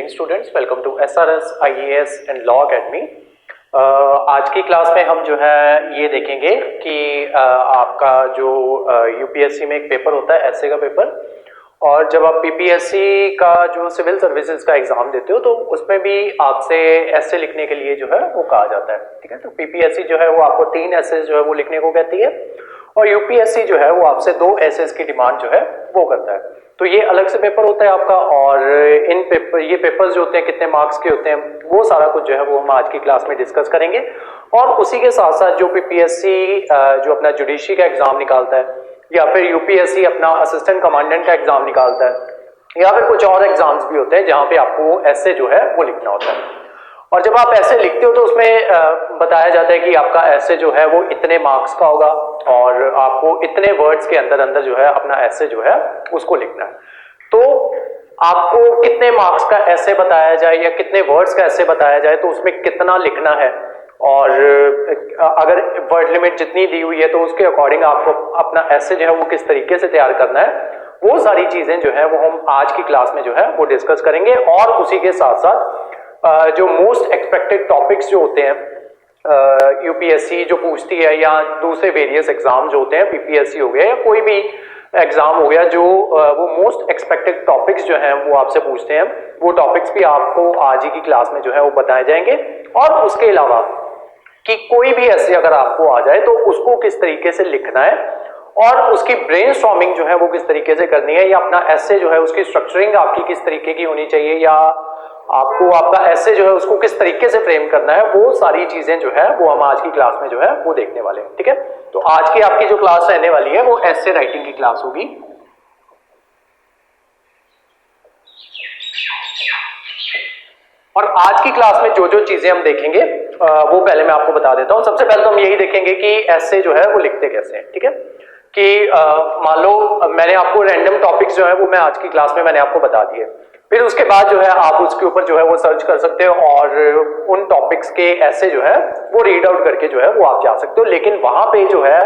Evening students, welcome to SRS IAS and law academy. आज की class में हम जो है ये देखेंगे कि आपका जो यूपीएससी में एक पेपर होता है एसए का पेपर, और जब आप पीपीएससी का जो सिविल सर्विसेज का एग्जाम देते हो तो उसमें भी आपसे एसए लिखने के लिए जो है वो कहा जाता है। ठीक है, तो पीपीएससी जो है वो आपको 3 एसए जो है वो लिखने को कहती है और यूपीएससी जो है वो आपसे 2 एसए की डिमांड जो है वो करता है। तो ये अलग से पेपर होता है आपका, और इन पेपर ये पेपर्स जो होते हैं कितने मार्क्स के होते हैं वो सारा कुछ जो है वो हम आज की क्लास में डिस्कस करेंगे। और उसी के साथ साथ जो पीपीएससी जो अपना जुडिशरी का एग्जाम निकालता है या फिर यूपीएससी अपना असिस्टेंट कमांडेंट का एग्जाम निकालता है या फिर कुछ और एग्जाम्स भी होते हैं जहां पे आपको ऐसे जो है वो लिखना होता है। और जब आप ऐसे लिखते हो तो उसमें बताया जाता है कि आपका ऐसे जो है वो इतने मार्क्स का होगा और आपको इतने वर्ड्स के अंदर अंदर जो है अपना ऐसे जो है उसको लिखना है। तो आपको कितने मार्क्स का ऐसे बताया जाए या कितने वर्ड्स का ऐसे बताया जाए तो उसमें कितना लिखना है, और अगर वर्ड लिमिट जितनी दी हुई है तो उसके अकॉर्डिंग आपको अपना ऐसे जो है वो किस तरीके से तैयार करना है, वो सारी चीजें जो है वो हम आज की क्लास में जो है वो डिस्कस करेंगे। और उसी के साथ साथ जो मोस्ट एक्सपेक्टेड टॉपिक्स जो होते हैं यूपीएससी जो पूछती है या दूसरे वेरियस एग्जाम जो होते हैं, पीपीएससी हो गया या कोई भी एग्जाम हो गया, जो वो मोस्ट एक्सपेक्टेड टॉपिक्स जो हैं वो आपसे पूछते हैं, वो टॉपिक्स भी आपको आज ही की क्लास में जो है वो बताए जाएंगे। और उसके अलावा कि कोई भी ऐसे अगर आपको आ जाए तो उसको किस तरीके से लिखना है और उसकी ब्रेनस्टॉर्मिंग जो है वो किस तरीके से करनी है, या अपना ऐसे जो है उसकी स्ट्रक्चरिंग आपकी किस तरीके की होनी चाहिए, या आपको आपका ऐसे जो है उसको किस तरीके से फ्रेम करना है, वो सारी चीजें जो है वो हम आज की क्लास में जो है वो देखने वाले हैं। ठीक है, तो आज की आपकी जो क्लास रहने वाली है वो ऐसे राइटिंग की क्लास होगी। और आज की क्लास में जो जो चीजें हम देखेंगे वो पहले मैं आपको बता देता हूं। सबसे पहले तो हम यही देखेंगे कि ऐसे जो है वो लिखते कैसे हैं। ठीक है, कि मान लो मैंने आपको रैंडम टॉपिक्स जो है वो मैं आज की क्लास में मैंने आपको बता दिए, फिर उसके बाद जो है आप उसके ऊपर जो है वो सर्च कर सकते हो और उन टॉपिक्स के ऐसे जो है वो रीड आउट करके जो है वो आप जा सकते हो। लेकिन वहां पे जो है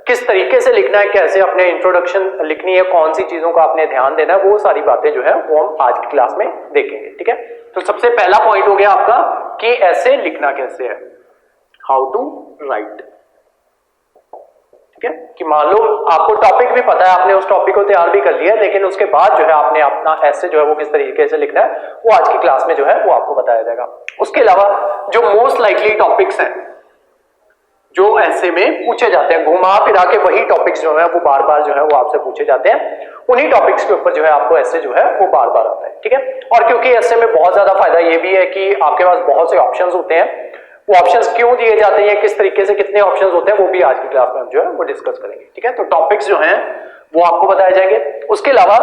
किस तरीके से लिखना है, कैसे अपने इंट्रोडक्शन लिखनी है, कौन सी चीजों का आपने ध्यान देना है, वो सारी बातें जो है वो हम आज की क्लास में देखेंगे। ठीक है, तो सबसे पहला पॉइंट हो गया आपका कि ऐसे लिखना कैसे है, हाउ टू राइट। ठीक है, कि मान लो आपको टॉपिक भी पता है, आपने उस टॉपिक को तैयार भी कर लिया, लेकिन उसके बाद जो है आपने अपना ऐसे जो है वो किस तरीके से लिखना है वो आज की क्लास में जो है वो आपको बताया जाएगा। उसके अलावा जो मोस्ट लाइकली टॉपिक्स हैं जो ऐसे में पूछे जाते हैं, घुमा फिरा के वही टॉपिक्स जो है वो बार बार जो है वो आपसे पूछे जाते हैं, उन्हीं टॉपिक्स के ऊपर जो है आपको ऐसे जो है वो बार बार आता है। ठीक है, और क्योंकि ऐसे में बहुत ज्यादा फायदा ये भी है कि आपके पास बहुत से ऑप्शंस होते हैं, वो ऑप्शंस क्यों दिए जाते हैं, किस तरीके से कितने ऑप्शंस होते हैं, वो भी आज की क्लास में हम जो है वो डिस्कस करेंगे। ठीक है, तो टॉपिक्स जो हैं वो आपको बताए जाएंगे। उसके अलावा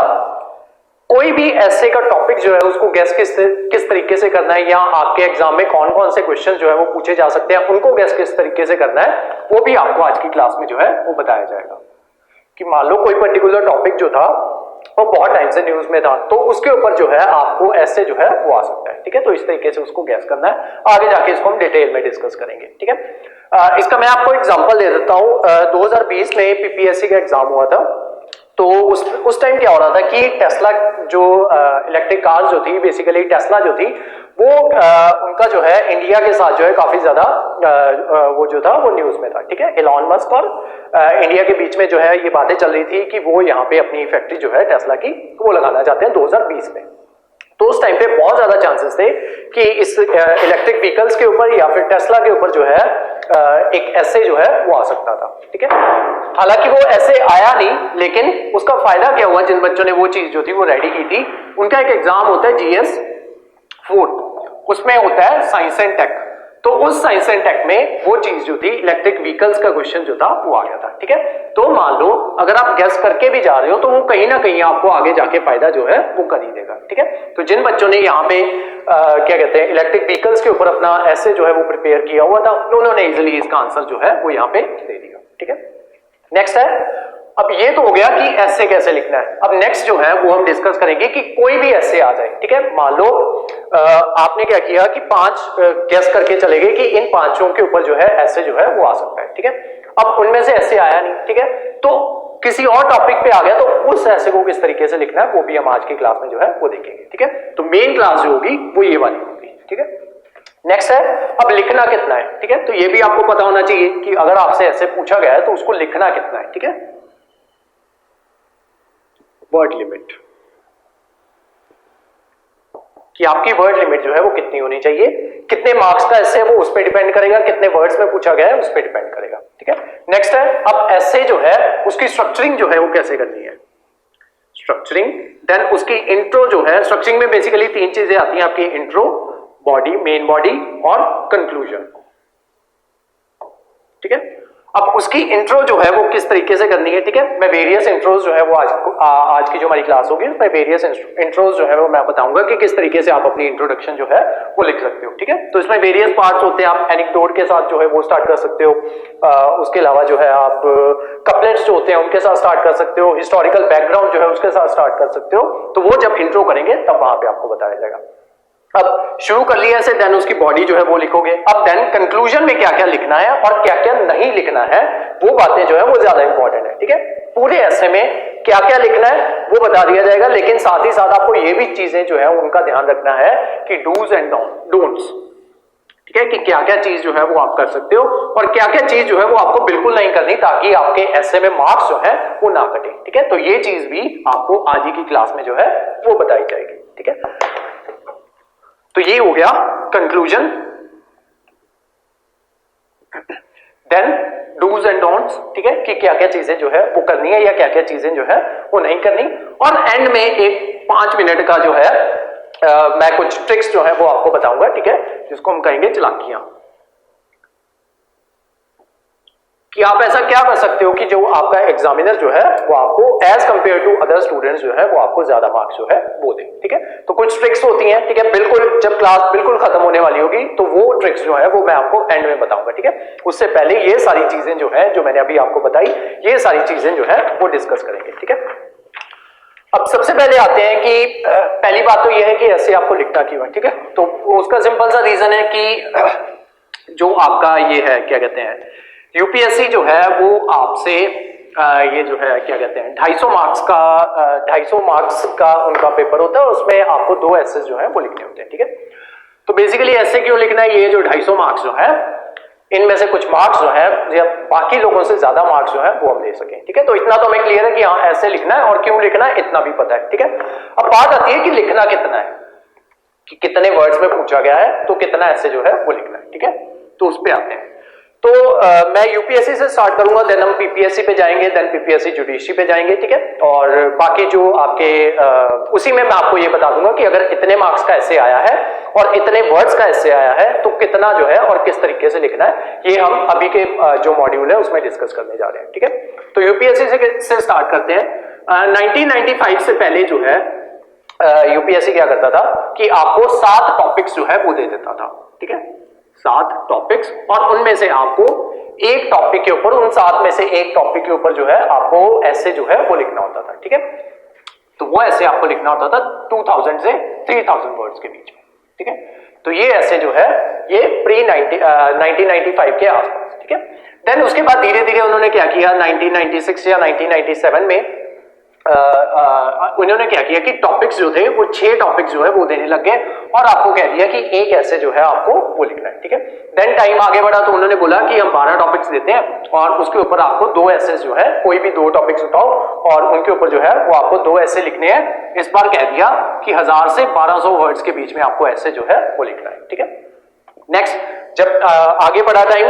कोई भी ऐसे का टॉपिक जो है उसको गेस किस तरीके से करना है, या आपके एग्जाम में कौन कौन से क्वेश्चन जो है वो पूछे जा सकते हैं, उनको गेस किस तरीके से करना है, वो भी आपको आज की क्लास में जो है वो बताया जाएगा। कि मान लो कोई पर्टिकुलर टॉपिक जो था वो बहुत टाइम से न्यूज में था, तो उसके ऊपर जो है आपको ऐसे जो है वो आ सकता है। ठीक है, तो इस तरीके से उसको गैस करना है, आगे जाके इसको हम डिटेल में डिस्कस करेंगे। ठीक है, इसका मैं आपको एग्जांपल दे देता हूं। 2020 में पीपीएससी का एग्जाम हुआ था, तो उस टाइम क्या हो रहा था कि टेस्ला जो इलेक्ट्रिक कार जो थी, बेसिकली टेस्ला जो थी वो उनका जो है इंडिया के साथ जो है काफी ज्यादा वो जो था वो न्यूज में था। ठीक है, एलॉन मस्क और इंडिया के बीच में जो है ये बातें चल रही थी कि वो यहाँ पे अपनी फैक्ट्री जो है टेस्ला की वो लगाना चाहते हैं 2020 में। तो उस टाइम पे बहुत ज्यादा चांसेस थे कि इस इलेक्ट्रिक व्हीकल्स के ऊपर या फिर टेस्ला के ऊपर जो है एक ऐसे जो है वो आ सकता था। ठीक है, हालांकि वो ऐसे आया नहीं, लेकिन उसका फायदा क्या हुआ, जिन बच्चों ने वो चीज जो थी वो रेडी की थी, उनका एक एग्जाम होता है GS 4, उसमें होता है साइंस एंड टेक। तो उस साइंस एंड टेक में वो चीज जो थी इलेक्ट्रिक व्हीकल्स का क्वेश्चन जो था वो आ गया था। ठीक है, तो मान लो अगर आप गेस करके भी जा रहे हो तो वो कहीं ना कहीं आपको आगे जाके फायदा जो है वो कर ही देगा। ठीक है, तो जिन बच्चों ने यहाँ पे क्या कहते हैं इलेक्ट्रिक व्हीकल्स के ऊपर अपना ऐसे जो है वो प्रिपेयर किया हुआ था, उन्होंने इजिली इसका आंसर जो है वो यहाँ पे दे दिया। ठीक है, नेक्स्ट है, अब ये तो हो गया कि ऐसे कैसे लिखना है। अब नेक्स्ट जो है वो हम डिस्कस करेंगे कि कोई भी ऐसे आ जाए। ठीक है, मान लो आपने क्या किया कि 5 गेस करके चले गए कि इन 5 के ऊपर जो है ऐसे जो है वो आ सकता है। ठीक है, अब उनमें से ऐसे आया नहीं। ठीक है, तो किसी और टॉपिक पे आ गया तो उस ऐसे को किस तरीके से लिखना है वो भी हम आज की क्लास में जो है वो देखेंगे। ठीक है, तो मेन क्लास जो होगी वो ये वाली होगी। ठीक है, नेक्स्ट है अब लिखना कितना है। ठीक है, तो ये भी आपको पता होना चाहिए कि अगर आपसे ऐसे पूछा गया है तो उसको लिखना कितना है। ठीक है, वर्ड लिमिट, कि आपकी वर्ड लिमिट जो है वो कितनी होनी चाहिए, कितने मार्क्स का ऐसे वो उस पर डिपेंड करेगा, कितने वर्ड्स में पूछा गया है उस पर डिपेंड करेगा। ठीक है, नेक्स्ट है अब ऐसे जो है उसकी स्ट्रक्चरिंग जो है वो कैसे करनी है, स्ट्रक्चरिंग, देन उसकी इंट्रो जो है, स्ट्रक्चरिंग में बेसिकली तीन चीजें आती हैं आपकी, इंट्रो, बॉडी, मेन बॉडी और कंक्लूजन। ठीक है, अब उसकी इंट्रो जो है वो किस तरीके से करनी है। ठीक है, मैं वेरियस इंट्रोज जो है वो आज की जो हमारी क्लास होगी उसमें वेरियस इंट्रोज जो है वो मैं बताऊंगा कि किस तरीके से आप अपनी इंट्रोडक्शन जो है वो लिख सकते हो। ठीक है, तो इसमें वेरियस पार्ट्स होते हैं, आप एनेक्डोट के साथ जो है वो स्टार्ट कर सकते हो, उसके अलावा जो है आप कपलेट्स जो होते हैं उनके साथ स्टार्ट कर सकते हो, हिस्टोरिकल बैकग्राउंड जो है उसके साथ स्टार्ट कर सकते हो। तो वो जब इंट्रो करेंगे तब वहां पे आपको बताया जाएगा। अब शुरू कर लिया ऐसे, देन उसकी बॉडी जो है वो लिखोगे। अब देन कंक्लूजन में क्या क्या लिखना है और क्या क्या नहीं लिखना है वो बातें जो है वो ज्यादा इंपॉर्टेंट है। ठीक है, पूरे ऐसे में क्या क्या लिखना है वो बता दिया जाएगा, लेकिन साथ ही साथ आपको ये भी चीजें जो है उनका ध्यान रखना है कि डूज एंड डोंट्स। ठीक है, कि क्या क्या चीज जो है वो आप कर सकते हो और क्या क्या चीज जो है वो आपको बिल्कुल नहीं करनी, ताकि आपके ऐसे में मार्क्स जो है वो ना कटे। ठीक है, तो ये चीज भी आपको आज ही की क्लास में जो है वो बताई जाएगी। ठीक है, तो ये हो गया conclusion, then dos and don'ts. ठीक है, कि क्या क्या चीजें जो है वो करनी है या क्या क्या चीजें जो है वो नहीं करनी, और एंड में एक 5 मिनट का जो है मैं कुछ ट्रिक्स जो है वो आपको बताऊंगा। ठीक है, जिसको हम कहेंगे चालाकियां, कि आप ऐसा क्या कर सकते हो कि जो आपका एग्जामिनर जो है वो आपको as compare to other students जो है वो आपको ज्यादा मार्क्स जो है वो दे। ठीक है, तो कुछ ट्रिक्स होती हैं। ठीक है, बिल्कुल जब क्लास बिल्कुल खत्म होने वाली होगी तो वो ट्रिक्स जो है वो मैं आपको एंड में बताऊंगा। ठीक है, उससे पहले ये सारी चीजें जो है जो मैंने अभी आपको बताई, ये सारी चीजें जो है वो डिस्कस करेंगे। ठीक है, अब सबसे पहले आते हैं कि पहली बात तो ये है कि ऐसे आपको लिखना क्यों है। ठीक है, तो उसका सिंपल सा रीजन है कि जो आपका ये है क्या कहते हैं, यूपीएससी जो है वो आपसे ये जो है क्या कहते हैं 250 मार्क्स का उनका पेपर होता है, और उसमें आपको 2 एसेस जो है वो लिखने होते हैं। ठीक है, तो बेसिकली ऐसे क्यों लिखना है, ये जो 250 मार्क्स जो है इनमें से कुछ मार्क्स जो है या बाकी लोगों से ज्यादा मार्क्स जो है वो हम ले सकें। ठीक है, तो इतना तो हमें क्लियर है कि हाँ ऐसे लिखना है, और क्यों लिखना है इतना भी पता है। ठीक है, अब बात आती है कि लिखना कितना है, कि कितने वर्ड्स में पूछा गया है तो कितना ऐसे जो है वो लिखना है। ठीक है, तो उस पे आते हैं। तो मैं यूपीएससी से स्टार्ट करूंगा, देन हम पीपीएससी पे जाएंगे, देन पीपीएससी जुडिशरी पे जाएंगे। ठीक है, और बाकी जो आपके उसी में मैं आपको ये बता दूंगा कि अगर इतने मार्क्स का ऐसे आया है और इतने वर्ड्स का ऐसे आया है तो कितना जो है और किस तरीके से लिखना है, ये हम अभी के जो मॉड्यूल है उसमें डिस्कस करने जा रहे हैं। ठीक है, तो यूपीएससी से स्टार्ट करते हैं। 1995 से पहले जो है यूपीएससी क्या करता था कि आपको 7 टॉपिक्स जो है वो दे देता था। ठीक है, 7 टॉपिक्स, और उनमें से आपको एक टॉपिक के ऊपर, उन 7 में से एक टॉपिक के ऊपर जो है आपको ऐसे जो है वो लिखना होता था। ठीक है, तो वो ऐसे आपको लिखना होता था 2000 से 3000 वर्ड्स के बीच में। ठीक है, तो ये ऐसे जो है ये प्री 1995 के आसपास। ठीक है, देन उसके बाद धीरे धीरे उन्होंने क्या किया, 1996 या 1997 में उन्होंने क्या किया कि टॉपिक्स जो थे वो 6 टॉपिक्स जो है वो देने लग गए, और आपको कह दिया कि एक ऐसे जो है आपको वो लिखना है। ठीक है, देन टाइम आगे बढ़ा तो उन्होंने बोला कि हम 12 टॉपिक्स देते हैं, और उसके ऊपर आपको 2 ऐसे जो है, कोई भी 2 टॉपिक्स उठाओ और उनके ऊपर जो है वो आपको 2 ऐसे लिखने हैं। इस बार कह दिया कि 1000 से 1200 वर्ड्स के बीच में आपको ऐसे जो है वो लिखना है। ठीक है, नेक्स्ट जब आगे बढ़ा टाइम,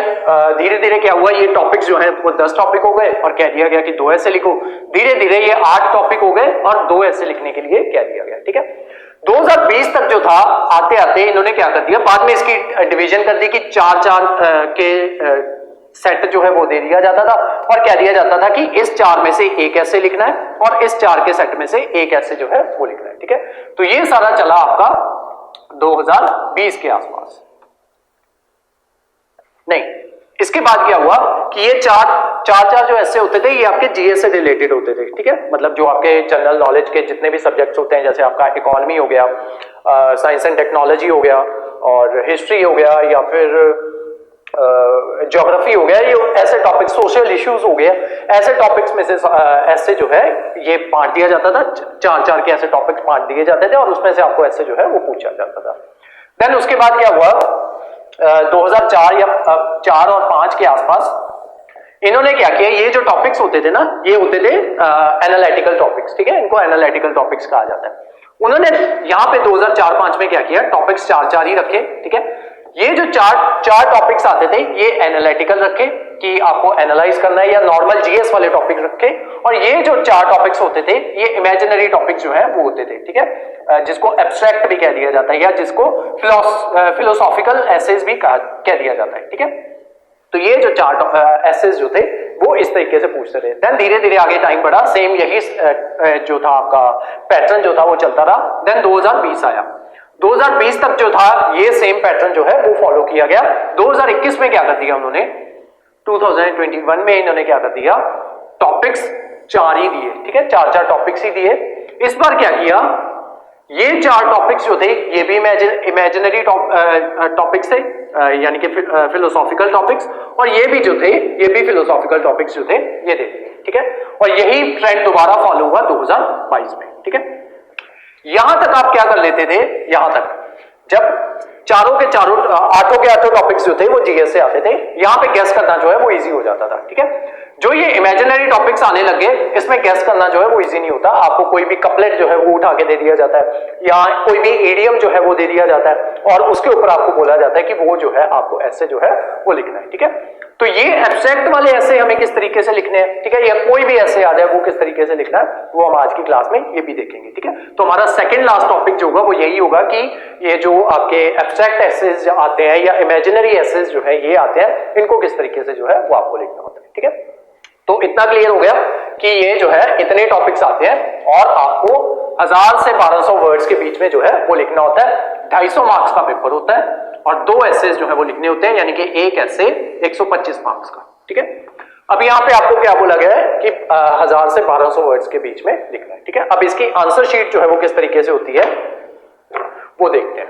धीरे धीरे क्या हुआ, ये टॉपिक्स जो है वो 10 टॉपिक हो गए और कह दिया गया कि 2 ऐसे लिखो। धीरे धीरे ये 8 टॉपिक हो गए और 2 ऐसे लिखने के लिए कह दिया गया। ठीक है, 2020 तक जो था, आते आते इन्होंने क्या कर दिया, बाद में इसकी डिवीजन कर दी कि 4-4 के सेट जो है वो दे दिया जाता था, और कह दिया जाता था कि इस 4 में से एक ऐसे लिखना है और इस 4 के सेट में से एक ऐसे जो है वो लिखना है। ठीक है, तो ये सारा चला आपका 2020 के आसपास। नहीं, इसके बाद क्या हुआ कि ये चार जो ऐसे होते थे ये आपके जीएस से रिलेटेड होते थे। ठीक है, मतलब जो आपके जनरल नॉलेज के जितने भी सब्जेक्ट्स होते हैं, जैसे आपका इकोनॉमी हो गया, साइंस एंड टेक्नोलॉजी हो गया, और हिस्ट्री हो गया, या फिर ज्योग्राफी हो गया, ये ऐसे टॉपिक, सोशल इश्यूज हो गया, ऐसे टॉपिक्स में से ऐसे जो है ये बांट दिया जाता था, चार चार के ऐसे टॉपिक्स बांट दिए जाते थे और उसमें से आपको ऐसे जो है वो पूछा जाता था। देन उसके बाद क्या हुआ, 2004 या 4 और 5 के आसपास इन्होंने क्या किया, ये जो टॉपिक्स होते थे ना ये होते थे एनालिटिकल टॉपिक्स, ठीक है, इनको एनालिटिकल टॉपिक्स कहा जाता है। उन्होंने यहाँ पे 2004-5 में क्या किया, टॉपिक्स 4-4 ही रखे, ठीक है। ये जो चार टॉपिक्स आते थे ये एनालिटिकल रखे कि आपको एनालाइज करना है, या नॉर्मल जीएस वाले टॉपिक रखे, और ये जो 4 टॉपिक्स होते थे ये इमेजिनरी टॉपिक्स जो है वो होते थे, ठीक है, जिसको एब्स्ट्रैक्ट भी कह दिया जाता है या जिसको फिलोसॉफिकल एसेज भी कह दिया जाता है, ठीक है। तो ये जो 4 एसेज जो थे वो इस तरीके से पूछते थे। देन धीरे धीरे आगे टाइम बढ़ा, सेम यही जो था आपका पैटर्न जो था वो चलता रहा। देन 2020 आया, 2020 तक जो था ये सेम पैटर्न जो है वो फॉलो किया गया। 2021 में क्या कर दिया उन्होंने, 2021 में इन्होंने क्या कर दिया, टॉपिक्स 4 ही दिए, ठीक है, 4 टॉपिक्स ही दिए। इस बार क्या किया, ये 4 टॉपिक्स जो थे ये भी इमेजिनरी टॉपिक्स थे, यानी कि फिलोसॉफिकल टॉपिक्स, और ये भी जो थे ये भी फिलोसॉफिकल टॉपिक्स जो थे ये थे, ठीक है। और यही ट्रेंड दोबारा फॉलो हुआ 2022 में, ठीक है। यहां तक आप क्या कर लेते थे, यहां तक जब चारों के चारों 8 टॉपिक्स जो थे वो जीएस से आते थे, यहां पे गेस करना जो है वो इजी हो जाता था, ठीक है। जो ये इमेजिनरी टॉपिक्स आने लगे इसमें गेस करना जो है वो इजी नहीं होता, आपको कोई भी कपलेट जो है वो उठा के दे दिया जाता है या कोई भी इडियम जो है वो दे दिया जाता है और उसके ऊपर आपको बोला जाता है कि वो जो है आपको ऐसे जो है वो लिखना है, ठीक है। तो ये एब्स्ट्रैक्ट वाले ऐसे हमें किस तरीके से लिखने हैं, ठीक है, या कोई भी ऐसे आ जाए वो किस तरीके से लिखना है वो हम आज की क्लास में ये भी देखेंगे, ठीक है। तो हमारा सेकंड लास्ट टॉपिक जो होगा वो यही होगा कि ये जो आपके एब्स्ट्रैक्ट एसेज आते हैं या इमेजिनरी एसेज जो है ये आते हैं, इनको किस तरीके से जो है वो आपको लिखना होता है, ठीक है। तो इतना क्लियर हो गया कि ये जो है इतने टॉपिक्स आते हैं और आपको 1000 से 1200 वर्ड्स के बीच में जो है वो लिखना होता है। 250 मार्क्स का पेपर होता है और 2 एसेज जो है वो लिखने होते हैं, यानी कि एक ऐसे 125 मार्क्स का, ठीक है। अब यहाँ पे आपको क्या बोला गया है कि 1000 से 1200 वर्ड्स के बीच में लिखना है, ठीक है। अब इसकी आंसर शीट जो है वो किस तरीके से होती है वो देखते हैं।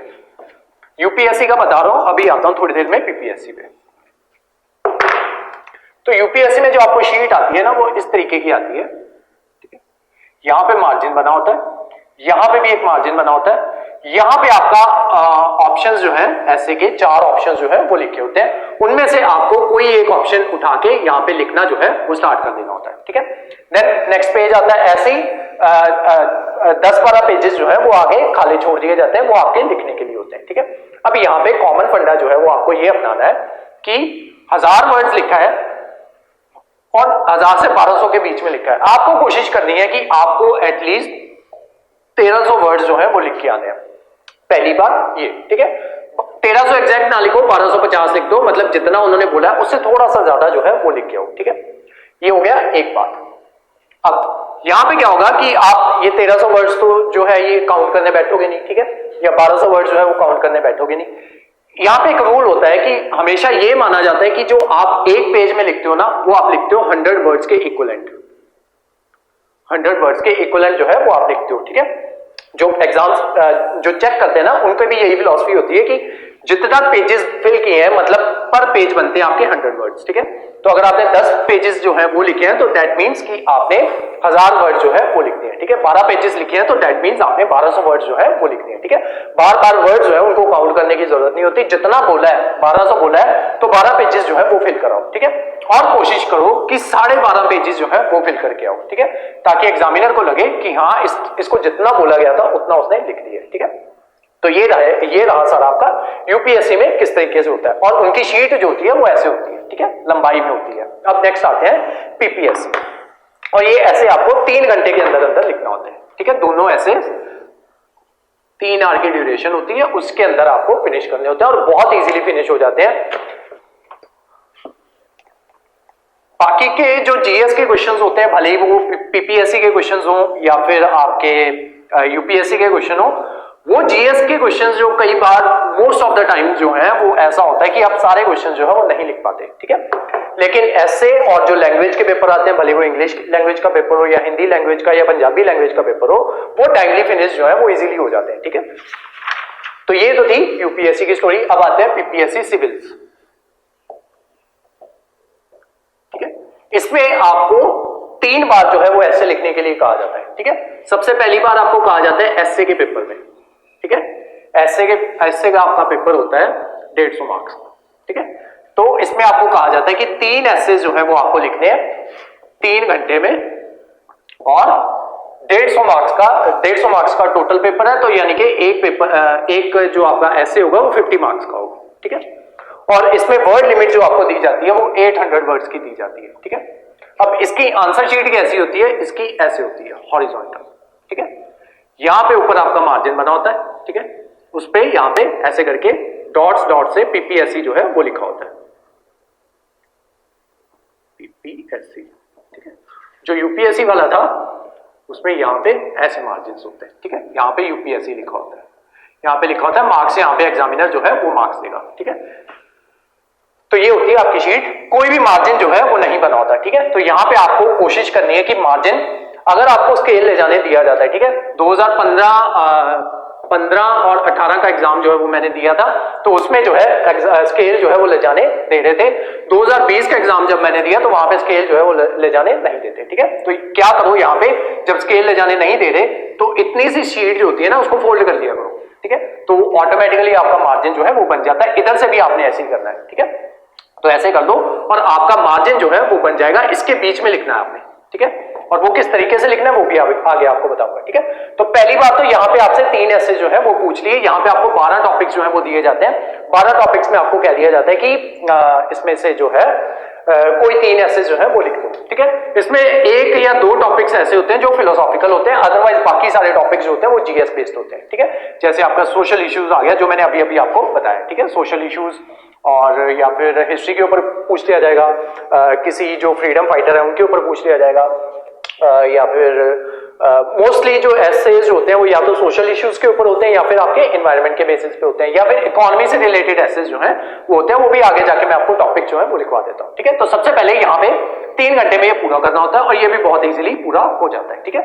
यूपीएससी का बता रहा हूं, अभी आता हूं थोड़ी देर में पीपीएससी पे। तो यूपीएससी में जो आपको शीट आती है ना वो इस तरीके की आती है, ठीक है। यहां पे मार्जिन बना होता है, यहां पे भी एक मार्जिन बना होता है, यहां पे आपका ऑप्शंस जो है ऐसे के 4 ऑप्शंस जो है वो लिखे होते हैं, उनमें से आपको कोई एक ऑप्शन उठा के यहां पे लिखना जो है वो स्टार्ट कर देना होता है, ठीक है। देन नेक्स्ट पेज आता है, ऐसे ही 10-12 पेजेस जो है वो आगे खाली छोड़ दिए जाते हैं, वो आपके लिखने के लिए होते हैं, ठीक है। अब यहाँ पे कॉमन फंडा जो है वो आपको ये अपनाना है कि 1000 वर्ड्स लिखा है और 1000 से 1200 के बीच में लिखा है, आपको कोशिश करनी है कि आपको एटलीस्ट 1300 वर्ड्स जो है वो लिख के आने हैं। पहली बात ये, ठीक है, 1300 एग्जैक्ट ना लिखो, 1250 लिख दो, मतलब जितना उन्होंने बोला है उससे थोड़ा सा ज्यादा जो है वो लिख के आओ, ठीक है। ये हो गया एक बात। अब यहां पे क्या होगा कि आप ये 1300 वर्ड्स तो जो है ये काउंट करने बैठोगे नहीं, ठीक है, या 1200 वर्ड्स जो है वो काउंट करने बैठोगे नहीं। यहां पे एक रूल होता है कि हमेशा ये माना जाता है कि जो आप एक पेज में लिखते हो ना वो आप लिखते हो 100 वर्ड्स के इक्विवेलेंट, 100 वर्ड्स के इक्विवेलेंट जो है वो आप लिखते हो, ठीक है। जो एग्जाम्स जो चेक करते हैं ना उनको भी यही फिलॉसफी होती है कि जितना पेजेस फिल किए हैं मतलब पर पेज बनते हैं आपके 100 वर्ड्स, ठीक है। तो अगर आपने 10 पेजेस जो है वो लिखे हैं तो दैट मींस कि आपने 1000 वर्ड जो है वो लिखने हैं, ठीक है। 12 पेजेस लिखे हैं तो दैट मींस आपने 1200 वर्ड जो है वो लिखने हैं, ठीक है। बार-बार वर्ड जो है उनको काउंट करने की जरूरत नहीं होती, जितना बोला है 1200 बोला है तो 12 पेजेस जो है वो फिल कराओ, ठीक है। और कोशिश करो कि 12.5 पेजेस जो है वो फिल करके आओ, ठीक है, ताकि एग्जामिनर को लगे कि हाँ इसको जितना बोला गया था उतना उसने लिख दिया, ठीक है। तो ये रहा सारा आपका यूपीएससी में किस तरीके से होता है, और उनकी शीट जो होती है वो ऐसे होती है, ठीक है, लंबाई में होती है। अब नेक्स्ट आते हैं पीपीएससी, और ये ऐसे आपको 3 घंटे के अंदर अंदर लिखना होता है, ठीक है। दोनों ऐसे 3 आवर की ड्यूरेशन होती है, उसके अंदर आपको फिनिश करने होते हैं और बहुत इजीली फिनिश हो जाते हैं। बाकी के जो जीएस के क्वेश्चंस होते हैं, भले ही वो पीपीएससी के क्वेश्चंस हो या फिर आपके यूपीएससी के क्वेश्चन हो, वो जीएस के क्वेश्चंस जो कई बार मोस्ट ऑफ द टाइम जो है वो ऐसा होता है कि आप सारे क्वेश्चन जो है वो नहीं लिख पाते, ठीक है। लेकिन ऐसे और जो लैंग्वेज के पेपर आते हैं, भले वो इंग्लिश लैंग्वेज का पेपर हो या हिंदी लैंग्वेज का या पंजाबी लैंग्वेज का पेपर हो, वो टाइमली फिनिश जो है वो इजीली हो जाते हैं, ठीक है। तो ये तो थी यूपीएससी की स्टोरी। अब आते हैं पीपीएससी सिविल्स, ठीक है। इसमें आपको 3 बार जो है वो ऐसे लिखने के लिए कहा जाता है, ठीक है। सबसे पहली बार आपको कहा जाता है एस्से के पेपर में, ठीक है। एस्से का आपका पेपर होता है 150 मार्क्स का, ठीक है। तो इसमें आपको कहा जाता है कि 3 एस्से जो है वो आपको लिखने हैं 3 घंटे में, और 150 मार्क्स का टोटल पेपर है, तो यानी कि एक जो आपका एस्से होगा वो 50 मार्क्स का होगा, ठीक है। और इसमें वर्ड लिमिट जो आपको दी जाती है वो 800 वर्ड्स की दी जाती है, ठीक है। अब इसकी आंसर शीट कैसी होती है, इसकी ऐसे होती है हॉरिजॉन्टल, ठीक है। यहां पे ऊपर आपका मार्जिन बना होता है, ठीक है। उस पे यहां पे ऐसे करके डॉट से पीपीएससी जो है वो लिखा होता है, पीपीएससी, ठीक है। जो यूपीएससी वाला था उसमें यहां पे ऐसे मार्जिन होते हैं, ठीक है। यहां पे यूपीएससी लिखा होता है, यहां पे लिखा होता है मार्क्स, यहां पे एग्जामिनर जो है वो मार्क्स देगा, ठीक है। तो ये होती है आपकी शीट, कोई भी मार्जिन जो है वो नहीं बना होता, ठीक है। तो यहां पे आपको कोशिश करनी है कि मार्जिन, अगर आपको स्केल ले जाने दिया जाता है, ठीक है। 2015 और 18 का एग्जाम जो है वो मैंने दिया था, तो उसमें जो है स्केल जो है वो ले जाने दे रहे थे। 2020 का एग्जाम जब मैंने दिया तो वहां पे स्केल जो है वो ले जाने नहीं देते, ठीक है। तो क्या करो, यहाँ पे जब स्केल ले जाने नहीं दे रहे तो इतनी सी शीट जो होती है ना उसको फोल्ड कर दिया करो, ठीक है। तो ऑटोमेटिकली आपका मार्जिन जो है वो बन जाता है। इधर से भी आपने ऐसे ही करना है, ठीक है। तो ऐसे कर दो और आपका मार्जिन जो है वो बन जाएगा, इसके बीच में लिखना है आपने, ठीक है। और वो किस तरीके से लिखना है वो भी आगे आपको बताऊंगा, ठीक है। तो पहली बात तो यहाँ पे आपसे 3 ऐसे जो है वो पूछ लिए, यहाँ पे आपको 12 टॉपिक्स जो है वो दिए जाते हैं। 12 टॉपिक्स में आपको कह दिया जाता है कि इसमें से जो है कोई 3 ऐसे जो है वो लिख दो, ठीक है। इसमें 1 या 2 टॉपिक्स ऐसे होते हैं जो फिलोसॉफिकल होते हैं, अदरवाइज बाकी सारे टॉपिक्स जो होते हैं वो जीएस बेस्ड होते हैं, ठीक है। जैसे आपका सोशल इश्यूज आ गया जो मैंने अभी आपको बताया, ठीक है। सोशल इश्यूज, और या फिर हिस्ट्री के ऊपर पूछ लिया जाएगा, किसी जो फ्रीडम फाइटर है उनके ऊपर पूछ लिया जाएगा, या फिर मोस्टली जो एसेज होते हैं वो या तो सोशल इश्यूज के ऊपर होते हैं या फिर आपके एनवायरनमेंट के बेसिस पे होते हैं, या फिर इकोनॉमी से रिलेटेड एसेज जो हैं वो होते हैं। वो भी आगे जाके मैं आपको टॉपिक जो है वो लिखवा देता हूं, ठीक है। तो सबसे पहले यहाँ पे 3 घंटे में ये पूरा करना होता है और ये भी बहुत इजीली पूरा हो जाता है, ठीक है।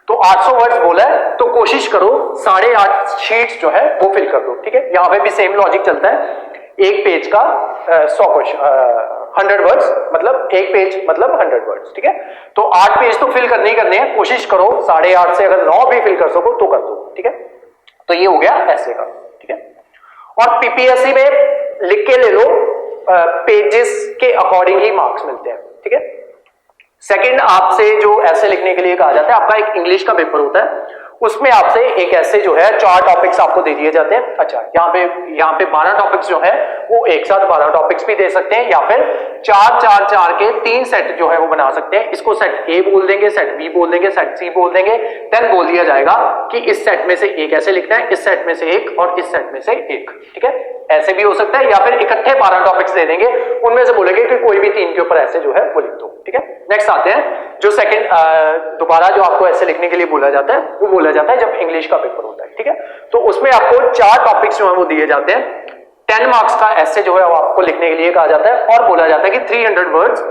तो 800 वर्ड्स बोला है तो कोशिश करो 8.5 शीट्स जो है वो फिल कर दो, ठीक है। यहाँ पे भी सेम लॉजिक चलता है, एक पेज का 100 वर्ड्स मतलब एक पेज मतलब 100 वर्ड्स, ठीक है। तो 8 पेज तो फिल करने ही करने हैं, कोशिश करो 8.5 से अगर 9 भी फिल कर सको तो कर दो, ठीक है। तो ये हो गया ऐसे का, ठीक है। और पीपीएससी में लिख के ले लो, पेजेस के अकॉर्डिंग ही मार्क्स मिलते हैं, ठीक है। सेकंड, आपसे जो ऐसे लिखने के लिए कहा जाता है, आपका एक इंग्लिश का पेपर होता है, उसमें आपसे एक ऐसे जो है 4 टॉपिक्स आपको दे दिए जाते हैं। अच्छा, यहाँ पे 12 टॉपिक्स जो है वो एक साथ 12 टॉपिक्स भी दे सकते हैं, या फिर 4 के 3 सेट जो है वो बना सकते हैं। इसको सेट ए बोल देंगे, सेट बी बोल देंगे, सेट सी बोल देंगे, देन बोल दिया जाएगा कि इस सेट में से एक ऐसे लिखना है, इस सेट में से एक और इस सेट में से एक, ठीक है। ऐसे भी हो सकता है, या फिर इकट्ठे 12 टॉपिक्स दे देंगे, उनमें से बोलेंगे कि कोई भी 3 के ऊपर ऐसे जो है वो लिख दो, ठीक है। नेक्स्ट आते हैं जो सेकंड, दोबारा जो आपको ऐसे लिखने के लिए बोला जाता है वो बोला जाता है जब इंग्लिश का पेपर होता है, ठीक है। तो उसमें आपको 4 टॉपिक्स जो है वो दिए जाते हैं, 10 मार्क्स का ऐसे जो है वो आपको लिखने के लिए कहा जाता है, और बोला जाता है कि 300 वर्ड्स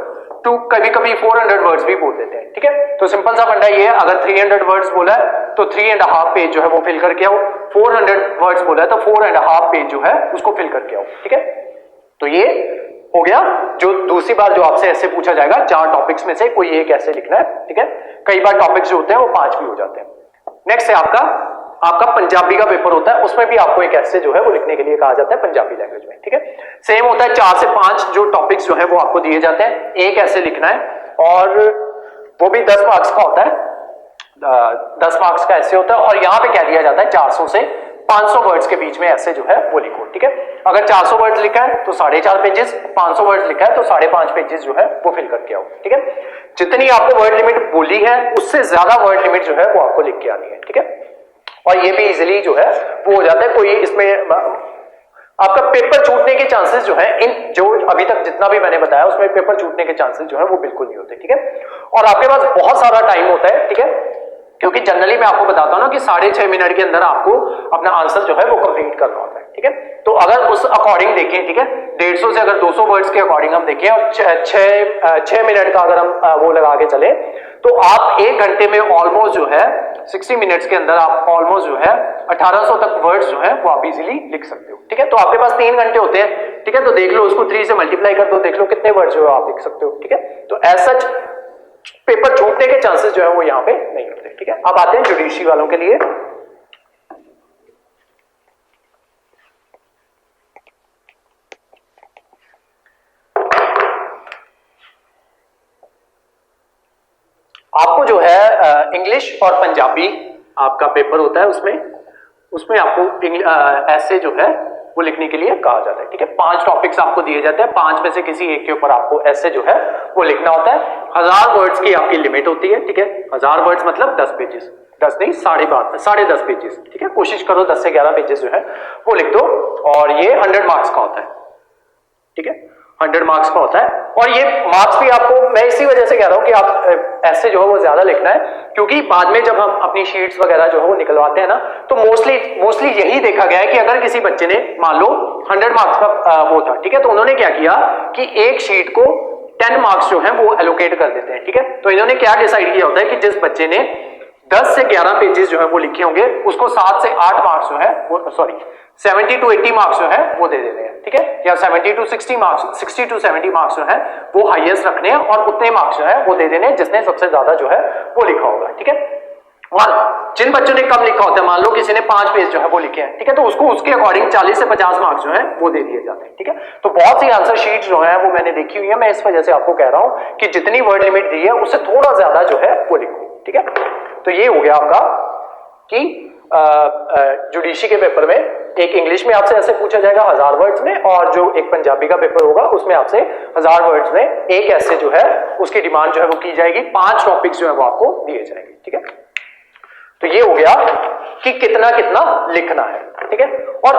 टू कभी कभी 400 वर्ड्स भी बोल देते हैं, ठीक है। तो सिंपल सा फंडा ये है, अगर 300 वर्ड्स बोला है तो 3.5 पेज जो है वो फिल करके आओ, 400 वर्ड्स बोला है तो 4.5 पेज जो है उसको फिल करके आओ, ठीक है। तो ये हो गया। जो दूसरी बार जो आपसे ऐसे पूछा जाएगा 4 टॉपिक्स में से कोई एक ऐसे लिखना है, ठीक है। कई बार टॉपिक्स जो होते हैं वो 5 भी हो जाते हैं। नेक्स्ट है आपका पंजाबी का पेपर होता है, उसमें भी आपको एक ऐसे जो है वो लिखने के लिए कहा जाता है पंजाबी लैंग्वेज में, ठीक है। सेम होता है, 4 से 5 जो टॉपिक्स जो है वो आपको दिए जाते हैं, एक ऐसे लिखना है, और वो भी 10 मार्क्स का होता है, 10 मार्क्स का ऐसे होता है। और यहां पे क्या दिया जाता है, 400 से 500 वर्ड्स के बीच में ऐसे जो है वो लिखो, ठीक है। अगर 400 वर्ड्स लिखा है तो 4.5 पेजेस, 500 वर्ड्स लिखा है तो 5.5 पेजेस जो है वो फिल करके आओ, ठीक है। जितनी आपको वर्ड लिमिट बोली है उससे ज्यादा वर्ड लिमिट जो है वो आपको लिख के आनी है, ठीक है। और ये भी इजीली जो है वो हो जाता है, कोई इसमें आपका पेपर छूटने के चांसेस जो है, इन जो अभी तक जितना भी मैंने बताया उसमें पेपर छूटने के चांसेस जो है वो बिल्कुल नहीं होते, ठीक है। और आपके पास बहुत सारा टाइम होता है, ठीक है, क्योंकि जनरली मैं आपको बताता हूं ना कि 6.5 मिनट के अंदर आपको अपना आंसर जो है वो कंप्लीट करना होता है, ठीक है। तो अगर उस अकॉर्डिंग देखें, ठीक है, 150 से अगर 200 वर्ड्स के अकॉर्डिंग हम देखें और 6 मिनट का अगर हम वो लगा के चले तो आप 1 घंटे में ऑलमोस्ट जो है 60 मिनट्स के अंदर आप ऑलमोस्ट जो है 1800 तक वर्ड्स जो है वो आप इजीली लिख सकते हो। ठीक है, तो आपके पास 3 घंटे होते हैं। ठीक है, तो देख लो उसको 3 से मल्टीप्लाई कर दो, देख लो कितने वर्ड्स जो है आप लिख सकते हो। ठीक है, तो एज सच पेपर छूटने के चांसेस जो है वो यहाँ पे नहीं होते। ठीक है, अब आते हैं जुडिशरी वालों के लिए। आपको जो है इंग्लिश और पंजाबी आपका पेपर होता है, उसमें आपको ऐसे जो है वो लिखने के लिए कहा जाता है। ठीक है, 5 टॉपिक्स आपको दिए जाते हैं, 5 में से किसी एक के ऊपर आपको ऐसे जो है वो लिखना होता है। 1000 वर्ड्स की आपकी लिमिट होती है। ठीक है, 1000 वर्ड्स मतलब 10 पेजेस, 10 नहीं 10.5 पेजेस। ठीक है, कोशिश करो 10 से 11 पेजेस जो है वो लिख दो, और ये 100 मार्क्स का होता है। ठीक है, 100 मार्क्स का होता है, और ये मार्क्स भी आपको, मैं इसी वजह से कह रहा हूं कि आप ऐसे जो है वो ज्यादा लिखना है, क्योंकि बाद में जब हम अपनी शीट्स वगैरह जो है वो निकलवाते हैं ना, तो मोस्टली यही देखा गया है कि अगर किसी बच्चे ने मान लो 100 मार्क्स का वो था, ठीक है, तो उन्होंने क्या किया कि एक शीट को 10 मार्क्स जो है वो एलोकेट कर देते हैं। ठीक है, तो इन्होंने क्या डिसाइड किया होता है कि जिस बच्चे ने 10 से 11 पेजेस जो है वो लिखे होंगे, उसको 7 से 8 मार्क्स जो है वो, सॉरी 70 to 80 मार्क्स जो है वो दे देते हैं। ठीक है, या 70 to 60 मार्क्स, 60 to 70 मार्क्स जो है वो हाईएस्ट रखने हैं, और उतने मार्क्स जो है वो दे देने जिसने सबसे ज्यादा जो है वो लिखा होगा। ठीक है, और जिन बच्चों ने कम लिखा होता है, मान लो किसी ने 5 पेज जो है वो लिखे हैं, ठीक है, तो उसको उसके अकॉर्डिंग 40 से 50 मार्क्स जो है वो दे दिए जाते हैं। ठीक है, तो बहुत सी आंसर शीट जो है वो मैंने देखी हुई है, मैं इस वजह से आपको कह रहा हूं कि जितनी वर्ड लिमिट दी है उससे थोड़ा ज्यादा जो है वो लिखो। ठीक है, तो ये हो गया आपका कि जुडिशरी के पेपर में एक इंग्लिश में आपसे ऐसे पूछा जाएगा 1000 वर्ड्स में, और जो एक पंजाबी का पेपर होगा उसमें आपसे 1000 वर्ड्स में एक ऐसे जो है उसकी डिमांड जो है वो की जाएगी, 5 टॉपिक्स जो है वो आपको दिए जाएंगे। ठीक है, तो ये हो गया कि कितना कितना लिखना है। ठीक है, और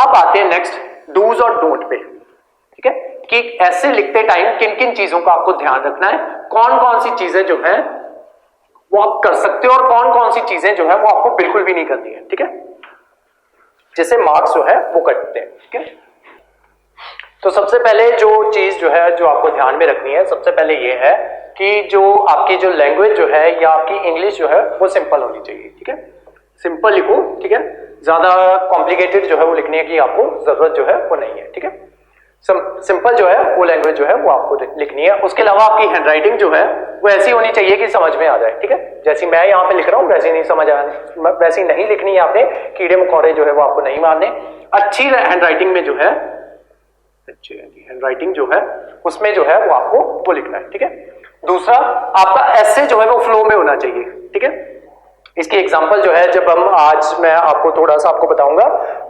अब आते हैं नेक्स्ट डूज और डोंट पे। ठीक है, कि ऐसे लिखते टाइम किन किन चीजों का आपको ध्यान रखना है, कौन कौन सी चीजें जो है वो आप कर सकते हो, और कौन कौन सी चीजें जो है वो आपको बिल्कुल भी नहीं करनी है। ठीक है, जिससे मार्क्स जो है वो कटते हैं। ठीक है, तो सबसे पहले जो चीज जो है जो आपको ध्यान में रखनी है, सबसे पहले ये है कि जो आपकी जो लैंग्वेज जो है या आपकी इंग्लिश जो है वो सिंपल होनी चाहिए। ठीक है, सिंपल लिखो। ठीक है, ज्यादा कॉम्प्लिकेटेड जो है वो लिखने की आपको जरूरत जो है वो नहीं है। ठीक है, सिंपल जो है वो लैंग्वेज जो है वो आपको लिखनी है। उसके अलावा आपकी हैंडराइटिंग जो है वो ऐसी होनी चाहिए कि समझ में आ जाए। ठीक है, जैसी मैं यहाँ पे लिख रहा हूँ वैसी नहीं समझ आने, वैसी नहीं लिखनी है आपने, कीड़े मकोड़े जो है वो आपको नहीं मारने। अच्छी हैंडराइटिंग में जो है, अच्छी हैंडराइटिंग जो है उसमें जो है वो आपको वो लिखना है। ठीक है, दूसरा आपका ऐसे जो है वो फ्लो में होना चाहिए। ठीक है, इसकी एग्जांपल जो है जब हम आज मैं आपको थोड़ा सा आपको बताऊंगा,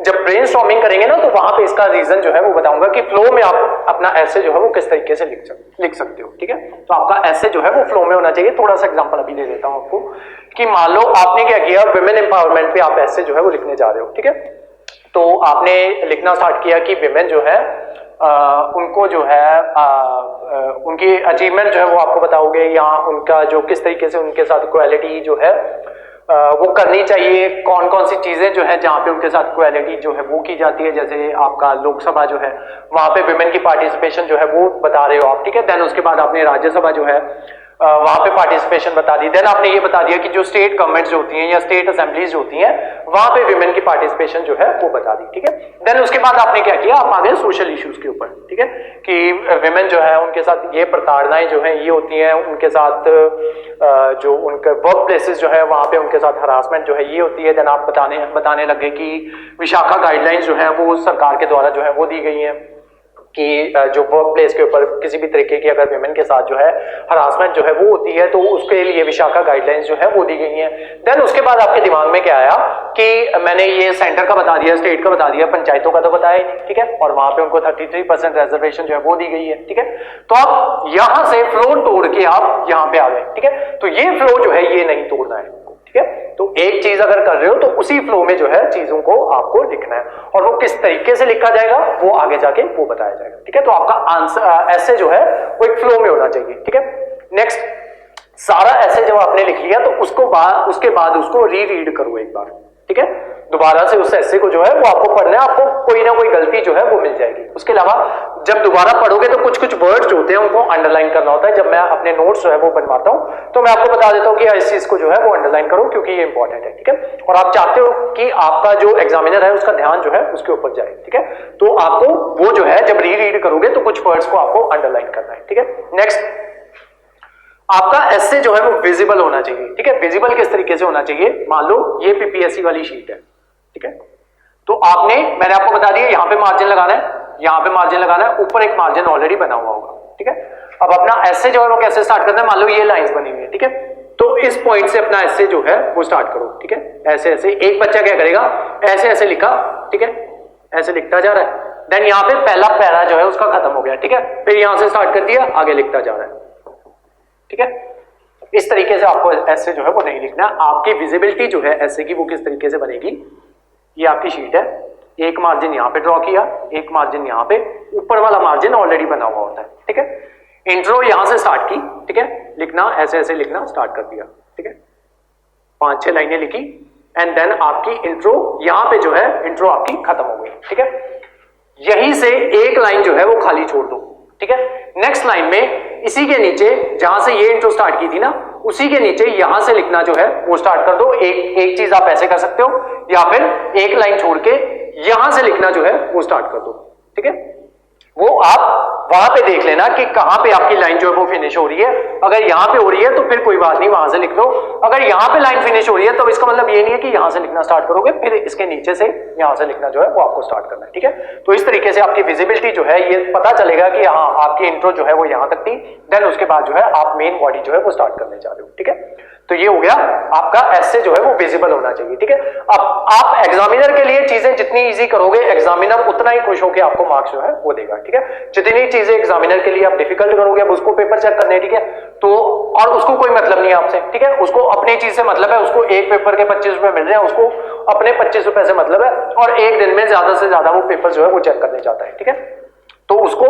जब ब्रेनस्टॉर्मिंग करेंगे ना तो वहां पे इसका रीजन जो है वो बताऊंगा कि फ्लो में आप अपना ऐसे जो है वो किस तरीके से लिख सकते हो। ठीक है, तो आपका ऐसे जो है वो फ्लो में होना चाहिए। थोड़ा सा एग्जांपल अभी दे देता हूं आपको कि मान लो आपने क्या किया, विमेन एम्पावरमेंट पे आप ऐसे जो है वो लिखने जा रहे हो। ठीक है, तो आपने लिखना स्टार्ट किया कि विमेन जो है उनको जो है उनकी अचीवमेंट जो है वो आपको बताओगे, या उनका जो किस तरीके से उनके साथ इक्वालिटी जो है वो करनी चाहिए, कौन कौन सी चीजें जो है जहां पे उनके साथ इक्वालिटी जो है वो की जाती है। जैसे आपका लोकसभा जो है वहां पे विमेन की पार्टिसिपेशन जो है वो बता रहे हो आप। ठीक है, देन उसके बाद आपने राज्यसभा जो है वहां पे पार्टिसिपेशन बता दी। देन आपने ये बता दिया कि जो स्टेट गवर्नमेंट्स जो होती हैं या स्टेट असेंबलीज जो होती हैं वहां पे विमेन की पार्टिसिपेशन जो है वो बता दी। ठीक है, देन उसके बाद आपने क्या किया, आप आ गए सोशल इश्यूज के ऊपर। ठीक है, कि विमेन जो है उनके साथ ये प्रताड़नाएं जो है ये होती हैं, उनके साथ जो उनके वर्क प्लेसेस जो है वहां पे उनके साथ हरासमेंट जो है ये होती है। देन आप बताने लगे कि विशाखा गाइडलाइंस जो है वो सरकार के द्वारा जो है वो दी गई हैं कि जो वर्क प्लेस के ऊपर किसी भी तरीके की अगर विमेन के साथ जो है हरासमेंट जो है वो होती है तो उसके लिए विशाखा गाइडलाइंस जो है वो दी गई हैं। देन उसके बाद आपके दिमाग में क्या आया कि मैंने ये सेंटर का बता दिया, स्टेट का बता दिया, पंचायतों का तो बताया ही नहीं। ठीक है, और वहां पे उनको 33% रिजर्वेशन जो है वो दी गई है। ठीक है, तो आप यहां से फ्लो तोड़ के आप यहां पे आ गए। ठीक है, तो ये फ्लो जो है ये नहीं तोड़ना है। ठीक है, तो एक चीज अगर कर रहे हो तो उसी फ्लो में जो है चीजों को आपको लिखना है, और वो किस तरीके से लिखा जाएगा वो आगे जाके वो बताया जाएगा। ठीक है, तो आपका आंसर ऐसे जो है वो एक फ्लो में होना चाहिए। ठीक है, नेक्स्ट, सारा ऐसे जब आपने लिख लिया तो उसके बाद उसको रीड करो एक बार। ठीक है, दोबारा से उस ऐसे को जो है वो आपको पढ़ना है, आपको कोई ना कोई गलती जो है वो मिल जाएगी। उसके अलावा जब दोबारा पढ़ोगे तो कुछ कुछ वर्ड्स जो होते हैं उनको अंडरलाइन करना होता है। जब मैं अपने नोट्स जो है वो बनवाता हूं तो मैं आपको बता देता हूं कि इस चीज को जो है वो अंडरलाइन करो क्योंकि ये इंपॉर्टेंट है, ठीक है। और आप चाहते हो कि आपका जो एग्जामिनर है उसका ध्यान जो है उसके ऊपर जाए, ठीक है। तो आपको वो जो है जब रीड करोगे तो कुछ वर्ड्स को आपको अंडरलाइन करना है, ठीक है। नेक्स्ट, आपका एसे जो है वो विजिबल होना चाहिए, ठीक है। विजिबल किस तरीके से होना चाहिए, मान लो ये पीपीएससी वाली शीट है, ठीक है। तो आपने, मैंने आपको बता दिया यहां पे मार्जिन लगाना है, यहां पे मार्जिन लगाना है, ऊपर एक मार्जिन ऑलरेडी बना हुआ होगा, ठीक है। अब अपना एसे जो है वो कैसे स्टार्ट करना है, मान लो ये लाइंस बनी हुई है, ठीक है। तो इस पॉइंट से अपना एसे जो है वो स्टार्ट करो, ठीक है। ऐसे ऐसे एक बच्चा क्या करेगा, ऐसे ऐसे लिखा, ठीक है, ऐसे लिखता जा रहा है, देन यहां पे पहला पैरा जो है उसका खत्म हो गया, ठीक है। फिर यहां से स्टार्ट कर दिया, आगे लिखता जा रहा है, ठीक है। इस तरीके से आपको ऐसे जो है वो नहीं लिखना। आपकी विजिबिलिटी जो है ऐसे की वो किस तरीके से बनेगी, ये आपकी शीट है, एक मार्जिन यहां पे ड्रॉ किया, एक मार्जिन यहां पे, ऊपर वाला मार्जिन ऑलरेडी बना हुआ होता है, ठीक है। इंट्रो यहां से स्टार्ट की, ठीक है, लिखना ऐसे ऐसे लिखना स्टार्ट कर दिया, ठीक है, 5-6 लाइनें लिखी एंड देन आपकी इंट्रो यहां पे जो है इंट्रो आपकी खत्म हो गई, ठीक है। यहीं से एक लाइन जो है वो खाली छोड़ दो, ठीक है। नेक्स्ट लाइन में इसी के नीचे जहां से ये इंट्रो स्टार्ट की थी ना, उसी के नीचे यहां से लिखना जो है वो स्टार्ट कर दो। एक चीज आप ऐसे कर सकते हो, या फिर एक लाइन छोड़ के यहां से लिखना जो है वो स्टार्ट कर दो, ठीक है। वो आप वहां पे देख लेना कि कहां पे आपकी लाइन जो है वो फिनिश हो रही है। अगर यहां पे हो रही है तो फिर कोई बात नहीं, वहां से लिख दो। अगर यहां पे लाइन फिनिश हो रही है तो इसका मतलब ये नहीं है कि यहां से लिखना स्टार्ट करोगे, फिर इसके नीचे से यहां से लिखना जो है वो आपको स्टार्ट करना है, ठीक है। तो इस तरीके से आपकी विजिबिलिटी जो है ये पता चलेगा कि हाँ आपकी इंट्रो जो है वो यहां तक थी, देन उसके बाद जो है आप मेन बॉडी जो है वो स्टार्ट करने जा रहे हो, ठीक है। तो ये हो गया आपका ऐसे जो है वो विजिबल होना चाहिए, ठीक है। अब आप एग्जामिनर के लिए चीजें जितनी इजी करोगे, एग्जामिनर उतना ही खुश होकर आपको मार्क्स जो है वो देगा, ठीक है। जितनी चीजें एग्जामिनर के लिए आप डिफिकल्ट करोगे, अब उसको पेपर चेक करने, ठीक है, तो और उसको कोई मतलब नहीं है आपसे, ठीक है। उसको अपनी चीज से मतलब है, उसको एक पेपर के 25 रुपए मिल रहे हैं, उसको अपने 25 रुपए से मतलब है, और एक दिन में ज्यादा से ज्यादा वो पेपर जो है वो चेक करने चाहता है, ठीक है। तो उसको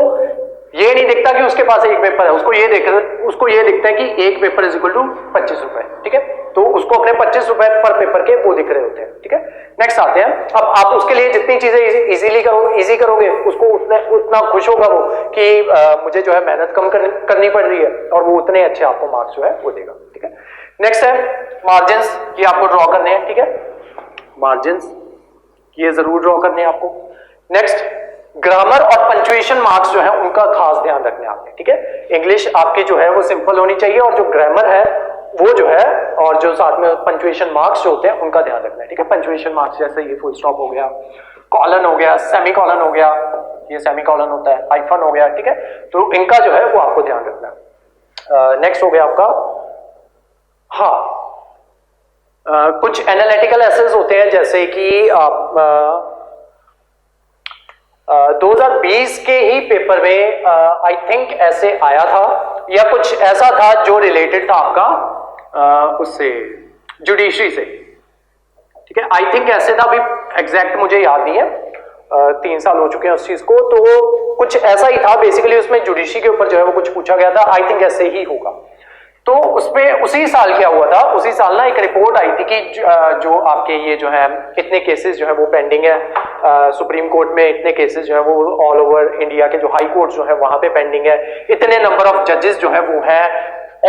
ये नहीं दिखता कि उसके पास एक पेपर है, उसको ये दिखता है कि एक पेपर इज इक्वल टू 25 रुपए, ठीक है। तो उसको अपने 25 रुपए पर पेपर के वो दिख रहे होते हैं, ठीक है। नेक्स्ट आते हैं, अब आप उसके लिए जितनी चीजें इजी करोगे उसको उतना खुश होगा वो कि मुझे जो है मेहनत कम करनी पड़ रही है, और वो उतने अच्छे आपको मार्क्स जो है वो देगा, ठीक है। नेक्स्ट है मार्जिन्स, ये आपको ड्रॉ करने हैं, ठीक है। मार्जिन्स ये जरूर ड्रॉ करने हैं आपको। नेक्स्ट, ग्रामर और पंक्चुएशन मार्क्स जो है उनका खास ध्यान रखना है आपने, ठीक है। इंग्लिश आपकी जो है वो सिंपल होनी चाहिए, और जो ग्रामर है वो जो है, और जो साथ में पंक्चुएशन मार्क्स जो होते हैं उनका ध्यान रखना है, ठीक है। पंक्चुएशन मार्क्स जैसे ये फुल स्टॉप हो गया, कॉलन हो गया, सेमी कॉलन हो गया, ये सेमी कॉलन होता है, हाइफन हो गया, ठीक है। तो इनका जो है वो आपको ध्यान रखना है। नेक्स्ट हो गया आपका, हाँ, कुछ एनालिटिकल एसेस होते हैं, जैसे कि आप 2020 के ही पेपर में आई थिंक ऐसे आया था, या कुछ ऐसा था जो रिलेटेड था आपका उससे, जुडिशरी से, ठीक है। आई थिंक ऐसे था, अभी एग्जैक्ट मुझे याद नहीं है, 3 साल हो चुके हैं उस चीज को, तो कुछ ऐसा ही था बेसिकली, उसमें जुडिशरी के ऊपर जो है वो कुछ पूछा गया था। आई थिंक ऐसे ही होगा। तो उसमें उसी साल क्या हुआ था, उसी साल ना एक रिपोर्ट आई थी कि जो आपके ये जो है इतने केसेस जो है वो पेंडिंग है सुप्रीम कोर्ट में, इतने केसेस जो है वो ऑल ओवर इंडिया के जो हाई कोर्ट जो है वहां पे पेंडिंग है, इतने नंबर ऑफ जजेस जो है वो है,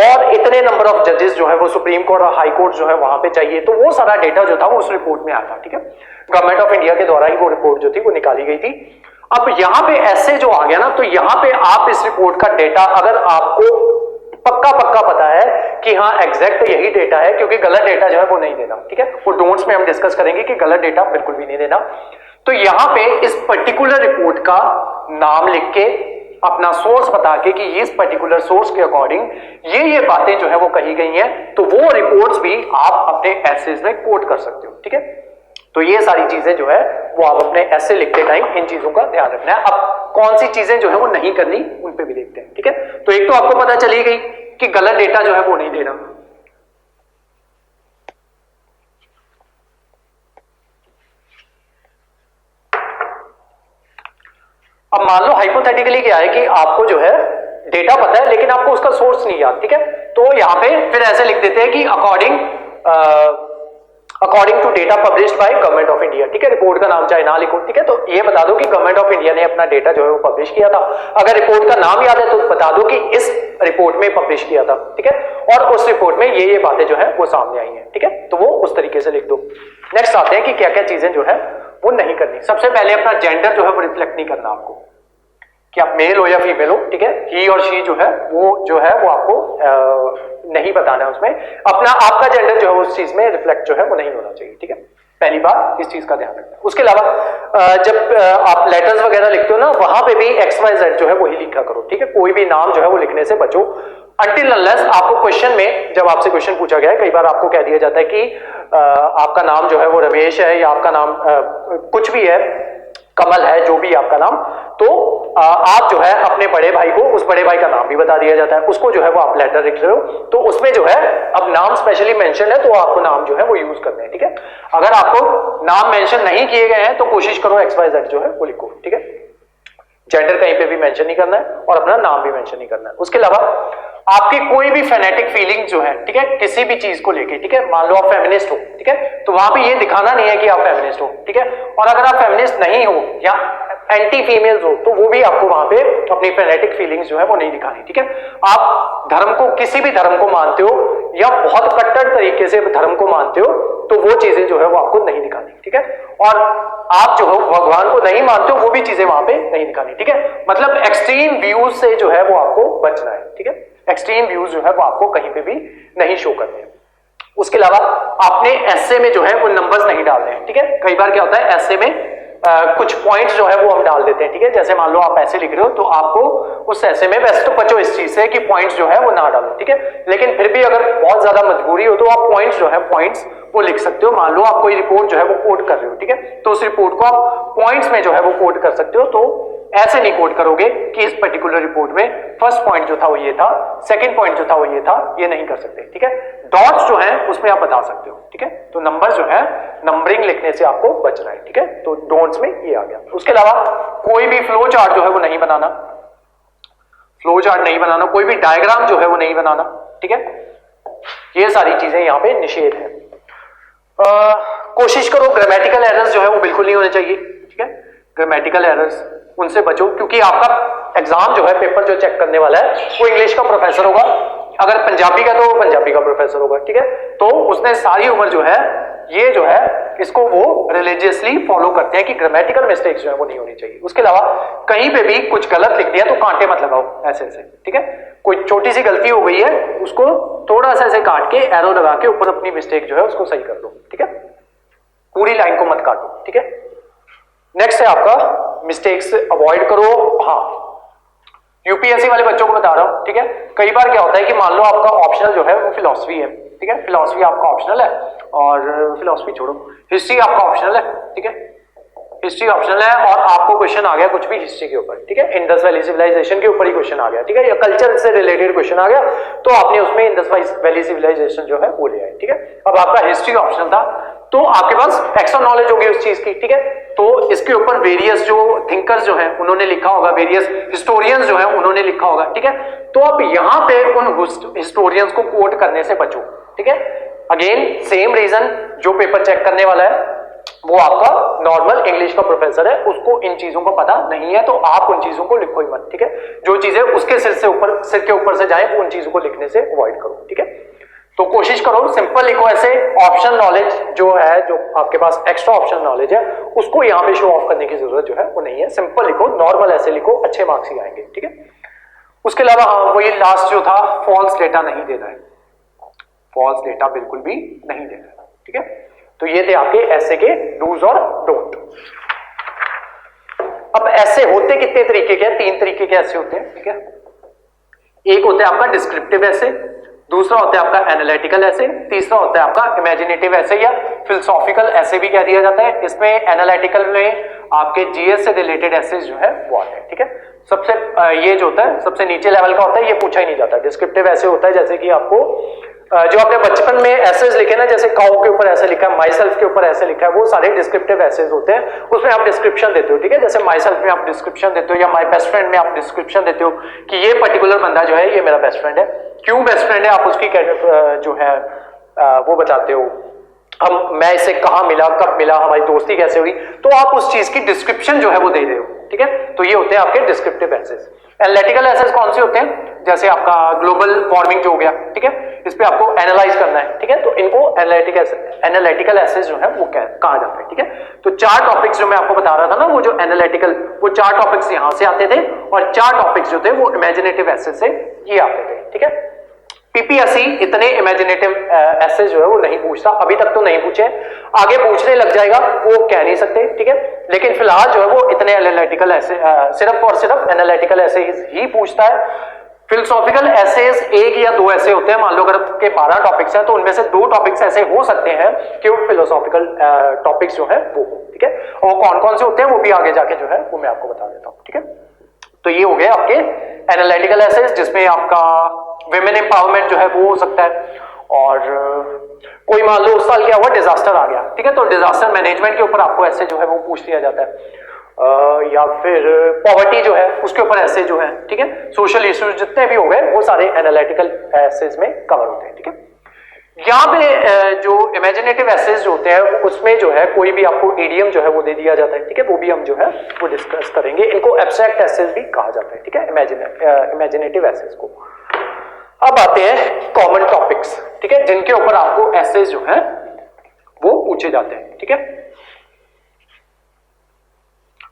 और इतने नंबर ऑफ जजेस जो है वो सुप्रीम कोर्ट और हाई कोर्ट जो है वहां पे चाहिए। तो वो सारा डेटा जो था वो उस रिपोर्ट में आया था, ठीक है। गवर्नमेंट ऑफ इंडिया के द्वारा ही वो रिपोर्ट जो थी वो निकाली गई थी। अब यहाँ पे ऐसे जो आ गया ना, तो यहाँ पे आप इस रिपोर्ट का डेटा अगर आपको पक्का पता है कि हाँ एग्जैक्ट यही डेटा है, क्योंकि गलत डेटा जो है वो नहीं देना, ठीक है। वो डोंट्स में हम डिस्कस करेंगे कि गलत डेटा बिल्कुल भी नहीं देना। तो यहां पे इस पर्टिकुलर रिपोर्ट का नाम लिख के, अपना सोर्स बता के कि इस पर्टिकुलर सोर्स के अकॉर्डिंग ये बातें जो है वो कही गई हैं, तो वो रिपोर्ट्स भी आप अपने एसेज में कोट कर सकते हो, ठीक है। तो ये सारी चीजें जो है वो आप अपने ऐसे लिखते टाइम इन चीजों का ध्यान रखना है। अब कौन सी चीजें जो है वो नहीं करनी, उन पे भी देखते हैं, ठीक है। तो एक तो आपको पता चली गई कि गलत डेटा जो है वो नहीं देना। अब मान लो हाइपोथेटिकली क्या है कि आपको जो है डेटा पता है लेकिन आपको उसका सोर्स नहीं याद, ठीक है। तो यहां पे फिर ऐसे लिख देते हैं कि according according to data published by government of India, ठीक है। रिपोर्ट का नाम चाहे ना लिखो, ठीक है, तो ये बता दो कि गवर्नमेंट ऑफ इंडिया ने अपना डेटा जो है वो पब्लिश किया था। अगर रिपोर्ट का नाम याद है तो बता दो कि इस रिपोर्ट में पब्लिश किया था, ठीक है, और उस रिपोर्ट में ये बातें जो है वो सामने आई हैं, ठीक है, तो वो उस तरीके से लिख दो। नेक्स्ट आते हैं कि क्या क्या चीजें जो है वो नहीं करनी। सबसे पहले अपना जेंडर जो है वो रिफ्लेक्ट नहीं करना आपको, कि आप मेल हो या फीमेल हो, ठीक है, ही और शी जो है वो आपको नहीं बताना है। उसमें अपना आपका जेंडर जो है उस चीज में रिफ्लेक्ट जो है वो नहीं होना चाहिए, ठीक है, पहली बात इस चीज का ध्यान रखना। उसके अलावा जब आप लेटर्स वगैरह लिखते हो ना, वहां पे भी XYZ जो है वही लिखा करो, ठीक है, कोई भी नाम जो है वो लिखने से बचो। अनटिल अनलेस आपको क्वेश्चन में, जब आपसे क्वेश्चन पूछा गया है, कई बार आपको कह दिया जाता है कि आपका नाम जो है वो रमेश है, या आपका नाम कुछ भी है, कमल है, जो भी आपका नाम, तो आप जो है अपने बड़े भाई को उस बड़े भाई का नाम भी बता दिया जाता है, उसको जो है वो आप लेटर लिख रहे हो, तो उसमें जो है अब नाम स्पेशली मेंशन है तो आपको नाम जो है वो यूज करने हैं, ठीक है। अगर आपको नाम मेंशन नहीं किए गए हैं तो कोशिश करो XYZ जो है वो लिखो, ठीक है। जेंडर कहीं पे भी मेंशन नहीं करना है और अपना नाम भी मेंशन नहीं करना है। उसके अलावा आपकी कोई भी फेनेटिक फीलिंग जो है, ठीक है, किसी भी चीज को लेके, ठीक है, मान लो आप फेमिनिस्ट हो, ठीक है, तो वहां पे ये दिखाना नहीं है कि आप फेमिनिस्ट हो, ठीक है, और अगर आप फेमिनिस्ट नहीं हो या एंटी फीमेल्स हो तो वो भी आपको वहां पे अपनी फेनेटिक फीलिंग्स जो है वो नहीं दिखानी, ठीक है। आप धर्म को, किसी भी धर्म को मानते हो या बहुत कट्टर तरीके से धर्म को मानते हो तो वो चीजें जो है वो आपको नहीं दिखानी, ठीक है। और आप जो हो भगवान को नहीं मानते हो वो भी चीजें वहां पे नहीं दिखानी, ठीक है। मतलब एक्सट्रीम व्यूज से जो है वो आपको बचना है, ठीक है, एक्सट्रीम व्यूज जो है वो आपको कहीं पे भी नहीं शो करने। उसके अलावा आपने एसे में जो है वो नंबर्स नहीं डालने हैं, ठीक है। कई बार क्या होता है एसे में कुछ पॉइंट्स जो है वो हम डाल देते हैं, ठीक है, जैसे मान लो आप ऐसे लिख रहे हो तो आपको उस ऐसे में, वैसे तो बचो इस चीज से कि पॉइंट्स जो है वो ना डालो, ठीक है, लेकिन फिर भी अगर बहुत ज्यादा मजबूरी हो तो आप पॉइंट्स जो है पॉइंट्स वो लिख सकते हो। मान लो आप कोई रिपोर्ट जो है वो कोड कर रहे हो, ठीक है, तो उस रिपोर्ट को आप पॉइंट्स में जो है वो कोड कर सकते हो। तो ऐसे नहीं कोड करोगे कि इस पर्टिकुलर रिपोर्ट में फर्स्ट पॉइंट जो था वो ये था, सेकंड पॉइंट जो था वो ये था, ये नहीं कर सकते, ठीक है। डॉट्स जो है उसमें आप बता सकते हो, ठीक है, तो नंबर जो है नंबरिंग लिखने से आपको बचना है, ठीक है, तो डोंट्स में ये आ गया। उसके अलावा कोई भी फ्लो चार्ट जो है वो नहीं बनाना, फ्लो चार्ट नहीं बनाना, कोई भी डायग्राम जो है वो नहीं बनाना, ठीक है, ये सारी चीजें यहां पे निषेध है। कोशिश करो ग्रामेटिकल एरर्स जो है वो बिल्कुल नहीं होने चाहिए, ठीक है, ग्रामेटिकल एरर्स उनसे बचो, क्योंकि आपका एग्जाम जो है, पेपर जो चेक करने वाला है वो इंग्लिश का प्रोफेसर होगा, अगर पंजाबी का तो वो पंजाबी का प्रोफेसर होगा, ठीक है, तो उसने सारी उम्र जो है ये जो है इसको वो रिलीजियसली फॉलो करते हैं कि ग्रामेटिकल मिस्टेक्स जो है वो नहीं होनी चाहिए। उसके अलावा कहीं पे भी कुछ गलत लिख दिया तो कांटे मत लगाओ ऐसे ऐसे, ठीक है, कोई छोटी सी गलती हो गई है उसको थोड़ा सा ऐसे काट के एरो लगा के ऊपर अपनी मिस्टेक जो है उसको सही कर दो, ठीक है, पूरी लाइन को मत काटो, ठीक है। नेक्स्ट है आपका मिस्टेक्स अवॉइड करो। हाँ, यूपीएससी वाले बच्चों को बता रहा हूं, ठीक है, कई बार क्या होता है कि मान लो आपका ऑप्शनल जो है वो फिलॉसफी है, ठीक है, फिलॉसफी आपका ऑप्शनल है, और फिलॉसफी छोड़ो, हिस्ट्री आपका ऑप्शनल है, ठीक है, हिस्ट्री ऑप्शनल है, और आपको क्वेश्चन आ गया कुछ भी हिस्ट्री के ऊपर, ठीक है, इंडस वैली सिविलाइजेशन के ऊपर ही क्वेश्चन आ गया, ठीक है, या कल्चर से रिलेटेड क्वेश्चन आ गया तो आपने उसमें इंडस वैली सिविलाइजेशन जो है वो ले आए, ठीक है। अब आपका हिस्ट्री ऑप्शनल था तो आपके पास एक्स्ट्रा नॉलेज होगी उस चीज की, ठीक है, तो इसके ऊपर वेरियस जो थिंकर्स जो है उन्होंने लिखा होगा, वेरियस हिस्टोरियंस जो है उन्होंने लिखा होगा, ठीक है, तो आप यहां पे उन हिस्टोरियंस को कोट करने से बचो, ठीक है। अगेन सेम रीजन, जो पेपर चेक करने वाला है वो आपका नॉर्मल इंग्लिश का प्रोफेसर है, उसको इन चीजों का पता नहीं है तो आप उन चीजों को लिखो ही मत, ठीक है, जो चीजें उसके सिर के ऊपर से जाए उन चीजों को लिखने से अवॉइड करो, ठीक है। तो कोशिश करो सिंपल लिखो, ऐसे ऑप्शन नॉलेज जो है, जो आपके पास एक्स्ट्रा ऑप्शन नॉलेज है उसको यहां पे शो ऑफ करने की जरूरत जो है वो नहीं है, सिंपल लिखो, नॉर्मल ऐसे लिखो, अच्छे मार्क्स ही आएंगे, ठीक है। उसके अलावा हाँ, वही लास्ट जो था, फॉल्स डेटा नहीं देना है, फॉल्स डेटा बिल्कुल भी नहीं देना है, ठीक है। तो ये थे आपके ऐसे के डूज और डोंट। अब ऐसे होते कितने तरीके के हैं? 3 तरीके के ऐसे होते हैं, ठीक है। एक होता है आपका डिस्क्रिप्टिव ऐसे, दूसरा होता है आपका एनालिटिकल ऐसे, तीसरा होता है आपका इमेजिनेटिव ऐसे या फिलोसॉफिकल ऐसे भी कह दिया जाता है। इसमें एनालिटिकल में आपके जीएस से रिलेटेड ऐसे जो है वो आते हैं, ठीक है। सबसे ये जो होता है सबसे नीचे लेवल का होता है, ये पूछा ही नहीं जाता। डिस्क्रिप्टिव ऐसे होता है जैसे कि आपको जो आपने बचपन में एसेज लिखे ना, जैसे काउ के ऊपर ऐसे लिखा है, माई सेल्फ के ऊपर ऐसे लिखा है, वो सारे डिस्क्रिप्टिव एसेज होते हैं। उसमें आप डिस्क्रिप्शन देते हो, ठीक है, जैसे माई सेल्फ में आप डिस्क्रिप्शन देते हो या माई बेस्ट फ्रेंड में आप डिस्क्रिप्शन देते हो कि ये पर्टिकुलर बंदा जो है ये मेरा बेस्ट फ्रेंड है। क्यों बेस्ट फ्रेंड है आप उसकी जो है वो बताते हो, मैं इसे कहाँ मिला, कब मिला, हमारी दोस्ती कैसे हुई, तो आप उस चीज की डिस्क्रिप्शन जो है वो दे रहे हो, ठीक है। तो ये होते हैं आपके डिस्क्रिप्टिव एसेज। एनालिटिकल एसेज कौन से होते हैं, जैसे आपका ग्लोबल वार्मिंग जो हो गया, ठीक है, इस पे आपको एनालाइज करना है, ठीक है, तो इनको एनालिटिकल एसेज जो है वो कहा जाता है, ठीक है। तो 4 टॉपिक्स जो मैं आपको बता रहा था ना, वो जो एनालिटिकल, वो 4 टॉपिक्स यहां से आते थे, और 4 टॉपिक्स जो थे वो इमेजिनेटिव एसेज से ये आते थे, ठीक है। पीपीएससी इतने इमेजिनेटिव एसेज जो है वो नहीं पूछता, अभी तक तो नहीं पूछे, आगे पूछने लग जाएगा, वो कह नहीं सकते, ठीक है। लेकिन फिलहाल जो है वो इतने एनालिटिकल एसे सिर्फ और सिर्फ एनालिटिकल एसेज ही पूछता है। फिलोसॉफिकल एसेज 1 या 2 ऐसे होते हैं, मान लो अगर के 12 टॉपिक्स हैं तो उनमें से 2 टॉपिक्स ऐसे हो सकते हैं कि वो फिलोसॉफिकल टॉपिक्स जो है वो, ठीक है। और वो कौन कौन से होते हैं वो भी आगे जाके जो है वो मैं आपको बता देता हूँ, ठीक है। तो ये हो गए आपके एनालिटिकल एसेज, जिसमें आपका विमेन एम्पावरमेंट जो है वो हो सकता है, और कोई मान लो उस साल क्या हुआ, डिजास्टर आ गया, ठीक है, तो डिजास्टर मैनेजमेंट के ऊपर आपको ऐसे जो है वो पूछ लिया जाता है, या फिर पॉवर्टी जो है उसके ऊपर ऐसे जो है, ठीक है, सोशल इश्यूज जितने भी हो गए वो सारे एनालिटिकल एसेज में कवर होते हैं, ठीक है। यहाँ पे जो इमेजिनेटिव एसेज जो होते हैं उसमें जो है कोई भी आपको इडियम जो है वो दे दिया जाता है, ठीक है, वो भी हम जो है वो डिस्कस करेंगे। इनको एब्स्ट्रैक्ट एसेज भी कहा जाता है, ठीक है, इमेजिनेटिव एसेज को। अब आते हैं कॉमन टॉपिक्स, ठीक है, जिनके ऊपर आपको एसेज जो है वो पूछे जाते हैं, ठीक है,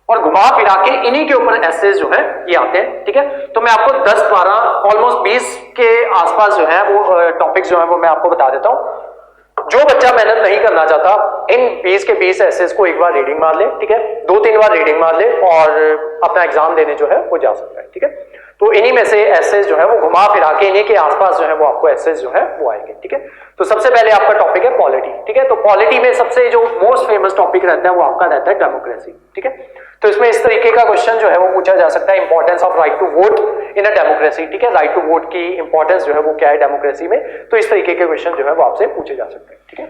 और घुमा फिरा के इन्हीं के ऊपर एसेज जो है ये आते हैं, ठीक है। तो मैं आपको 10, 12, ऑलमोस्ट 20 के आसपास जो है वो टॉपिक्स जो है वो मैं आपको बता देता हूं। जो बच्चा मेहनत नहीं करना चाहता, इन 20 के 20 एसेज को एक बार रीडिंग मार ले, ठीक है, 2-3 बार रीडिंग मार ले और अपना एग्जाम देने जो है वो जा सकता है, ठीक है। तो इन्हीं में से एसेज जो है वो घुमा फिरा के इन्हीं के आसपास जो है वो आपको एसेज जो है वो आएंगे, ठीक है। तो सबसे पहले आपका टॉपिक है पॉलिटी, ठीक है। तो पॉलिटी में सबसे जो मोस्ट फेमस टॉपिक रहता है वो आपका रहता है डेमोक्रेसी, ठीक है। तो इसमें इस तरीके का क्वेश्चन जो है वो पूछा जा सकता है, importance of right to vote in a democracy, ठीक है, राइट टू वोट की इंपॉर्टेंस जो है वो क्या है डेमोक्रेसी में, तो इस तरीके के क्वेश्चन जो है वो आपसे पूछे जा सकते हैं, ठीक है,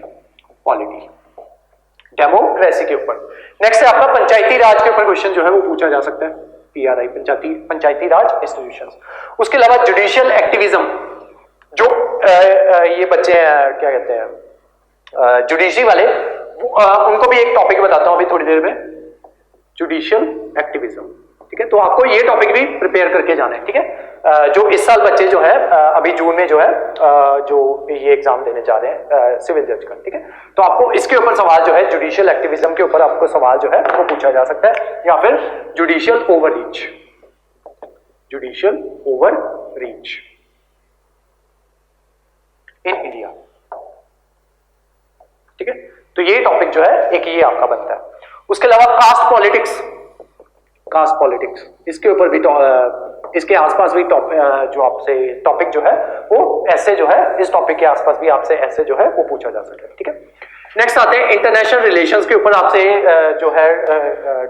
पॉलिटी डेमोक्रेसी के ऊपर। नेक्स्ट है आपका पंचायती राज के ऊपर क्वेश्चन जो है वो पूछा जा सकता है, पीआरआई, पंचायती राज इंस्टीट्यूशंस। उसके अलावा जुडिशियल एक्टिविज्म, जो ये बच्चे हैं क्या कहते हैं जुडिशरी वाले, उनको भी एक टॉपिक बताता हूं अभी थोड़ी देर में, जुडिशियल एक्टिविज्म, ठीक है। तो आपको ये टॉपिक भी प्रिपेयर करके जाना है, ठीक है। जो इस साल बच्चे जो है अभी जून में जो है जो ये एग्जाम देने जा रहे हैं सिविल जज का, ठीक है, तो आपको इसके ऊपर सवाल जो है जुडिशियल एक्टिविज्म के ऊपर आपको सवाल जो है वो पूछा जा सकता है, या फिर judicial overreach, judicial overreach in India, ठीक है। तो ये टॉपिक जो है एक ये आपका बनता है। उसके अलावा कास्ट पॉलिटिक्स, कास्ट पॉलिटिक्स इसके ऊपर भी इसके आसपास भी जो आपसे टॉपिक जो है वो ऐसे जो है इस टॉपिक के आसपास भी आपसे ऐसे जो है वो पूछा जा सकता है, ठीक है। नेक्स्ट आते हैं इंटरनेशनल रिलेशंस के ऊपर आपसे जो है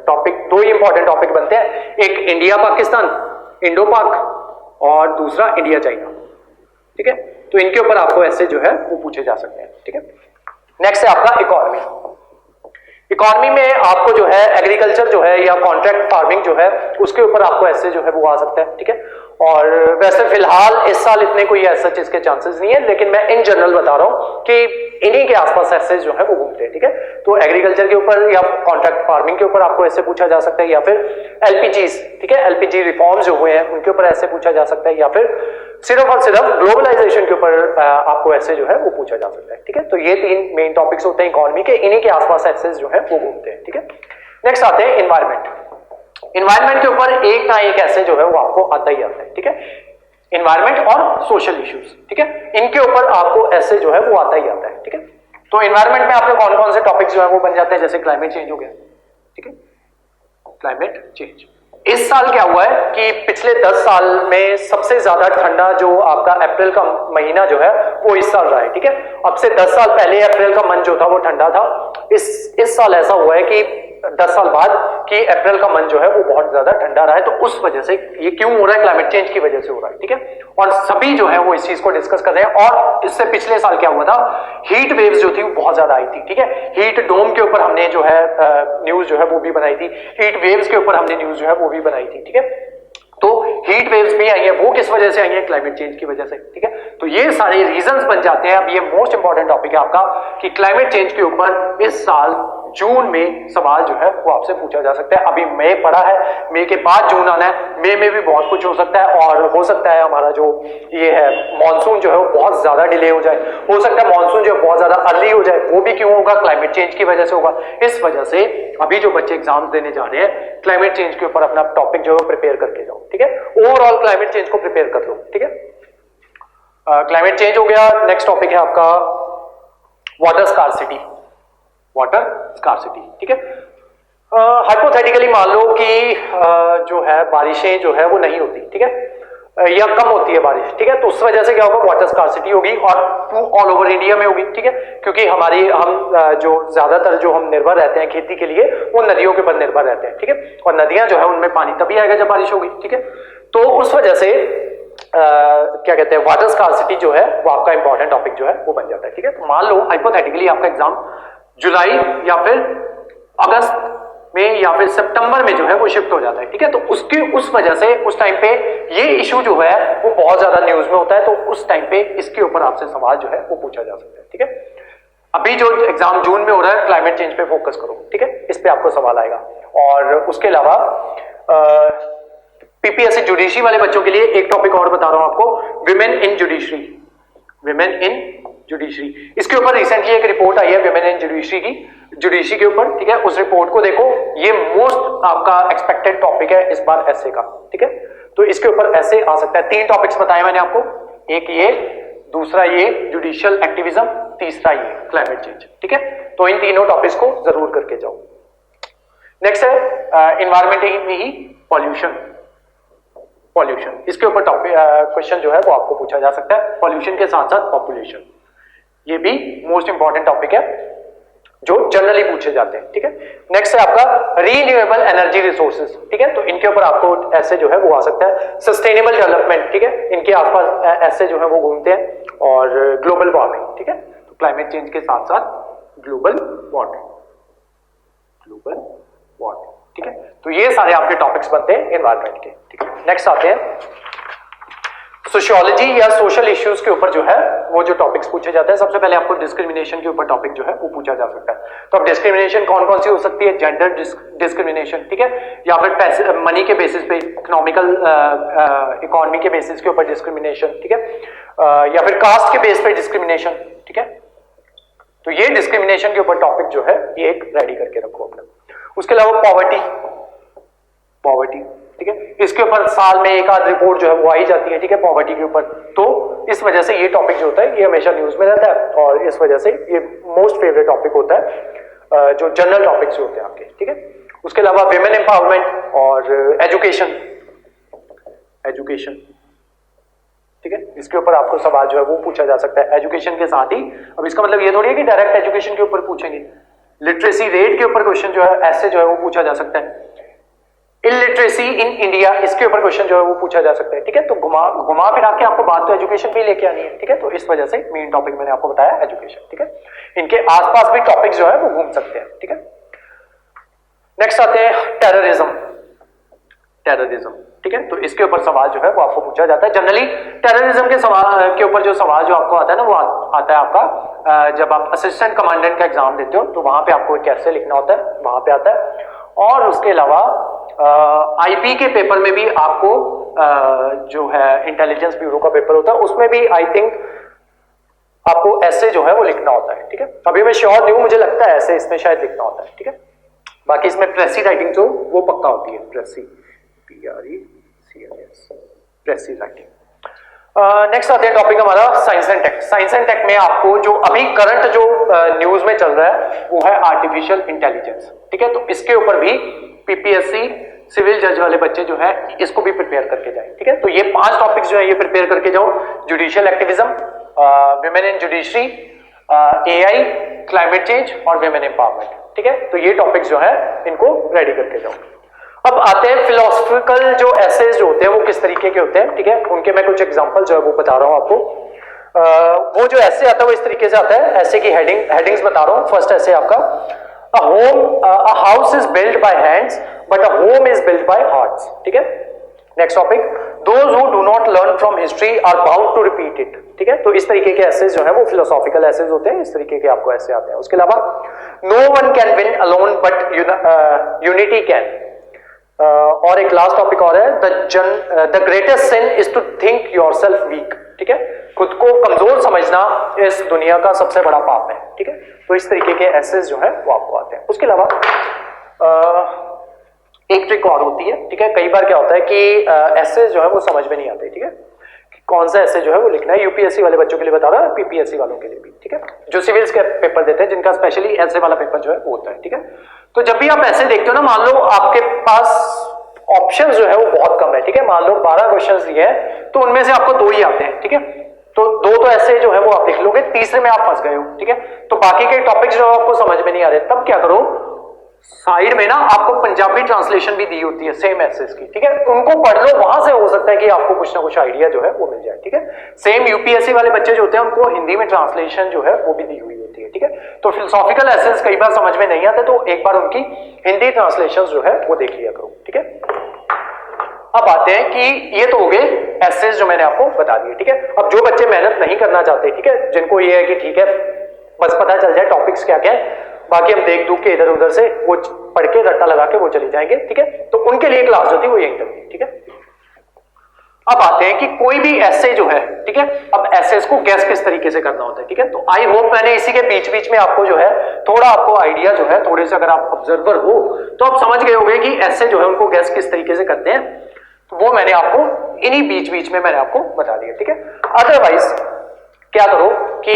टॉपिक, 2 ही इंपॉर्टेंट टॉपिक बनते हैं, एक इंडिया पाकिस्तान, इंडो पाक, और दूसरा इंडिया चाइना, ठीक है। तो इनके ऊपर आपको ऐसे जो है वो पूछे जा सकते हैं, ठीक है। नेक्स्ट है आपका इकोनॉमी। इकोनॉमी में आपको जो है एग्रीकल्चर जो है या कॉन्ट्रैक्ट फार्मिंग जो है उसके ऊपर आपको ऐसे जो है वो आ सकता है, ठीक है। और वैसे फिलहाल इस साल इतने कोई ऐसा चीज के चांसेस नहीं है, लेकिन मैं इन जनरल बता रहा हूं कि इन्हीं के आसपास ऐसे जो है वो घूमते हैं, ठीक है। तो एग्रीकल्चर के ऊपर या कॉन्ट्रैक्ट फार्मिंग के ऊपर आपको ऐसे पूछा जा सकता है, या फिर एलपीजीज, ठीक है, एलपीजी रिफॉर्म्स जो हुए हैं उनके ऊपर ऐसे पूछा जा सकता है, या फिर सिर्फ और सिर्फ ग्लोबलाइजेशन के ऊपर आपको ऐसे जो है वो पूछा जा सकता है, ठीक है। तो ये 3 मेन टॉपिक्स होते हैं इकोनॉमी के, इन्हीं के आसपास ऐसे जो है वो घूमते हैं, ठीक है। नेक्स्ट आते हैं एनवायरमेंट। एनवायरमेंट के ऊपर एक ना एक ऐसे जो है वो आपको आता ही आता है, ठीक है। एनवायरमेंट और सोशल इश्यूज, ठीक है, इनके ऊपर आपको ऐसे जो है वो आता ही आता है, ठीक है। तो एनवायरमेंट में आपके कौन कौन से टॉपिक्स जो है वो बन जाते हैं, जैसे क्लाइमेट चेंज हो गया, ठीक है, क्लाइमेट चेंज। इस साल क्या हुआ है कि पिछले 10 साल में सबसे ज्यादा ठंडा जो आपका अप्रैल का महीना जो है वो इस साल रहा है, ठीक है। अब से 10 साल पहले अप्रैल का मंथ जो था वो ठंडा था, इस साल ऐसा हुआ है कि 10 साल बाद कि अप्रैल का मंथ जो है वो बहुत ज्यादा ठंडा रहा है। तो उस वजह से ये क्यों हो रहा है, क्लाइमेट चेंज की वजह से हो रहा है, ठीक है। और सभी जो है वो इस चीज को डिस्कस कर रहे हैं। और इससे पिछले साल क्या हुआ था, हीट वेव्स जो थी वो बहुत ज्यादा आई थी, ठीक है। हीट डोम के ऊपर हमने जो है न्यूज जो है वो भी बनाई थी, हीट वेव्स के ऊपर हमने न्यूज जो है वो भी बनाई थी, ठीक है। तो हीट वेव्स भी आई है, वो किस वजह से आई है? क्लाइमेट चेंज की वजह से, ठीक है। तो ये सारे रीजंस बन जाते हैं। अब ये मोस्ट इंपॉर्टेंट टॉपिक है आपका कि क्लाइमेट चेंज के ऊपर इस साल जून में सवाल जो है वो आपसे पूछा जा सकता है। अभी मई पड़ा है, मई के बाद जून आना है, मई में भी बहुत कुछ हो सकता है और हो सकता है हमारा जो ये है मॉनसून जो है वो बहुत ज्यादा डिले हो जाए, हो सकता है मॉनसून जो है बहुत ज्यादा अर्ली हो जाए। वो भी क्यों होगा? क्लाइमेट चेंज की वजह से होगा। इस वजह से अभी जो बच्चे एग्जाम देने जा रहे हैं, क्लाइमेट चेंज के ऊपर अपना टॉपिक जो है प्रिपेयर करके जाओ, ठीक है। ओवरऑल क्लाइमेट चेंज को प्रिपेयर कर लो, ठीक है। क्लाइमेट चेंज हो गया। नेक्स्ट टॉपिक है आपका वाटर स्कार्सिटी। वाटर स्कार्सिटी, ठीक है। हाइपोथेटिकली मान लो कि जो है बारिशें जो है वो नहीं होती, ठीक है, या कम होती है बारिश, ठीक है। तो उस वजह से क्या होगा? वाटर स्कार्सिटी होगी और ऑल ओवर इंडिया में होगी, ठीक है। क्योंकि हम जो ज्यादातर जो हम निर्भर रहते हैं खेती के लिए, वो नदियों के ऊपर निर्भर रहते हैं, ठीक है। और नदियां जो है उनमें पानी तभी आएगा जब बारिश होगी, ठीक है। तो उस वजह से क्या कहते हैं, वाटर स्कार्सिटी जो है वो आपका इंपॉर्टेंट टॉपिक जो है वो बन जाता है, ठीक है। तो मान लो हाइपोथेटिकली आपका एग्जाम जुलाई या फिर अगस्त में या फिर सितंबर में जो है वो शिफ्ट हो जाता है, ठीक है। तो उस वजह से उस टाइम पे ये इशू जो है वो बहुत ज्यादा न्यूज में होता है। तो उस टाइम पे इसके ऊपर आपसे सवाल जो है वो पूछा जा सकता है, ठीक है। अभी जो एग्जाम जून में हो रहा है, क्लाइमेट चेंज पे फोकस करो, ठीक है, इस पे आपको सवाल आएगा। और उसके अलावा पीपीएससी जुडिशरी वाले बच्चों के लिए एक टॉपिक और बता रहा हूं आपको, women in judiciary. Women in judiciary, इसके ऊपर रिसेंटली एक रिपोर्ट आई है विमेन इन जुडिशरी के ऊपर, ठीक है। उस रिपोर्ट को देखो, ये मोस्ट आपका एक्सपेक्टेड टॉपिक है इस बार एसए का, ठीक है। तो इसके ऊपर एसए आ सकता है। 3 टॉपिक्स बताए मैंने आपको, एक ये, दूसरा ये जुडिशियल एक्टिविज्म, तीसरा ये क्लाइमेट चेंज, ठीक है। तो इन तीनों टॉपिक्स को जरूर करके जाओ। नेक्स्ट है एनवायरमेंट में ही पॉल्यूशन। इसके ऊपर टॉपिक क्वेश्चन जो है वो आपको पूछा जा सकता है। पॉल्यूशन के साथ साथ पॉपुलेशन, ये भी मोस्ट इंपॉर्टेंट टॉपिक है जो जनरली पूछे जाते हैं, ठीक है। नेक्स्ट है आपका रीन्यूएबल एनर्जी रिसोर्सेज, ठीक है। तो इनके ऊपर आपको ऐसे जो है वो आ सकता है। सस्टेनेबल डेवलपमेंट, ठीक है, इनके आसपास ऐसे जो है वो घूमते हैं। और ग्लोबल वार्मिंग, ठीक है। तो क्लाइमेट चेंज के साथ साथ ग्लोबल वार्मिंग, ठीक है। तो ये सारे आपके टॉपिक्स बनते हैं एनवायरमेंट के, ठीक है। नेक्स्ट आते हैं सोशियोलॉजी या सोशल इश्यूज के ऊपर जो है वो जो टॉपिक्स पूछे जाते हैं। सबसे पहले आपको डिस्क्रिमिनेशन के ऊपर टॉपिक जो है वो पूछा जा सकता है। तो अब डिस्क्रिमिनेशन कौन कौन सी हो सकती है? जेंडर डिस्क्रिमिनेशन, ठीक है, या फिर पैसे मनी के बेसिस पे, इकोनॉमी के बेसिस के ऊपर डिस्क्रिमिनेशन, ठीक है, या फिर कास्ट के बेस पे डिस्क्रिमिनेशन, ठीक है। तो ये डिस्क्रिमिनेशन के ऊपर टॉपिक जो है ये एक रेडी करके रखो अपने। उसके अलावा पॉवर्टी, ठीक है, इसके ऊपर साल में एक आध रिपोर्ट जो है वो आई जाती है, ठीक है, पॉवर्टी के ऊपर। तो इस वजह से ये टॉपिक जो होता है ये हमेशा न्यूज में रहता है और इस वजह से ये मोस्ट फेवरेट टॉपिक होता है जो जनरल टॉपिक्स होते हैं आपके, ठीक है। उसके अलावा विमेन एम्पावरमेंट और एजुकेशन, ठीक है, इसके ऊपर आपको सवाल जो है वो पूछा जा सकता है एजुकेशन के साथ ही। अब इसका मतलब ये थोड़ी है कि डायरेक्ट एजुकेशन के ऊपर पूछेंगे। लिटरेसी रेट के ऊपर क्वेश्चन जो है ऐसे जो है वो पूछा जा सकता है। इलिटरेसी इन इंडिया, इसके ऊपर क्वेश्चन जो है वो पूछा जा सकता है, ठीक है। तो घुमा फिरा के आपको बात तो एजुकेशन पे लेके आनी है, ठीक है। तो इस वजह से मेन टॉपिक मैंने आपको बताया एजुकेशन, ठीक है। इनके आसपास भी टॉपिक जो है वो घूम सकते हैं, ठीक है। नेक्स्ट आते हैं टेररिज्म, ठीक है। तो इसके ऊपर सवाल जो है वो आपको पूछा जाता है। जनरली टेररिज्म के सवाल के ऊपर जो सवाल जो आपको आता है ना वो आता है आपका जब आप असिस्टेंट कमांडेंट का एग्जाम देते हो तो वहां पे आपको कैसे लिखना होता है, वहां पे आता है। और उसके अलावा आईपी के पेपर में भी आपको जो है इंटेलिजेंस ब्यूरो का पेपर होता है, उसमें भी आई थिंक आपको ऐसे जो है वो लिखना होता है, ठीक है। अभी मैं श्योर नहीं हूं, मुझे लगता है ऐसे इसमें शायद लिखना होता है, ठीक है। बाकी इसमें प्रेसी राइटिंग जो वो पक्का होती है, प्रेसी राइटिंग। नेक्स्ट आते हैं टॉपिक हमारा science and tech. Science and tech में आपको जो अभी करंट जो न्यूज में चल रहा है वो है आर्टिफिशियल इंटेलिजेंस, ठीक है। तो इसके ऊपर भी पीपीएससी सिविल जज वाले बच्चे जो है इसको भी प्रिपेयर करके जाए, ठीक है। तो ये 5 टॉपिक्स जो है ये प्रिपेयर करके जाओ, judicial activism, women in judiciary, AI, climate change और विमेन एम्पावरमेंट, ठीक है। तो ये टॉपिक्स जो है इनको रेडी करके जाओ। अब आते हैं फिलोसफिकल जो एसेज जो होते हैं वो किस तरीके के होते हैं, ठीक है। उनके मैं कुछ एग्जांपल जो है वो बता रहा हूं आपको। वो जो ऐसे आता है वो इस तरीके से आता है, ऐसे की हेडिंग्स बता रहा हूं। फर्स्ट ऐसे आपका a house is built by hands but a home is built by hearts, ठीक है। Next topic, those who do not learn from history are bound to repeat it. ठीक है, तो इस तरीके के एसेज जो है वो फिलोसॉफिकल एसेज होते हैं, इस तरीके के आपको ऐसे आते हैं। उसके अलावा no one can win alone but unity can. और एक लास्ट टॉपिक और है, the greatest sin is to think yourself weak. ठीक है, खुद को कमजोर समझना इस दुनिया का सबसे बड़ा पाप है। ठीक है, तो इस तरीके के एसेज जो है वो आपको आते हैं। उसके अलावा एक ट्रिक और होती है। ठीक है, कई बार क्या होता है कि एसेज जो है वो समझ में नहीं आते। ठीक है, कि कौन सा एसे जो है वो लिखना है, यूपीएससी वाले बच्चों के लिए बता रहा है, पीपीएससी वालों के लिए भी। ठीक है, जो सिविल्स के पेपर देते हैं जिनका स्पेशली ऐसे वाला पेपर जो है वो होता है। ठीक है, तो जब भी आप ऐसे देखते हो ना, मान लो आपके पास ऑप्शंस जो है वो बहुत कम है। ठीक है, मान लो 12 क्वेश्चंस दिए हैं तो उनमें से आपको 2 ही आते हैं। ठीक है, तो 2 तो ऐसे जो है वो आप लिख लोगे, तीसरे में आप फंस गए हो। ठीक है, तो बाकी के टॉपिक्स जो आपको समझ में नहीं आ रहे, तब क्या करो, साइड में ना आपको पंजाबी ट्रांसलेशन भी दी होती है सेम एसेज की। ठीक है, उनको पढ़ लो, वहां से हो सकता है कि आपको कुछ ना कुछ आइडिया जो है वो मिल जाए। ठीक है, सेम यूपीएससी वाले बच्चे जो होते हैं उनको हिंदी में ट्रांसलेशन जो है वो भी दी हुई होती है। ठीक है, तो फिलोसॉफिकल एसेज कई बार समझ में नहीं आते तो एक बार उनकी हिंदी ट्रांसलेशन जो है वो देख लिया करो। ठीक है, अब आते हैं कि ये तो हो गए एसेज जो मैंने आपको बता दिए। ठीक है, अब जो बच्चे मेहनत नहीं करना चाहते, ठीक है, जिनको ये है कि ठीक है बस पता चल जाए टॉपिक्स क्या क्या है, बाकी हम देख दूख के इधर उधर से वो पढ़ के रट्टा लगा के वो चली जाएंगे। ठीक है, तो उनके लिए क्लास जो थी वो यहीं तक थी। ठीक है, अब आते हैं कि कोई भी ऐसे जो है, ठीक है, अब एसेज को गैस किस तरीके से करना होता है। ठीक है, तो आई होप मैंने इसी के बीच बीच में आपको जो है थोड़ा आपको आइडिया जो है, थोड़े से अगर आप ऑब्जर्वर हो तो आप समझ गए होंगे कि ऐसे जो है उनको गैस किस तरीके से करते हैं, तो वो मैंने आपको इन्हीं बीच बीच में मैंने आपको बता दिया। ठीक है, अदरवाइज क्या करो कि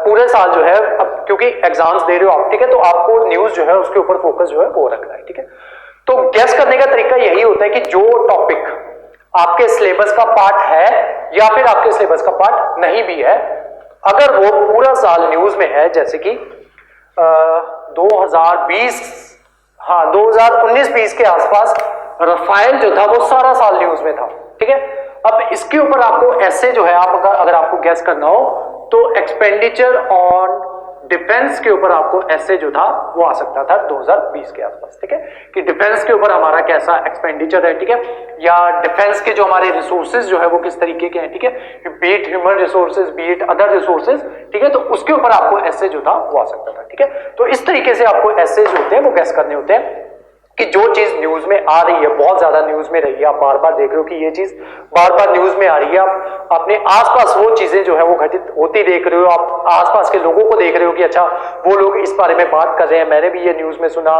पूरे साल जो है, अब क्योंकि एग्जाम्स दे रहे हो आप, ठीक है, तो आपको न्यूज जो है उसके ऊपर फोकस जो है वो रखना है। ठीक है, तो गैस करने का तरीका यही होता है कि जो टॉपिक आपके सिलेबस का पार्ट है या फिर आपके सिलेबस का पार्ट नहीं भी है, अगर वो पूरा साल न्यूज में है, जैसे कि 2020 हाँ 2019-20 के आसपास राफेल जो था वो सारा साल न्यूज में था। ठीक है, अब इसके ऊपर आपको ऐसे जो है, आप अगर आपको गैस करना हो तो एक्सपेंडिचर ऑन डिफेंस के ऊपर आपको ऐसे जो था वो आ सकता था 2020 के आसपास। ठीक है, कि डिफेंस के ऊपर हमारा कैसा एक्सपेंडिचर है। ठीक है, या डिफेंस के जो हमारे रिसोर्सेज जो है वो किस तरीके के हैं। ठीक है, beat human resources, beat other resources. ठीक है, तो उसके ऊपर आपको ऐसे जो था वो आ सकता था। ठीक है, तो इस तरीके से आपको ऐसे जो होते हैं वो गैस करने होते हैं कि जो चीज न्यूज में आ रही है, बहुत ज्यादा न्यूज में रही है, आप बार बार देख रहे हो कि ये चीज बार बार न्यूज में आ रही है, आप अपने आसपास वो चीजें जो है वो घटित होती देख रहे हो, आप आसपास के लोगों को देख रहे हो कि अच्छा वो लोग इस बारे में बात कर रहे हैं, मैंने भी ये न्यूज में सुना,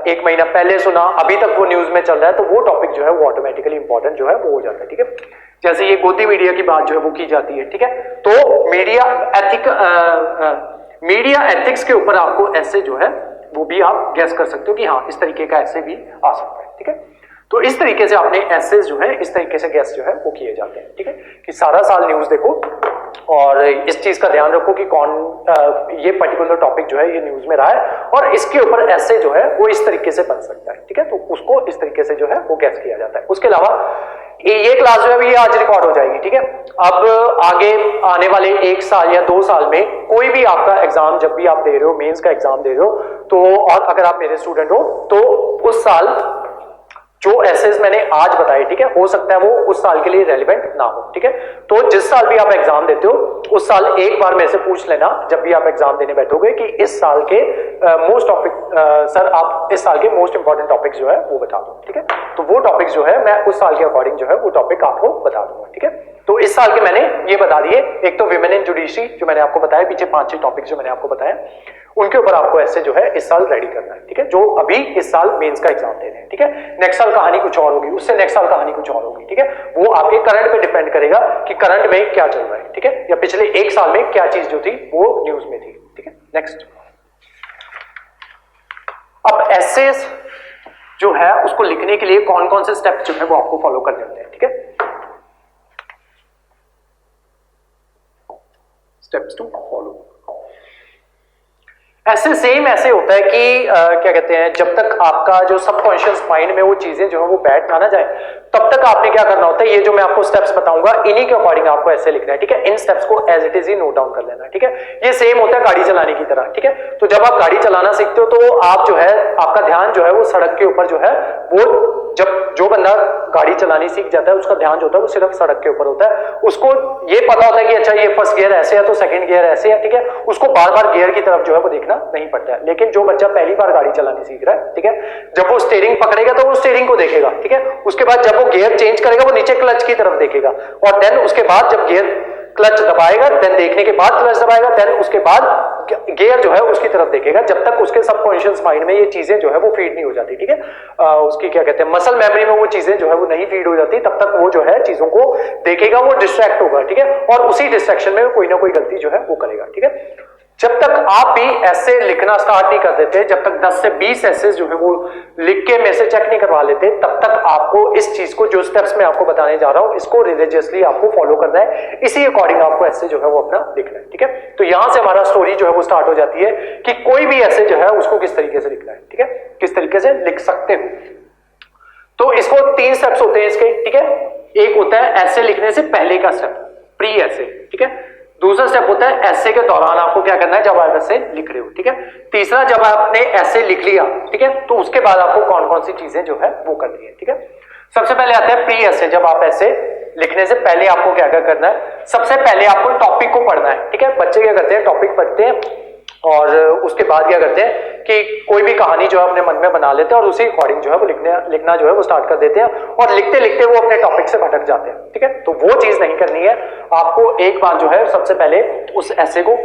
1 महीना पहले सुना, अभी तक वो न्यूज में चल रहा है, तो वो टॉपिक जो है वो ऑटोमेटिकली इंपॉर्टेंट जो है वो हो जाता है। ठीक है, जैसे ये गोदी मीडिया की बात जो है वो की जाती है। ठीक है, तो मीडिया एथिक्स के ऊपर आपको ऐसे जो है वो भी आप गैस कर सकते हो कि हाँ इस तरीके का ऐसे भी आ सकता है। ठीक है, तो इस तरीके से आपने ऐसे जो है इस तरीके से गैस जो है वो किए जाते हैं। ठीक है, कि सारा साल न्यूज देखो और इस चीज का ध्यान रखो कि कौन ये पर्टिकुलर टॉपिक जो है ये न्यूज में रहा है और इसके ऊपर ऐसे जो है वो इस तरीके से बन सकता है। ठीक है, तो उसको इस तरीके से जो है वो गैस किया जाता है। उसके अलावा ये क्लास जो है ये आज रिकॉर्ड हो जाएगी। ठीक है, अब आगे आने वाले 1 साल या 2 साल में कोई भी आपका एग्जाम जब भी आप दे रहे हो, मेंस का एग्जाम दे रहे हो, तो और अगर आप मेरे स्टूडेंट हो तो उस साल जो एसेज मैंने आज बताए, ठीक है, हो सकता है वो उस साल के लिए रेलेवेंट ना हो। ठीक है, तो जिस साल भी आप एग्जाम देते हो उस साल एक बार मेरे से पूछ लेना जब भी आप एग्जाम देने बैठोगे कि इस साल के मोस्ट टॉपिक सर आप इस साल के मोस्ट इंपॉर्टेंट टॉपिक जो है वो बता दो। ठीक है, तो वो टॉपिक जो है मैं उस साल के अकॉर्डिंग जो है वो टॉपिक आपको बता दूंगा। ठीक है, तो इस साल के मैंने ये बता दिए, एक तो विमेन इन जुडिशरी जो मैंने आपको बताया, पीछे 5-6 टॉपिक जो मैंने आपको बताया, उनके ऊपर आपको ऐसे जो है इस साल रेडी करना है। ठीक है, जो अभी इस साल मेंस का एग्जाम दे रहे हैं। ठीक है, नेक्स्ट साल कहानी कुछ और होगी, उससे नेक्स्ट साल कहानी कुछ और होगी। ठीक है, वो आपके करंट पे डिपेंड करेगा कि करंट में क्या चल रहा है। ठीक है, या पिछले 1 साल में क्या चीज जो थी वो न्यूज में थी। ठीक है, नेक्स्ट, अब एसेस जो है उसको लिखने के लिए कौन कौन से स्टेप जो है वो आपको फॉलो करने होते हैं। ठीक है, स्टेप्स टू फॉलो ऐसे सेम ऐसे होता है कि क्या कहते हैं, जब तक आपका जो सबकॉन्शियस माइंड में वो चीजें जो है वो बैठ ना जाए तब तक आपने क्या करना होता है, ये जो मैं आपको स्टेप्स बताऊंगा इन्हीं के अकॉर्डिंग आपको ऐसे लिखना है। ठीक है, इन स्टेप्स को एज इट इज ही नोट डाउन कर लेना है। ठीक है, ये सेम होता है गाड़ी चलाने की तरह। ठीक है, तो जब आप गाड़ी चलाना सीखते हो तो आप जो है आपका ध्यान जो है वो सड़क के ऊपर जो है वो जब जो बंदा गाड़ी चलानी सीख जाता है उसका ध्यान जो होता है वो सिर्फ सड़क के ऊपर होता है, उसको ये पता होता है कि अच्छा ये फर्स्ट गियर ऐसे है तो सेकंड गियर ऐसे है, ठीक है, उसको बार बार गियर की तरफ जो है वो देखना नहीं पड़ता है। लेकिन जो बच्चा पहली बार गाड़ी चलानी सीख रहा है, ठीक है, जब वो स्टीयरिंग पकड़ेगा तो वो स्टीयरिंग को देखेगा, ठीक है, उसके बाद जब वो गियर चेंज करेगा वो नीचे क्लच की तरफ देखेगा, और देन उसके बाद जब गियर क्लच दबाएगा, देन देखने के बाद क्लच दबाएगा, देन उसके बाद गियर जो है उसकी तरफ देखेगा, जब तक उसके सबकॉन्शियस माइंड में ये चीजें जो है वो फीड नहीं हो जाती, ठीक है, उसकी क्या कहते हैं मसल मेमोरी में वो चीजें जो है वो नहीं फीड हो जाती, तब तक वो जो है चीजों को देखेगा, वो डिस्ट्रैक्ट होगा, ठीक है, और उसी डिस्ट्रैक्शन में कोई ना कोई गलती जो है वो करेगा, ठीक है। जब तक आप भी ऐसे लिखना स्टार्ट नहीं कर देते, जब तक 10 से 20 ऐसे जो है वो लिख के में से चेक नहीं करवा लेते, तब तक आपको इस चीज को जो स्टेप्स मैं आपको बताने जा रहा हूं इसको रिलीजियसली आपको फॉलो करना है, इसी अकॉर्डिंग आपको ऐसे जो है वो अपना लिखना है, ठीक है। तो यहां से हमारा स्टोरी जो है वो स्टार्ट हो जाती है कि कोई भी ऐसे जो है उसको किस तरीके से लिखना है, ठीक है, किस तरीके से लिख सकते हो। तो इसको 3 स्टेप्स होते हैं इसके, ठीक है। एक होता है ऐसे लिखने से पहले का स्टेप, प्री ऐसे, ठीक है। दूसरा स्टेप होता है ऐसे के दौरान आपको क्या करना है जब आप ऐसे लिख रहे हो, ठीक है। तीसरा, जब आपने ऐसे लिख लिया, ठीक है, तो उसके बाद आपको कौन कौन सी चीजें जो है वो करनी है, ठीक है। सबसे पहले आता है प्री ऐसे, जब आप ऐसे लिखने से पहले आपको क्या क्या करना है। सबसे पहले आपको टॉपिक को पढ़ना है, ठीक है। बच्चे क्या करते हैं, टॉपिक पढ़ते हैं और उसके बाद क्या करते हैं कि कोई भी कहानी जो है अपने मन में बना लेते हैं और उसी अकॉर्डिंग जो है वो लिखना जो है वो स्टार्ट कर देते हैं और लिखते लिखते वो अपने टॉपिक से भटक जाते हैं, ठीक है। तो वो चीज नहीं करनी है, आपको एक बार जो है सबसे पहले उस ऐसे को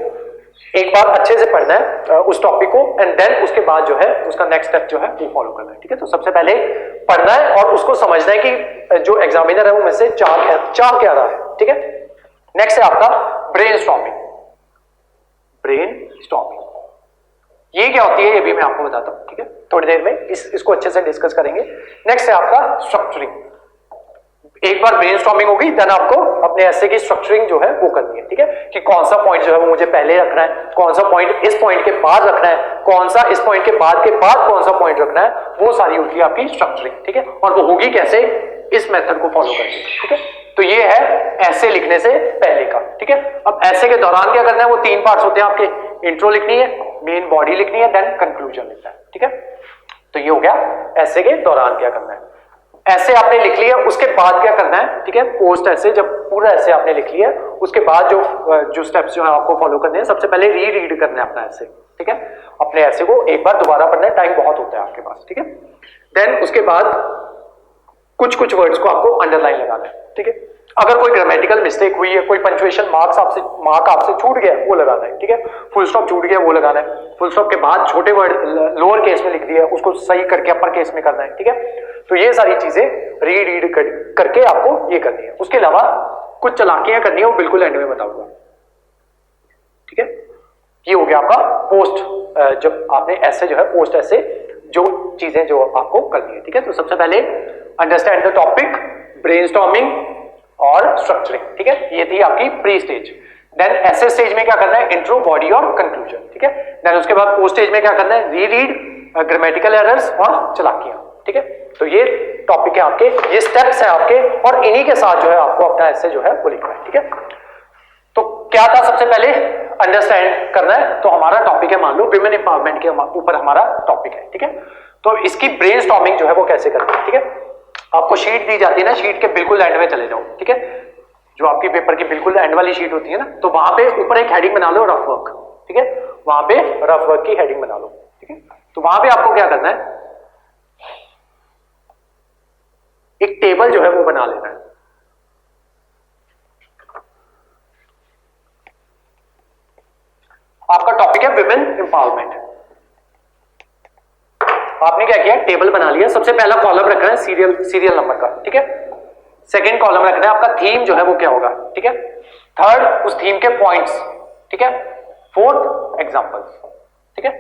एक बार अच्छे से पढ़ना है, उस टॉपिक को, एंड देन उसके बाद जो है उसका नेक्स्ट स्टेप जो है वो फॉलो करना है, ठीक है। तो सबसे पहले पढ़ना है और उसको समझना है कि जो एग्जामिनर है वो में से चाह क्या रहा है, ठीक है। नेक्स्ट है आपका ब्रेनस्टॉर्मिंग। ब्रेनस्टॉर्मिंग ये क्या होती है ये भी मैं आपको बताता हूं, ठीक है, थोड़ी देर में इसको अच्छे से डिस्कस करेंगे। नेक्स्ट है आपका स्ट्रक्चरिंग। एक बार ब्रेनस्टॉर्मिंग होगी, देन आपको अपने ऐसे की स्ट्रक्चरिंग जो है वो करनी है, ठीक है, कि कौन सा पॉइंट जो है वो मुझे पहले रखना है, कौन सा पॉइंट इस पॉइंट के बाद रखना है, कौन सा इस पॉइंट के बाद कौन सा पॉइंट रखना है, वो सारी होती है आपकी स्ट्रक्चरिंग, ठीक है। और वो होगी कैसे, इस मेथड को फॉलो करके, ठीक है। तो ये है ऐसे लिखने से पहले का, ठीक है। अब ऐसे के दौरान क्या करना है, वो 3 पार्ट्स होते हैं आपके, इंट्रो लिखनी है, मेन बॉडी लिखनी है, देन कंक्लूजन लिखना है, ठीक है। तो ये हो गया ऐसे के दौरान क्या करना है। ऐसे आपने लिख लिया, उसके बाद क्या करना है, ठीक है, पोस्ट ऐसे, जब पूरा ऐसे आपने लिख लिया उसके बाद जो स्टेप्स जो है आपको फॉलो करने हैं, सबसे पहले रीड करना है अपना ऐसे, ठीक है। अपने ऐसे को एक बार दोबारा पढ़ना है, टाइम बहुत होता है आपके पास, ठीक है। देन उसके बाद कुछ वर्ड्स को आपको अंडरलाइन लगाना है, ठीक है। अगर कोई ग्रामेटिकल मिस्टेक हुई है, कोई पंक्चुएशन मार्क आपसे छूट गया वो लगाना है, ठीक है। फुल स्टॉप छूट गया वो लगाना है, फुल स्टॉप के बाद छोटे वर्ड लोअर केस में लिख दिया उसको सही करके अपर केस में करना है, ठीक है। तो ये सारी चीजें रीड करके आपको ये करनी है। उसके अलावा कुछ चालाकियां करनी है, वो बिल्कुल एंड में बताऊंगा, ठीक है। ये हो गया आपका पोस्ट, जब आपने ऐसे जो है पोस्ट ऐसे जो चीजें जो आपको करनी है, ठीक है। तो सबसे पहले अंडरस्टैंड द टॉपिक, ब्रेनस्टॉर्मिंग और स्ट्रक्चरिंग, ठीक है। ये थी आपकी प्री स्टेज। देन ऐसे स्टेज में क्या करना है, इंट्रो, बॉडी और कंक्लूजन, ठीक है। देन उसके बाद पोस्ट स्टेज में क्या करना है, रीड, ग्रामेटिकल एरर्स और चालाकियां, ठीक है। तो ये टॉपिक है आपके, ये स्टेप्स हैं आपके, और इन्हीं के साथ जो है आपको अपना ऐसे जो है वो लिखना है, ठीक है। तो क्या था, सबसे पहले अंडरस्टैंड करना है। तो हमारा टॉपिक है, मान लो विमेन एम्पावरमेंट के ऊपर हमारा टॉपिक है, ठीक है। तो इसकी ब्रेनस्टॉर्मिंग जो है वो कैसे करना है, ठीक है। आपको शीट दी जाती है ना, शीट के बिल्कुल एंड में चले जाओ, ठीक है। जो आपकी पेपर की बिल्कुल एंड वाली शीट होती है ना, तो वहां पे ऊपर एक हेडिंग बना लो, रफ वर्क, ठीक है। वहां पे रफ वर्क की हेडिंग बना लो, ठीक है। तो वहां पे आपको क्या करना है, एक टेबल जो है वो बना लेना है। आपका टॉपिक है विमेन एम्पावरमेंट। आपने क्या किया, टेबल बना लिया। सबसे पहला कॉलम रखना है सीरियल नंबर का, ठीक है। सेकंड कॉलम रखना है आपका थीम जो है वो क्या होगा, ठीक है। थर्ड उस थीम के पॉइंट्स, ठीक है। फोर्थ एग्जांपल्स, ठीक है।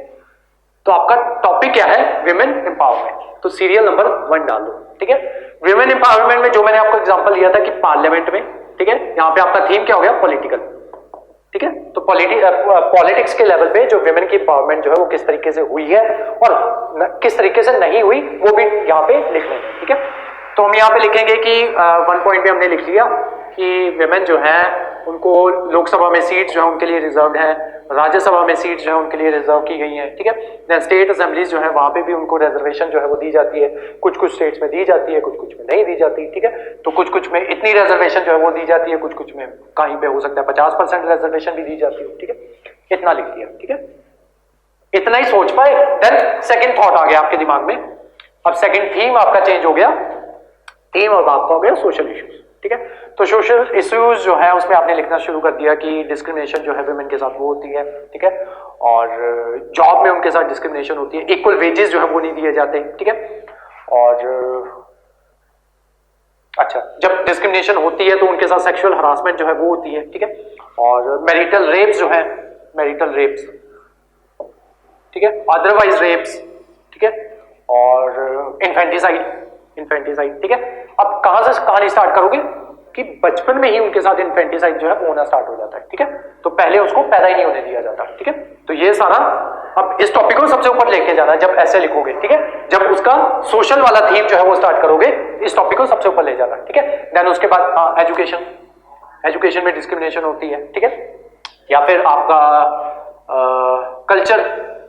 तो आपका टॉपिक क्या है, विमेन एम्पावरमेंट, तो सीरियल नंबर 1 डाल दो, ठीक है। विमेन एम्पावरमेंट में जो मैंने आपको एग्जांपल दिया था कि पार्लियामेंट में, ठीक है। यहां पे आपका थीम क्या हो गया, पॉलिटिकल, ठीक है। तो पॉलिटिक्स के लेवल पे जो विमेन की एम्पावरमेंट जो है वो किस तरीके से हुई है और किस तरीके से नहीं हुई वो भी यहाँ पे लिख लेंगे, ठीक है। तो हम यहाँ पे लिखेंगे कि 1 पॉइंट पे हमने लिख लिया कि विमेन जो है उनको लोकसभा में सीट जो है उनके लिए रिजर्व्ड है, राज्यसभा में सीट जो है उनके लिए रिजर्व की गई हैं, ठीक है। देन स्टेट असेंबलीज जो है वहां पे भी उनको रिजर्वेशन जो है वो दी जाती है, कुछ कुछ स्टेट्स में दी जाती है, कुछ कुछ में नहीं दी जाती, ठीक है। तो कुछ कुछ में इतनी रिजर्वेशन जो है वो दी जाती है, कुछ कुछ में कहीं पे हो सकता है 50% रिजर्वेशन भी दी जाती है, ठीक है। इतना लिख दिया, ठीक है, इतना ही सोच पाए। देन सेकंड थॉट आ गया आपके दिमाग में, अब सेकंड थीम आपका चेंज हो गया, थीम और आपका हो गया सोशल इश्यूज, ठीक है। तो सोशल इश्यूज जो है उसमें आपने लिखना शुरू कर दिया कि डिस्क्रिमिनेशन जो है वुमेन के साथ वो होती है, ठीक है, और जॉब में उनके साथ डिस्क्रिमिनेशन होती है, इक्वल वेजेस जो है वो नहीं दिए जाते, ठीक है। और अच्छा, जब डिस्क्रिमिनेशन होती है तो उनके साथ सेक्सुअल हरासमेंट जो है वो होती है, ठीक है। और मैरिटल रेप्स जो है, मैरिटल रेप्स, ठीक है, अदरवाइज रेप्स, ठीक है, और इन्फेंटिसाइड, ठीक है। अब कहां से कहानी स्टार्ट करोगे कि बचपन में ही उनके साथ इन्फेंटिसाइड जो है वो होना स्टार्ट हो जाता है, ठीक है। तो पहले उसको पैदा ही नहीं होने दिया जाता, ठीक है। तो ये सारा, अब इस टॉपिक को सबसे ऊपर लेके जाना जब ऐसे लिखोगे, ठीक है। जब उसका सोशल वाला थीम जो है वो स्टार्ट करोगे, इस टॉपिक को सबसे ऊपर ले जाना, ठीक है। देन उसके बाद एजुकेशन, एजुकेशन में डिस्क्रिमिनेशन होती है, ठीक है। या फिर आपका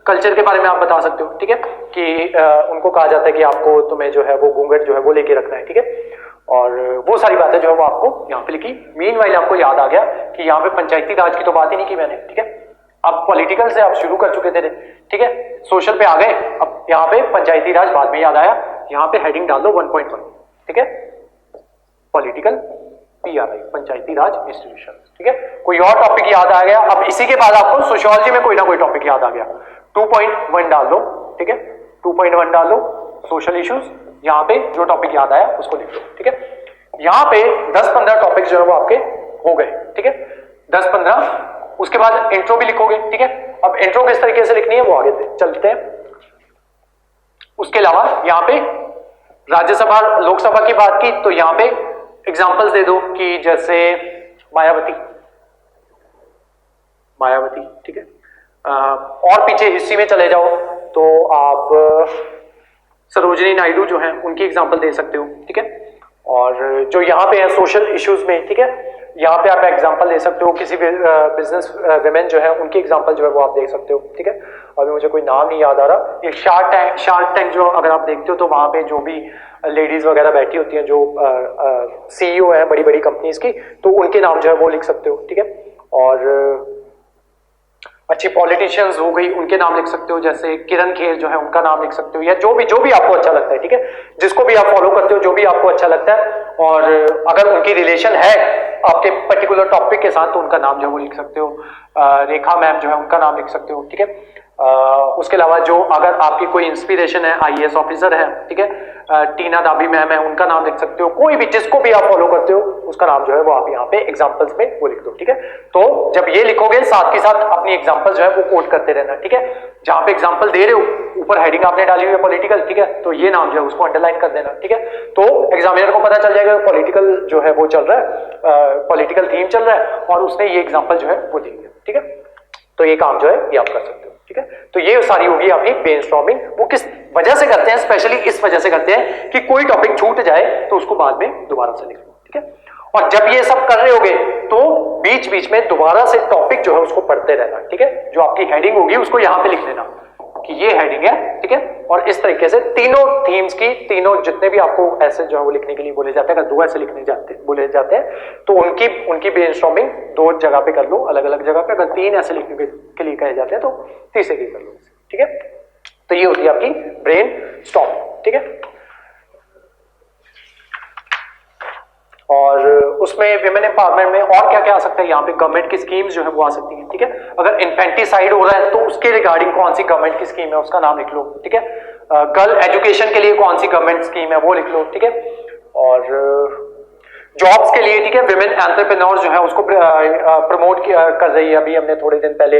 कल्चर के बारे में आप बता सकते हो, ठीक है, कि उनको कहा जाता है कि आपको, तुम्हें जो है वो घूंघट जो है वो लेके रखना है, ठीक है। और वो सारी बातें जो है वो आपको यहाँ पे लिखी। मीनवाइल आपको याद आ गया कि यहाँ पे पंचायती राज की तो बात ही नहीं की मैंने, ठीक है। अब पॉलिटिकल से आप शुरू कर चुके थे, ठीक है, सोशल पे आ गए, अब यहाँ पे पंचायती राज बाद में याद आया, यहाँ पे हेडिंग डाल दो 1.1, ठीक है, पॉलिटिकल PRI, पंचायती राज इंस्टीट्यूशन, ठीक है। कोई और टॉपिक याद आ गया, अब इसी के बाद आपको सोशियोलॉजी में कोई ना कोई टॉपिक याद आ गया, 2.1 डाल दो, ठीक है, 2.1 डाल दो, सोशल इश्यूज, यहाँ पे जो टॉपिक याद आया उसको लिख दो, ठीक है। यहाँ पे 10-15 टॉपिक जो है वो आपके हो गए, ठीक है, 10-15। उसके बाद इंट्रो भी लिखोगे, ठीक है। अब इंट्रो किस तरीके से लिखनी है वो आगे चलते हैं। उसके अलावा यहाँ पे राज्यसभा लोकसभा की बात की तो यहाँ पे एग्जाम्पल्स दे दो कि जैसे मायावती, ठीक है। और पीछे हिस्ट्री में चले जाओ तो आप सरोजिनी नायडू जो है उनकी एग्जांपल दे सकते हो, ठीक है। और जो यहाँ पे है सोशल इश्यूज में, ठीक है, यहाँ पे आप एग्जांपल दे सकते हो किसी बिजनेस विमेन जो है उनकी एग्जांपल जो है वो आप देख सकते हो, ठीक है। अभी मुझे कोई नाम नहीं याद आ रहा। एक शार्क टैंक जो अगर आप देखते हो तो वहां पे जो भी लेडीज वगैरह बैठी होती हैं जो CEO है बड़ी बड़ी कंपनीज की, तो उनके नाम जो है वो लिख सकते हो, ठीक है। और अच्छी पॉलिटिशियंस हो गई उनके नाम लिख सकते हो, जैसे किरण खेर जो है उनका नाम लिख सकते हो, या जो भी आपको अच्छा लगता है, ठीक है, जिसको भी आप फॉलो करते हो, जो भी आपको अच्छा लगता है। और अगर उनकी रिलेशन है आपके पर्टिकुलर टॉपिक के साथ तो उनका नाम जो है वो लिख सकते हो। रेखा मैम जो है उनका नाम लिख सकते हो, ठीक है। उसके अलावा जो अगर आपकी कोई इंस्पिरेशन है, IAS ऑफिसर है, ठीक है, टीना दाबी मैम है, उनका नाम लिख सकते हो। कोई भी जिसको भी आप फॉलो करते हो उसका नाम जो है वो आप यहाँ पे एग्जांपल्स में वो लिख दो, ठीक है। तो जब ये लिखोगे साथ के साथ अपनी एग्जांपल जो है वो कोट करते रहना, ठीक है। जहां पे एग्जांपल दे रहे हो ऊपर हेडिंग आपने डाली हुई है पॉलिटिकल, ठीक है, तो ये नाम जो है उसको अंडरलाइन कर देना, ठीक है। तो एग्जामिनर को पता चल जाएगा पॉलिटिकल जो है वो चल रहा है, पॉलिटिकल थीम चल रहा है और उसने ये एग्जाम्पल जो है वो दी है, ठीक है। तो ये काम जो है ये आप कर सकते हो, ठीक है। तो ये सारी होगी आपकी ब्रेनस्टॉर्मिंग। वो किस वजह से करते हैं, स्पेशली इस वजह से करते हैं कि कोई टॉपिक छूट जाए तो उसको बाद में दोबारा से लिख लो, ठीक है। और जब ये सब कर रहे होगे तो बीच बीच में दोबारा से टॉपिक जो है उसको पढ़ते रहना, ठीक है। जो आपकी हेडिंग होगी उसको यहां पे लिख लेना कि ये हेडिंग है, ठीक है। और इस तरीके से तीनों थीम्स की, तीनों जितने भी आपको ऐसे जो है वो लिखने के लिए बोले जाते हैं, अगर 2 ऐसे लिखने बोले जाते हैं तो उनकी ब्रेनस्टॉर्मिंग 2 जगह पे कर लो, अलग अलग जगह पे। अगर 3 ऐसे लिखने के लिए कहे जाते हैं तो तीसरे की कर लो, ठीक है। तो ये होती है आपकी ब्रेनस्टॉर्मिंग, ठीक है। और उसमें विमेन एम्पावरमेंट में और क्या क्या आ सकता है, यहाँ पे गवर्नमेंट की स्कीम्स जो है वो आ सकती है, ठीक है। अगर इन्फेंटिसाइड हो रहा है तो उसके रिगार्डिंग कौन सी गवर्नमेंट की स्कीम है उसका नाम लिख लो, ठीक है। गर्ल एजुकेशन के लिए कौन सी गवर्नमेंट स्कीम है वो लिख लो, ठीक है। और जॉब्स के लिए, ठीक है, विमेन एंटरप्रेन्योर जो है उसको प्रमोट कर रही है। अभी हमने थोड़े दिन पहले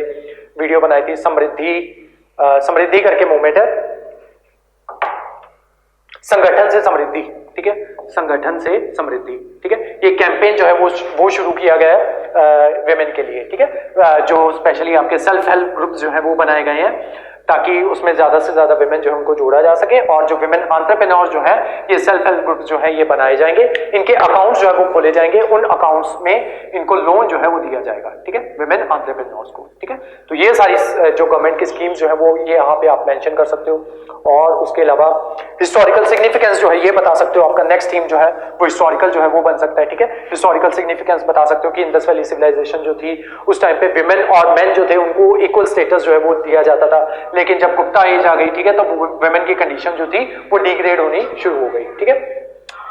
वीडियो बनाई थी, समृद्धि करके मूवमेंट है, संगठन से समृद्धि, ठीक है, संगठन से समृद्धि, ठीक है। ये कैंपेन जो है वो शुरू किया गया है विमेन के लिए, ठीक है। जो स्पेशली आपके सेल्फ हेल्प ग्रुप्स जो है वो बनाए गए हैं ताकि उसमें ज्यादा से ज्यादा विमेन जो है उनको जोड़ा जा सके, और जो विमेन एंटरप्रेन्योर जो है ये सेल्फ हेल्प ग्रुप जो है ये बनाए जाएंगे, इनके अकाउंट्स जो है वो खोले जाएंगे, उन अकाउंट्स में इनको लोन जो है वो दिया जाएगा, ठीक है, विमेन एंटरप्रेन्योर्स को, ठीक है। तो ये सारी जो गवर्नमेंट की स्कीम्स जो है वो ये यहाँ पे आप मेंशन कर सकते हो। और उसके अलावा हिस्टोरिकल सिग्निफिकेंस जो है ये बता सकते हो, आपका नेक्स्ट थीम जो है वो हिस्टोरिकल जो है वो बन सकता है, ठीक है। हिस्टोरिकल सिग्निफिकेंस बता सकते हो कि इंडस वैली सिविलाइजेशन जो थी उस टाइम पे विमेन और मेन जो थे उनको इक्वल स्टेटस जो है वो दिया जाता था, लेकिन जब गुप्ता एज आ गई, ठीक है, तो विमेन की कंडीशन जो थी वो डिग्रेड होनी शुरू हो गई, ठीक है।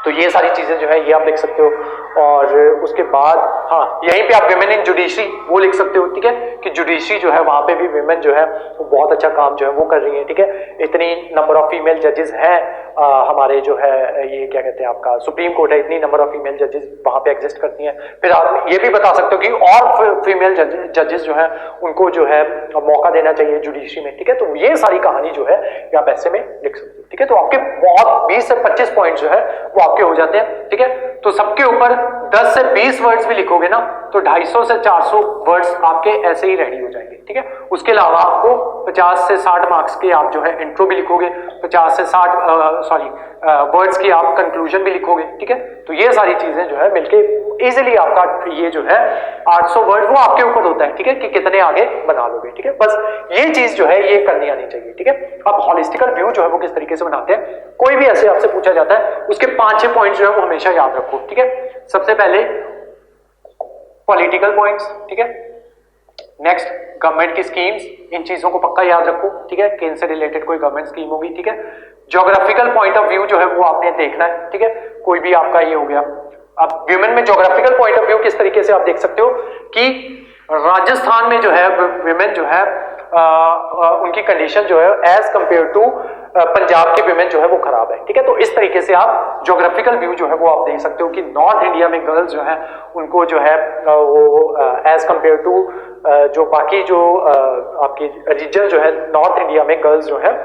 तो ये सारी चीजें जो है ये आप लिख सकते हो। और उसके बाद हाँ, यहीं पे आप विमेन इन जुडिशरी वो लिख सकते हो, ठीक है, कि जुडिशरी जो है वहां पे भी विमेन जो है वो बहुत अच्छा काम जो है वो कर रही है, ठीक है। इतनी नंबर ऑफ फीमेल जजेस हैं हमारे जो है ये क्या कहते हैं आपका सुप्रीम कोर्ट है, इतनी नंबर ऑफ फीमेल जजेस वहां पे एग्जिस्ट करती हैं। फिर आप ये भी बता सकते हो कि और फीमेल जजेस जो है उनको जो है मौका देना चाहिए जुडिशरी में, ठीक है। तो ये सारी कहानी जो है ये आप ऐसे में लिख सकते हो, ठीक है। तो आपके बहुत 20 से 25 पॉइंट जो है वो आपके हो जाते हैं, ठीक है। तो सबके ऊपर 10 से 20 वर्ड्स भी लिखोगे ना तो 250 से 400 वर्ड्स आपके ऐसे ही रेडी हो जाएंगे, ठीक है। उसके अलावा आपको 50 से 60 मार्क्स के आप जो है इंट्रो भी लिखोगे, 50 से 60 वर्ड्स की आप कंक्लूजन भी लिखोगे, ठीक है। तो ये सारी चीजें जो है मिलके इजीली आपका ये जो है 800 वर्ड वो आपके ऊपर होता है, ठीक है, कि कितने आगे बना लोगे, ठीक है। बस ये चीज जो है ये करनी आनी चाहिए, ठीक है। अब हॉलिस्टिकल व्यू जो है वो किस तरीके से बनाते हैं, कोई भी ऐसे आपसे पूछा जाता है उसके 5-6 पॉइंट जो है वो हमेशा याद रखो, ठीक है। सबसे पहले पॉलिटिकल पॉइंट्स, ठीक है। नेक्स्ट गवर्नमेंट की स्कीम्स, इन चीजों को पक्का याद रखो, ठीक है, कि इनसे रिलेटेड कोई गवर्नमेंट स्कीम होगी, ठीक है। ज्योग्राफिकल पॉइंट ऑफ व्यू जो है वो आपने देखना है, ठीक है, कोई भी आपका ये हो गया। अब विमेन में ज्योग्राफिकल पॉइंट ऑफ व्यू किस तरीके से आप देख सकते हो कि राजस्थान में जो है विमेन जो है उनकी कंडीशन जो है एज कंपेयर टू पंजाब की विमेन जो है वो खराब है, ठीक है। तो इस तरीके से आप ज्योग्राफिकल व्यू जो है वो आप देख सकते हो कि नॉर्थ इंडिया में गर्ल्स जो है उनको जो है वो एज कंपेयर टू जो बाकी जो आपकी रीजन जो है नॉर्थ इंडिया में गर्ल्स जो है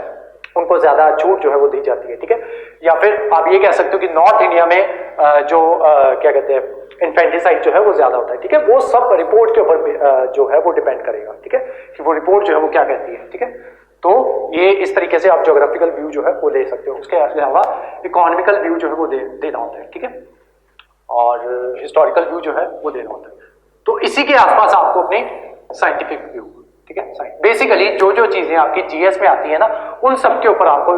उनको ज्यादा छूट जो है वो दी जाती है, ठीक है। या फिर आप ये कह सकते हो कि नॉर्थ इंडिया में जो क्या कहते हैं इन्फेंटिसाइड जो है वो ज्यादा होता है, ठीक है। वो सब रिपोर्ट के ऊपर जो है वो डिपेंड करेगा, ठीक है, कि वो रिपोर्ट जो है वो क्या कहती है, ठीक है। तो ये इस तरीके से आप ज्योग्राफिकल व्यू जो है वो ले सकते हो। उसके अलावा इकोनॉमिकल व्यू जो है वो देना होता है, ठीक है, और हिस्टोरिकल व्यू जो है वो देना होता है। तो इसी के आसपास आपको अपने साइंटिफिक व्यू, ठीक है, बेसिकली जो जो चीजें आपकी जीएस में आती है ना उन सब के ऊपर आपको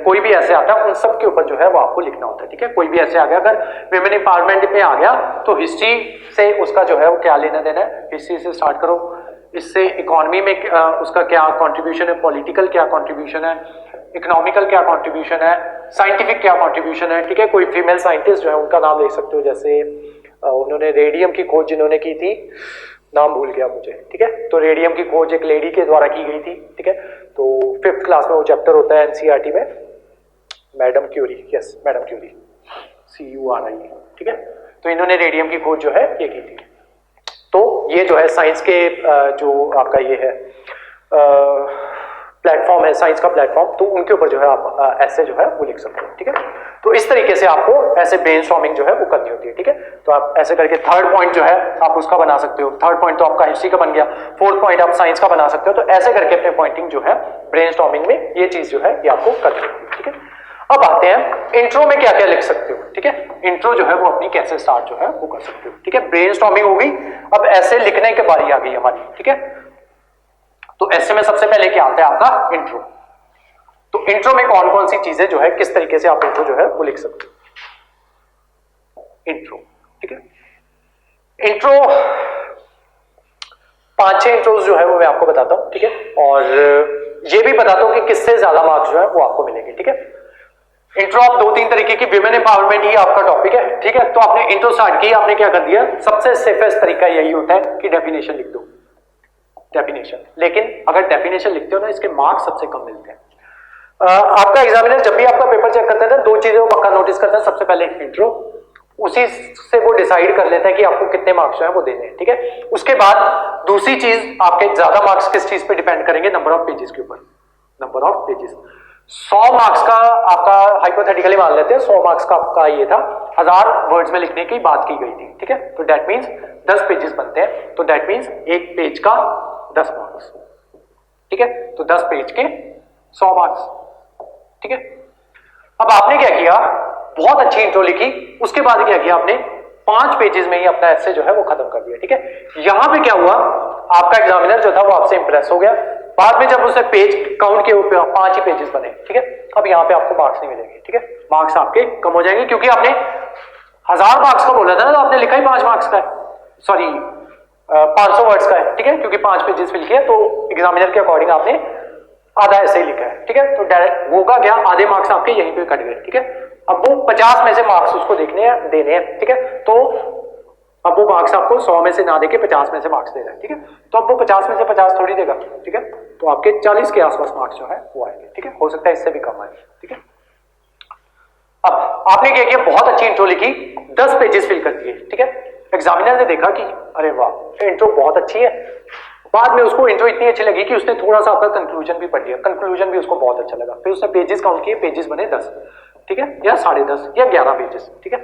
कोई भी ऐसे आता है उन सब के ऊपर जो है वो आपको लिखना होता है, ठीक है। कोई भी ऐसे आ गया, अगर विमेन एम्पावरमेंट में आ गया तो हिस्ट्री से उसका जो है वो क्या लेना देना है, हिस्ट्री से स्टार्ट करो, इससे इकोनॉमी में उसका क्या कंट्रीब्यूशन है, पॉलिटिकल क्या कंट्रीब्यूशन है, इकोनॉमिकल क्या कंट्रीब्यूशन है, साइंटिफिक क्या कंट्रीब्यूशन है, ठीक है। कोई फीमेल साइंटिस्ट जो है उनका नाम ले सकते हो, जैसे उन्होंने रेडियम की खोज जिन्होंने की थी, नाम भूल गया मुझे, ठीक है। तो रेडियम की खोज एक लेडी के द्वारा की गई थी, ठीक है। तो 5th क्लास में वो चैप्टर होता है एनसीईआरटी में, madam Curie, yes madam Curie, CURI, ठीक है। तो इन्होंने रेडियम की खोज जो है ये की थी। तो ये जो है साइंस के जो आपका ये है प्लेटफॉर्म है, साइंस का प्लेटफॉर्म, तो उनके ऊपर जो है आप ऐसे जो है वो लिख सकते हो, ठीक है। तो इस तरीके से आपको ऐसे ब्रेनस्टॉर्मिंग जो है वो करनी होती है, ठीक है। तो आप ऐसे करके थर्ड पॉइंट जो है आप उसका बना सकते हो, थर्ड पॉइंट तो आपका हिस्ट्री का बन गया, फोर्थ पॉइंट आप साइंस का बना सकते हो। तो ऐसे करके अपने पॉइंटिंग जो है ब्रेनस्टॉर्मिंग में ये चीज जो है ये आपको करनी होती है, ठीक है। अब आते हैं इंट्रो में क्या क्या लिख सकते हो, ठीक है। इंट्रो जो है वो अपनी कैसे स्टार्ट जो है वो कर सकते हो, ठीक है। ब्रेनस्टॉर्मिंग होगी, अब ऐसे लिखने की बारी आ गई हमारी, ठीक है। तो ऐसे में सबसे पहले क्या आता है आपका इंट्रो। तो इंट्रो में कौन कौन सी चीजें जो है किस तरीके से आप इंट्रो जो है वो लिख सकते हो, इंट्रो, ठीक है। इंट्रो 5-6 इंट्रोज जो है वो मैं आपको बताता हूं, ठीक है, और ये भी बताता हूं कि किससे ज्यादा मार्क्स जो है वो आपको मिलेंगे, ठीक है। इंट्रो आप 2-3 तरीके की, विमेन एम्पावरमेंट ही आपका टॉपिक है, ठीक है। तो आपने इंट्रो स्टार्ट की, आपने क्या कर दिया, सबसे सेफेस्ट तरीका यही होता है कि डेफिनेशन लिख दो, डेफिनेशन। लेकिन अगर डेफिनेशन लिखते हो ना इसके मार्क्स सबसे कम मिलते हैं। आपका एग्जामिनर जब भी आपका पेपर चेक करता है ना 2 चीजें वो पक्का नोटिस करता है, सबसे पहले इंट्रो, उसी से वो डिसाइड कर लेता है कि आपको कितने मार्क्स जो है वो देने हैं, ठीक है। उसके बाद दूसरी चीज आपके ज्यादा मार्क्स किस चीज पे डिपेंड करेंगे, नंबर ऑफ पेजेस के ऊपर, नंबर ऑफ पेजेस। 100 मार्क्स का आपका हाइपोथेटिकली मान लेते हैं 100 मार्क्स का आपका ये था, 1000 वर्ड्स में लिखने की बात की गई थी, ठीक है। तो दैट मीन्स 10 पेजेस बनते हैं, तो दैट मीन्स एक पेज का 10 मार्क्स, ठीक है, तो 10 पेज के 100 मार्क्स। ठीक है, अब आपने क्या किया, बहुत अच्छी इंट्रो लिखी, उसके बाद क्या किया आपने 5 पेजेस में ही अपना एसे जो है वो खत्म कर दिया। ठीक है, यहां पे क्या हुआ, आपका एग्जामिनर जो था वो आपसे इंप्रेस हो गया। बाद में जब उसने पेज काउंट किए 5 ही पेजेस बने। ठीक है, अब यहां पे आपको मार्क्स नहीं मिलेंगे। ठीक है, मार्क्स आपके कम हो जाएंगे, क्योंकि आपने 1000 मार्क्स का बोला था ना, तो आपने लिखा ही 5 मार्क्स का है, सॉरी 500 वर्ड्स का है। ठीक है, क्योंकि 5 पेजेस फिल किया, तो एग्जामिनर के अकॉर्डिंग आपने आधा ऐसे ही लिखा है। ठीक है, तो डायरेक्ट होगा क्या, आधे मार्क्स आपके यहीं पे कट गए। ठीक है, अब वो 50 में से मार्क्स उसको देने हैं। ठीक है, तो अब वो मार्क्स आपको 100 में से ना देके 50 में से मार्क्स दे रहा है। ठीक है, तो अब वो 50 में से 50 थोड़ी देगा। ठीक है, तो आपके 40 के आसपास मार्क्स जो है वो आएंगे। ठीक है, हो सकता है इससे भी कम आए। ठीक है, अब आपने क्या किया, बहुत अच्छी इंट्रो लिखी, 10 पेजेस फिल कर दिए। ठीक है, एग्जामिनर ने देखा कि अरे वाह इंट्रो बहुत अच्छी है, बाद में उसको इंट्रो इतनी अच्छी लगी कि उसने थोड़ा सा आपका कंक्लूजन भी पढ़ लिया, कंक्लूजन भी उसको बहुत अच्छा लगा, फिर उसने पेजेस काउंट किए, पेजेस बने 10। ठीक है, या 10.5 या 11 पेजेस। ठीक है,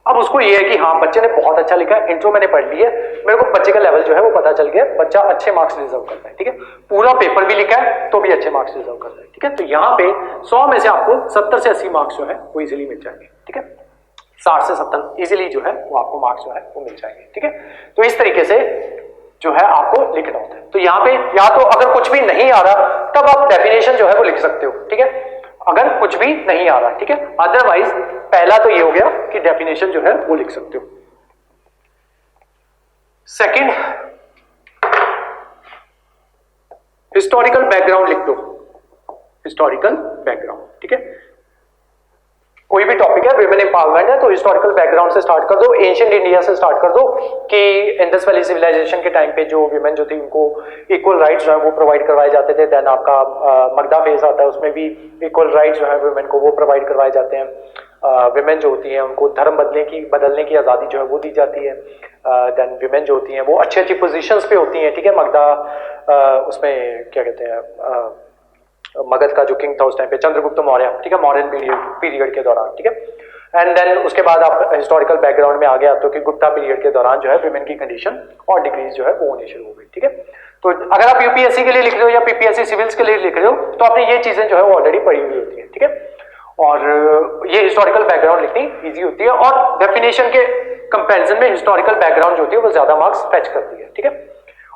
अब उसको ये है कि हाँ बच्चे ने बहुत अच्छा लिखा है, इंट्रो मैंने पढ़ ली है, मेरे को बच्चे का लेवल जो है वो पता चल गया, बच्चा अच्छे मार्क्स डिजर्व करता है। ठीक है, पूरा पेपर भी लिखा है तो भी अच्छे मार्क्स डिजर्व करता है। ठीक है, तो यहाँ पे 100 में से आपको 70 से 80 मार्क्स जो है वो इजिली मिल जाएंगे। ठीक है, 60 से 70 इजिली जो है वो आपको मार्क्स जो है वो मिल जाएंगे। ठीक है, तो इस तरीके से जो है आपको लिखना होता है। तो यहाँ पे या तो अगर कुछ भी नहीं आ रहा तब आप डेफिनेशन जो है वो लिख सकते हो। ठीक है, अगर कुछ भी नहीं आ रहा। ठीक है, अदरवाइज पहला तो ये हो गया कि डेफिनेशन जो है वो लिख सकते हो। सेकंड, हिस्टोरिकल बैकग्राउंड लिख दो, हिस्टोरिकल बैकग्राउंड। ठीक है, कोई भी टॉपिक है, विमेन एम्पावरमेंट है, तो हिस्टोरिकल बैकग्राउंड से स्टार्ट कर दो, एंशिएंट इंडिया से स्टार्ट कर दो कि इंडस वैली सिविलाइजेशन के टाइम पे जो विमेन जो थी उनको इक्वल राइट्स जो है वो प्रोवाइड करवाए जाते थे। देन आपका मगधा फेज आता है, उसमें भी इक्वल राइट्स जो है विमेन को वो प्रोवाइड करवाए जाते हैं। विमेन जो होती हैं उनको धर्म बदलने की आज़ादी जो है वो दी जाती है। देन विमेन जो होती हैं वो अच्छी अच्छी पोजीशंस पे होती हैं। ठीक है, मगधा उसमें क्या कहते हैं, मगध का जो किंग था उस टाइम पे चंद्रगुप्त मौर्य। ठीक है, मॉडर्न पीरियड के दौरान। ठीक है, एंड देन उसके बाद आप हिस्टोरिकल बैकग्राउंड में आ गया तो कि गुप्ता पीरियड के दौरान जो है विमेन की कंडीशन और डिक्रीज जो है वो होनी शुरू हो गई। ठीक है, तो अगर आप यूपीएससी के लिए लिख रहे हो या पीपीएससी सिविल्स के लिए लिख रहे हो तो आपने ये चीजें जो है वो ऑलरेडी पढ़ी हुई होती है। ठीक है, और ये हिस्टोरिकल बैकग्राउंड लिखनी ईजी होती है, और डेफिनेशन के कंपेरिजन में हिस्टोरिकल बैकग्राउंड जो होती है वो ज्यादा मार्क्स फेच करती है। ठीक है,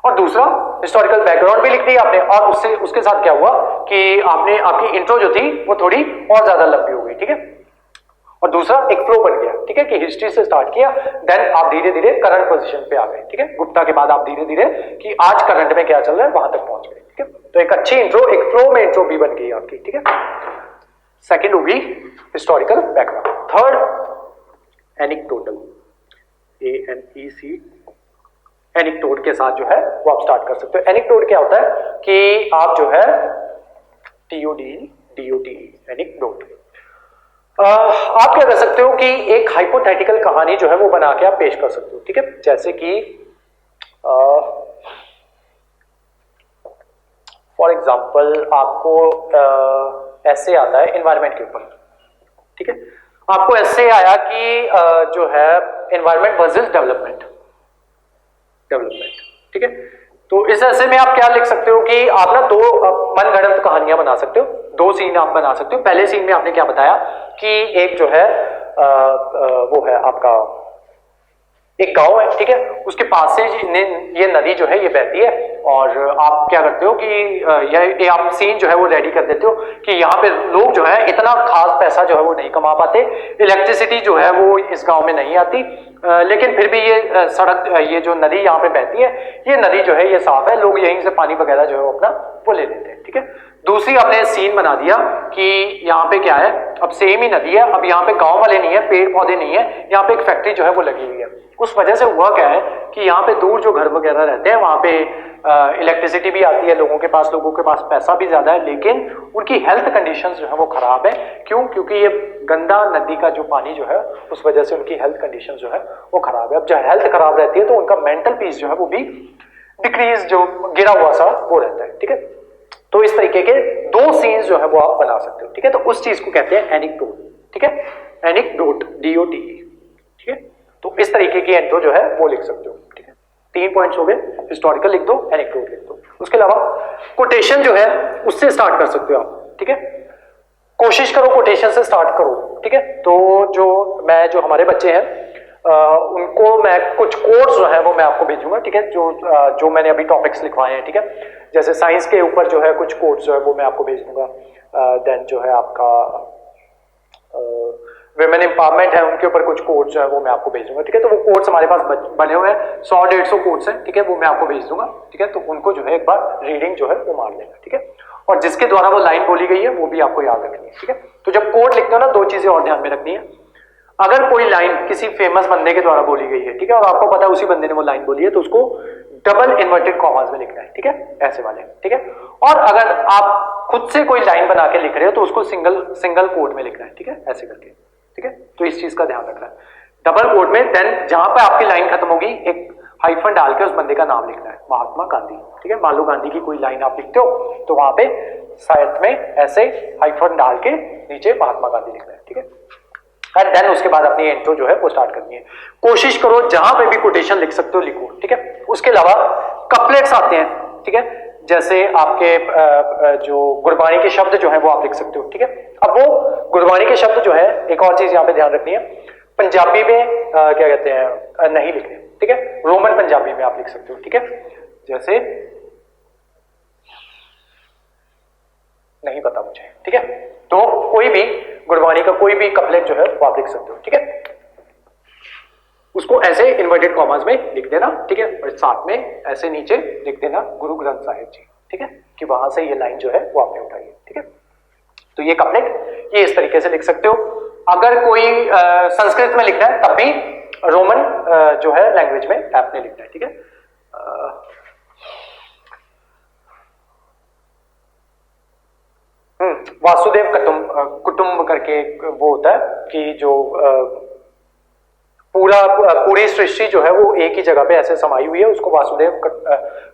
और दूसरा हिस्टोरिकल बैकग्राउंड भी लिख दी आपने, और उसके साथ क्या हुआ कि आपकी इंट्रो जो थी वो थोड़ी और ज्यादा लंबी हो गई। ठीक है, और दूसरा एक फ्लो बन गया। ठीक है, कि हिस्ट्री से स्टार्ट किया, देन आप धीरे धीरे करंट पोजीशन पे आ गए। ठीक है, गुप्ता के बाद आप धीरे धीरे कि आज करंट में क्या चल रहा है वहां तक पहुंच गए। ठीक है, तो एक अच्छी इंट्रो, एक फ्लो में इंट्रो भी बन गई आपकी। ठीक है, सेकेंड होगी historical background. Third, anecdotal, ANEC, anecdote के साथ जो है वो आप स्टार्ट कर सकते हो। एनेक्डोट क्या होता है कि आप जो है TOD, एनेक्डोट, आप क्या कर सकते हो कि एक हाइपोथेटिकल कहानी जो है वो बना के आप पेश कर सकते हो। ठीक है, जैसे कि फॉर एग्जांपल आपको ऐसे आता है एनवायरनमेंट के ऊपर। ठीक है, आपको ऐसे आया कि जो है एनवायरनमेंट वर्सेस डेवलपमेंट। ठीक है, तो इस ऐसे में आप क्या लिख सकते हो कि आप ना दो मनगढ़ंत कहानियां बना सकते हो, 2 सीन आप बना सकते हो। पहले सीन में आपने क्या बताया कि एक जो है वो है आपका एक गांव है। ठीक है, उसके पास से ये नदी जो है ये बहती है, और आप क्या करते हो कि ये आप सीन जो है वो रेडी कर देते हो कि यहाँ पे लोग जो है इतना खास पैसा जो है वो नहीं कमा पाते, इलेक्ट्रिसिटी जो है वो इस गांव में नहीं आती, लेकिन फिर भी ये सड़क, ये जो नदी यहाँ पे बहती है, ये नदी जो है ये साफ है, लोग यहीं से पानी वगैरह जो है वो अपना वो ले लेते हैं। ठीक है, दूसरी आपने सीन बना दिया कि यहाँ पे क्या है, अब सेम ही नदी है, अब यहाँ पे गांव वाले नहीं है, पेड़ पौधे नहीं है, यहाँ पे एक फैक्ट्री जो है वो लगी हुई है। उस वजह से हुआ क्या है कि यहाँ पे दूर जो घर वगैरह रहते हैं वहां पे इलेक्ट्रिसिटी भी आती है, लोगों के पास पैसा भी ज्यादा है, लेकिन उनकी हेल्थ कंडीशंस जो है वो खराब है। क्यों? क्योंकि ये गंदा नदी का जो पानी जो है उस वजह से उनकी हेल्थ कंडीशंस जो है वो खराब है। अब जब हेल्थ खराब रहती है तो उनका मेंटल पीस जो है वो भी डिक्रीज, जो गिरा हुआ सा वो रहता है। ठीक है, तो इस तरीके के 2 सीन्स जो है वो आप बना सकते हो। ठीक है, तो उस चीज को कहते हैं एनेक्डोट। ठीक है, एनेक्डोट, DOT। ठीक है, तो इस तरीके की इंट्रो जो है वो लिख सकते हो। ठीक है, 3 पॉइंट्स हो गए, हिस्टोरिकल लिख दो, एनेक्डोट लिख दो। उसके अलावा कोटेशन जो है उससे स्टार्ट कर सकते हो आप, ठीक है। कोशिश करो कोटेशन से स्टार्ट करो, ठीक है। तो जो हमारे बच्चे हैं उनको मैं कुछ कोड्स जो है वो मैं आपको भेजूंगा, ठीक है, जो मैंने अभी टॉपिक्स लिखवाए हैं, ठीक है। जैसे साइंस के ऊपर जो है कुछ कोड्स जो है वो मैं आपको भेज दूंगा। देन जो है आपका विमेन एम्पावरमेंट है, उनके ऊपर कुछ कोड्स जो है वो मैं आपको भेज दूंगा, ठीक है। तो वो कोड्स हमारे पास बने हुए हैं, 100-150 कोड्स हैं, ठीक है, वो मैं आपको भेज दूंगा, ठीक है। तो उनको जो है एक बार रीडिंग जो है वो मार लेना, ठीक है। और जिसके द्वारा वो लाइन बोली गई है वो भी आपको याद रखनी है, ठीक है। तो जब कोड लिखते हो ना, 2 चीजें और ध्यान में रखनी है। अगर कोई लाइन किसी फेमस बंदे के द्वारा बोली गई है, ठीक है, और आपको पता है उसी बंदे ने वो लाइन बोली है, तो उसको डबल इन्वर्टेड कॉमास में लिखना है, ठीक है, ऐसे वाले, ठीक है। और अगर आप खुद से कोई लाइन बना के लिख रहे हो तो उसको सिंगल कोट में लिखना है, ठीक है, ऐसे करके, ठीक है। तो इस चीज का ध्यान रखना है, डबल कोट में। देन जहां पर आपकी लाइन खत्म होगी एक हाइफन डाल के उस बंदे का नाम लिखना है, महात्मा गांधी, ठीक है। मान लो गांधी की कोई लाइन आप लिखते हो तो वहां पे साइड में ऐसे हाइफन डाल के नीचे महात्मा गांधी लिखना है, ठीक है। एंड देन उसके बाद अपनी इंट्रो जो है वो स्टार्ट करनी है। कोशिश करो जहां पे भी कोटेशन लिख सकते हो लिखो, ठीक है। उसके अलावा कपलेट्स आते हैं, ठीक है, जैसे आपके जो गुरबानी के शब्द जो है वो आप लिख सकते हो, ठीक है। अब वो गुरबानी के शब्द जो है, एक और चीज यहाँ पे ध्यान रखनी है, पंजाबी में क्या कहते हैं नहीं लिखने, ठीक है, रोमन पंजाबी में आप लिख सकते हो, ठीक है। जैसे नहीं पता मुझे, ठीक है, तो कोई भी गुरबानी का कोई भी कपलेट जो है वो आप लिख सकते हो, ठीक है। उसको ऐसे इन्वर्टेड कॉमास में लिख देना, ठीक है, और साथ में ऐसे नीचे लिख देना गुरु ग्रंथ साहिब जी, ठीक है, कि वहां से ये लाइन जो है वो आपने उठाई है, ठीक है। तो ये कपलेट ये इस तरीके से लिख सकते हो। अगर कोई संस्कृत में लिखना है तब भी रोमन जो है लैंग्वेज में आपने लिखना है, ठीक है। वासुदेव कुटुंब करके वो होता है कि जो पूरी सृष्टि जो है वो एक ही जगह पे ऐसे समाई हुई है, उसको वासुदेव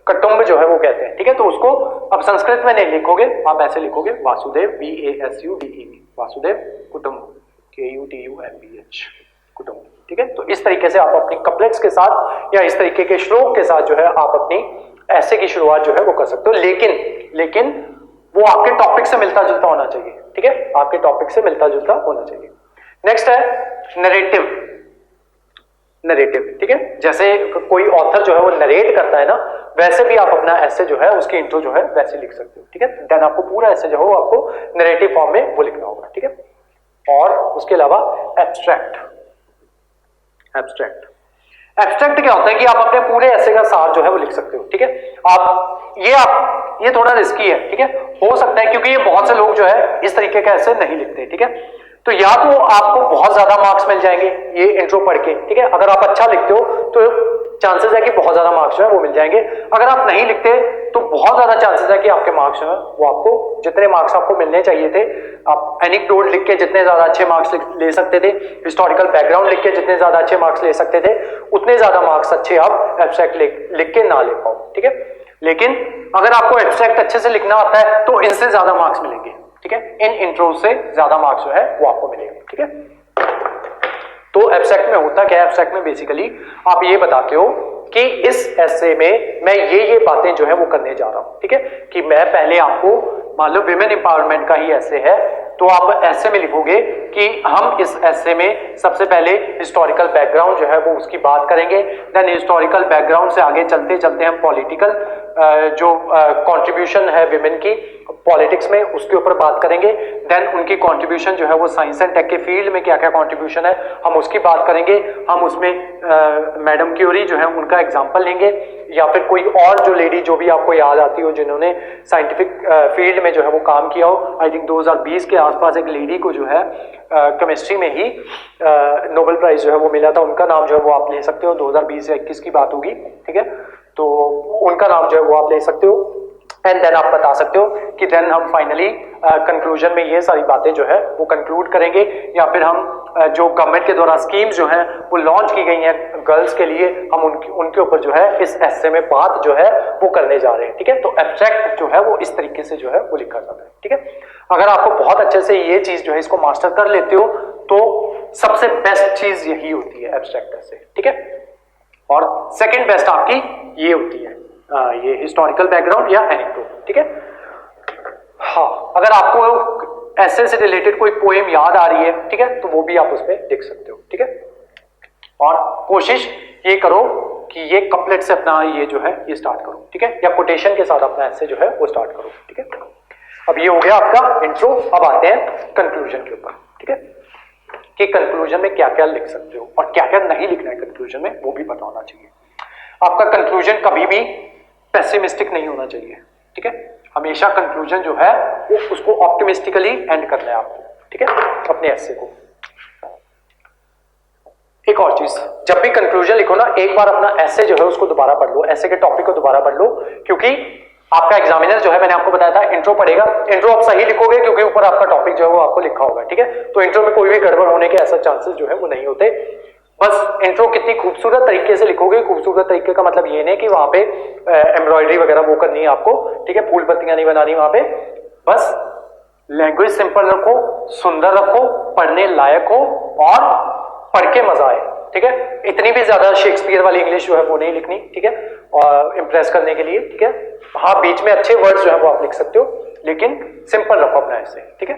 कुटुंब जो है वो कहते हैं, ठीक है। तो उसको अब संस्कृत में नहीं लिखोगे, आप ऐसे लिखोगे वासुदेव VASUDEV, वासुदेव कुटुंब KUTUMBH कुटुंब, ठीक है। तो इस तरीके से आप अपनी कपलेट्स के साथ या इस तरीके के श्लोक के साथ जो है आप अपनी ऐसे की शुरुआत जो है वो कर सकते हो, लेकिन वो आपके टॉपिक से मिलता जुलता होना चाहिए, ठीक है, आपके टॉपिक से मिलता जुलता होना चाहिए। नेक्स्ट है नरेटिव, ठीक है। जैसे कोई ऑथर जो है वो नरेट करता है ना, वैसे भी आप अपना ऐसे जो है उसकी इंट्रो जो है वैसे लिख सकते हो, ठीक है। देन आपको पूरा ऐसे जो है आपको नरेटिव फॉर्म में वो लिखना होगा, ठीक है। और उसके अलावा एब्स्ट्रैक्ट क्या होता है कि आप अपने पूरे ऐसे का सार जो है वो लिख सकते हो, ठीक है। ये थोड़ा रिस्की है, ठीक है, हो सकता है क्योंकि ये बहुत से लोग जो है इस तरीके का ऐसे नहीं लिखते, ठीक है। तो या तो आपको बहुत ज्यादा मार्क्स मिल जाएंगे ये इंट्रो पढ़ के, ठीक है, अगर आप अच्छा लिखते हो तो चांसेस है कि बहुत ज्यादा मार्क्स जो है वो मिल जाएंगे। अगर आप नहीं लिखते तो बहुत ज्यादा चांसेस है कि आपके मार्क्स जो है वो आपको जितने मार्क्स आपको मिलने चाहिए थे, आप एनेक्डोट लिख के जितने ज्यादा अच्छे मार्क्स ले सकते थे, हिस्टोरिकल बैकग्राउंड लिख के जितने ज्यादा अच्छे मार्क्स ले सकते थे, उतने ज्यादा मार्क्स अच्छे आप एब्स्ट्रैक्ट लिख के ना ले पाओ, ठीक है। लेकिन अगर आपको एब्स्ट्रैक्ट अच्छे से लिखना आता है तो इनसे ज्यादा मार्क्स मिलेंगे, ठीक है, इन इंट्रो से ज्यादा मार्क्स जो है वो आपको मिलेंगे, ठीक है। तो एब्स्ट्रैक्ट में होता क्या है, एब्स्ट्रैक्ट में बेसिकली आप ये बताते हो कि इस एसे में मैं ये बातें जो है वो करने जा रहा हूं, ठीक है, कि मैं पहले आपको मान लो विमेन एम्पावरमेंट का ही ऐसे है तो आप ऐसे में लिखोगे कि हम इस ऐसे में सबसे पहले हिस्टोरिकल बैकग्राउंड जो है वो उसकी बात करेंगे, देन हिस्टोरिकल बैकग्राउंड से आगे चलते चलते हम पॉलिटिकल जो कंट्रीब्यूशन है विमेन की पॉलिटिक्स में उसके ऊपर बात करेंगे, देन उनकी कंट्रीब्यूशन जो है वो साइंस एंड टेक के फील्ड में क्या क्या कंट्रीब्यूशन है हम उसकी बात करेंगे। हम उसमें मैडम क्यूरी जो है उनका एग्जांपल लेंगे या फिर कोई और जो लेडी जो भी आपको याद आती हो जिन्होंने साइंटिफिक फील्ड में जो है वो काम किया हो। आई थिंक 2020 के आसपास एक लेडी को जो है केमिस्ट्री में ही नोबेल प्राइज जो है वो मिला था, उनका नाम जो है वो आप ले सकते हो, 2020 या 21 की बात होगी, ठीक है, तो उनका नाम जो है वो आप ले सकते हो। एंड देन आप बता सकते हो कि देन हम फाइनली कंक्लूजन में ये सारी बातें जो है वो कंक्लूड करेंगे या फिर हम जो गवर्नमेंट के द्वारा स्कीम्स जो है वो लॉन्च की गई हैं गर्ल्स के लिए हम उनके ऊपर जो है इस एस्से में बात जो है वो करने जा रहे हैं, ठीक है। तो एब्स्ट्रैक्ट जो है वो इस तरीके से जो है वो लिखा जाता है, ठीक है। अगर आपको बहुत अच्छे से ये चीज जो है इसको मास्टर कर लेते हो तो सबसे बेस्ट चीज यही होती है एब्स्ट्रैक्ट एस्से, ठीक है। और सेकंड बेस्ट आपकी ये होती है ये हिस्टोरिकल बैकग्राउंड या एनेक्डोट, ठीक है। हाँ, अगर आपको ऐसे से रिलेटेड कोई पोएम याद आ रही है, ठीक है, तो वो भी आप उसमें लिख सकते हो, ठीक है। और कोशिश ये करो कि ये कपलेट से अपना ये जो है ये स्टार्ट करो, ठीक है, या कोटेशन के साथ अपना ऐसे जो है वो स्टार्ट करो, ठीक है। अब ये हो गया आपका इंट्रो। अब आते हैं कंक्लूजन के ऊपर, ठीक है, कि कंक्लूजन में क्या क्या लिख सकते हो और क्या क्या नहीं लिखना है कंक्लूजन में, वो भी पता होना चाहिए। आपका कंक्लूजन कभी भी पेसिमिस्टिक नहीं होना चाहिए, ठीक है। हमेशा कंक्लूजन जो है वो उसको ऑप्टिमिस्टिकली एंड करना है आपको, ठीक है, अपने ऐसे को। एक और चीज, जब भी कंक्लूजन लिखो ना, एक बार अपना ऐसे जो है उसको दोबारा पढ़ लो, ऐसे के टॉपिक को दोबारा पढ़ लो, क्योंकि आपका एग्जामिनर जो है, मैंने आपको बताया था इंट्रो पढ़ेगा। इंट्रो आप सही लिखोगे क्योंकि ऊपर आपका टॉपिक जो है वो आपको लिखा होगा, ठीक है। तो इंट्रो में कोई भी गड़बड़ होने के ऐसा चांसेस जो है वो नहीं होते। बस इंट्रो कितनी खूबसूरत तरीके से लिखोगे, खूबसूरत तरीके का मतलब ये नहीं कि वहां पे एम्ब्रॉयडरी वगैरह वो करनी है आपको, ठीक है, फूल पत्तियां नहीं बनानी वहां पे। बस लैंग्वेज सिंपल रखो, सुंदर रखो, पढ़ने लायक हो और पढ़ के मजा आए, ठीक है। इतनी भी ज्यादा शेक्सपियर वाली इंग्लिश जो है वो नहीं लिखनी, ठीक है, और इंप्रेस करने के लिए, ठीक है। हाँ, बीच में अच्छे वर्ड्स जो है वो आप लिख सकते हो, लेकिन सिंपल रखो अपना ऐसे, ठीक है।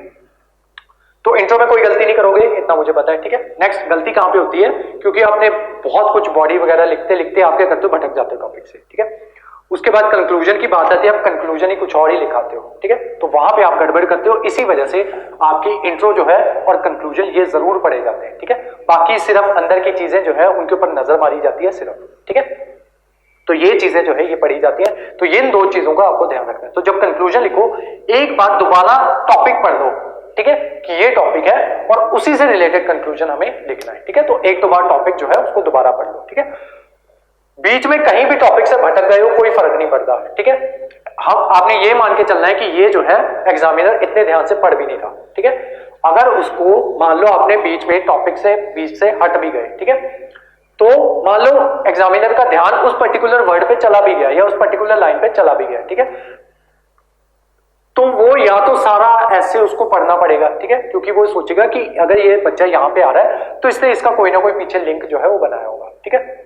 तो इंट्रो में कोई गलती नहीं करोगे, इतना मुझे पता है, ठीक है। नेक्स्ट, गलती कहां पे होती है, क्योंकि आपने बहुत कुछ बॉडी वगैरह लिखते लिखते आप क्या करते हो, भटक जाते हो टॉपिक से, ठीक है। उसके बाद कंक्लूजन की बात आती है, आप कंक्लूजन ही कुछ और ही लिखाते हो, ठीक है, तो वहां पे आप गड़बड़ करते हो। इसी वजह से आपकी इंट्रो जो है और कंक्लूजन ये जरूर पढ़े जाते हैं, ठीक है। बाकी सिर्फ अंदर की चीजें जो है उनके ऊपर नजर मारी जाती है सिर्फ, ठीक है। तो ये चीजें जो है ये पढ़ी जाती हैं। तो इन दो चीजों का आपको ध्यान रखना है। तो जब कंक्लूजन लिखो, एक बार दोबारा टॉपिक पढ़ लो, ठीक है, कि ये टॉपिक है और उसी से रिलेटेड कंक्लूजन हमें लिखना है, ठीक है। तो एक दो बार टॉपिक जो है उसको दोबारा पढ़ लो, ठीक है। बीच में कहीं भी टॉपिक से भटक गए हो कोई फर्क नहीं पड़ता, ठीक है। हम आपने ये मान के चलना है कि ये जो है एग्जामिनर इतने ध्यान से पढ़ भी नहीं रहा, ठीक है। अगर उसको मान लो आपने बीच में टॉपिक से बीच से हट भी गए, ठीक है, तो मान लो एग्जामिनर का ध्यान उस पर्टिकुलर वर्ड पे चला भी गया या उस पर्टिकुलर लाइन पे चला भी गया, ठीक है, तो वो या तो सारा ऐसे उसको पढ़ना पड़ेगा, ठीक है, क्योंकि वो सोचेगा कि अगर ये बच्चा यहां पे आ रहा है तो इसने इसका कोई ना कोई पीछे लिंक जो है वो बनाया होगा, ठीक है।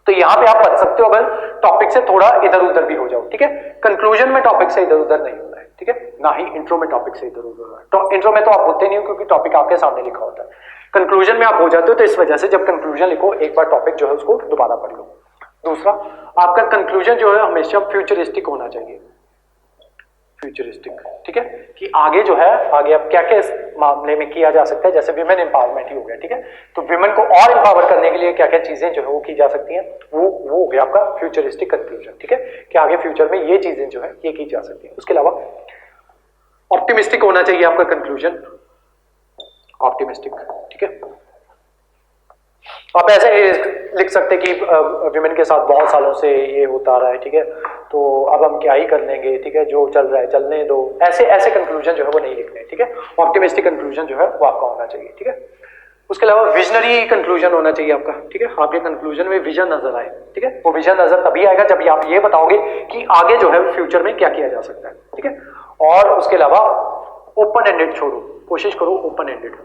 तो यहां पे आप बच सकते हो अगर टॉपिक से थोड़ा इधर उधर भी हो जाओ, ठीक है। कंक्लूजन में टॉपिक से इधर उधर नहीं होना है, ठीक है, ना ही इंट्रो में टॉपिक से इधर उधर होना है। तो इंट्रो में तो आप होते नहीं हो क्योंकि टॉपिक आपके सामने लिखा होता है। कंक्लूजन में आप हो जाते हो, तो इस वजह से जब कंक्लूजन लिखो एक बार टॉपिक जो है उसको दोबारा पढ़ लो। दूसरा, आपका कंक्लूजन जो है हमेशा फ्यूचरिस्टिक होना चाहिए, फ्यूचरिस्टिक, ठीक है, कि आगे जो है आगे अब क्या क्या इस मामले में किया जा सकता है, जैसे विमेन एम्पावरमेंट ही हो गया, ठीक है। तो विमेन को और एम्पावर करने के लिए क्या क्या चीजें जो है वो की जा सकती हैं, वो हो गया आपका फ्यूचरिस्टिक कंक्लूजन, ठीक है, कि आगे फ्यूचर में ये चीजें जो है ये की जा सकती हैं। उसके अलावा ऑप्टिमिस्टिक होना चाहिए आपका कंक्लूजन, ऑप्टिमिस्टिक, ठीक है। आप ऐसे लिख सकते कि विमेन के साथ बहुत सालों से ये होता रहा है, ठीक है, तो अब हम क्या ही कर लेंगे, ठीक है, जो चल रहा है चलने दो। ऐसे ऐसे कंक्लूजन जो है वो नहीं लिखने, ठीक है। ऑप्टिमिस्टिक कंक्लूजन जो है वो आपका होना चाहिए, ठीक है। उसके अलावा विजनरी कंक्लूजन होना चाहिए आपका, ठीक है, आपके कंक्लूजन में विजन नजर आए, ठीक है। वो विजन नजर तभी आएगा जब आप ये बताओगे कि आगे जो है फ्यूचर में क्या किया जा सकता है, ठीक है। और उसके अलावा ओपन एंडेड छोड़ो, कोशिश करो ओपन एंडेड,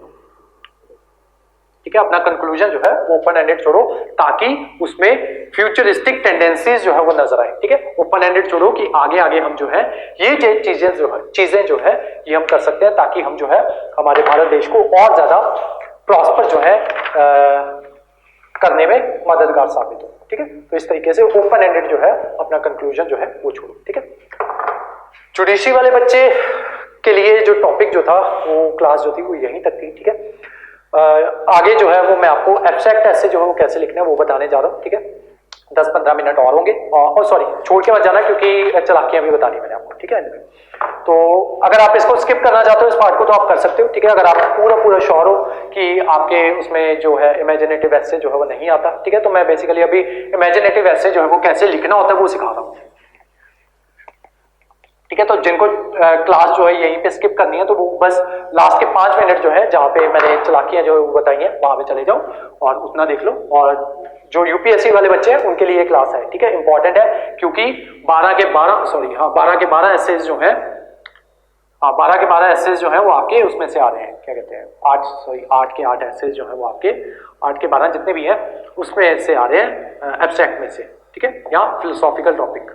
ठीक है, अपना कंक्लूजन जो है ओपन एंडेड छोड़ो ताकि उसमें फ्यूचरिस्टिक टेंडेंसीज जो है वो नजर आए, ठीक है। ओपन एंडेड छोड़ो कि आगे आगे हम जो है ये चीजें जो है ये हम कर सकते हैं ताकि हम जो है हमारे भारत देश को और ज्यादा प्रॉस्पर जो है करने में मददगार साबित हो, ठीक है। तो इस तरीके से ओपन एंडेड जो है अपना कंक्लूजन जो है वो छोड़ो, ठीक है। जुडिशरी वाले बच्चे के लिए जो टॉपिक जो था वो क्लास जो थी वो यहीं तक थी, ठीक है। आगे जो है वो मैं आपको एब्स्ट्रैक्ट ऐसे जो है वो कैसे लिखना है वो बताने जा रहा हूँ, ठीक है। 10-15 मिनट और होंगे और सॉरी छोड़ के मत जाना क्योंकि चालाकियां भी बतानी मैंने आपको, ठीक है। तो अगर आप इसको स्किप करना चाहते हो इस पार्ट को तो आप कर सकते हो, ठीक है। अगर आप पूरा श्योर हो कि आपके उसमें जो है इमेजिनेटिव ऐसे जो है वो नहीं आता, ठीक है, तो मैं बेसिकली अभी इमेजिनेटिव ऐसे जो है वो कैसे लिखना होता है वो सिखा रहा हूँ, ठीक है। तो जिनको क्लास जो है यहीं पे स्किप करनी है तो वो बस लास्ट के 5 मिनट जो है जहां पे मैंने चालाकियां जो बताई हैं वहां पे चले जाओ और उतना देख लो। और जो यूपीएससी वाले बच्चे हैं उनके लिए ये क्लास है, ठीक है, इंपॉर्टेंट है क्योंकि 12 के 12 एसेज जो है 12 के 12 एसेज जो है वो आपके उसमें से आ रहे हैं, क्या कहते हैं 8 के 8 एसेज जो है वो आपके 8 के 12 जितने भी हैं उसमें से आ रहे हैं एब्स्ट्रैक्ट में से, ठीक है, या फिलोसॉफिकल टॉपिक,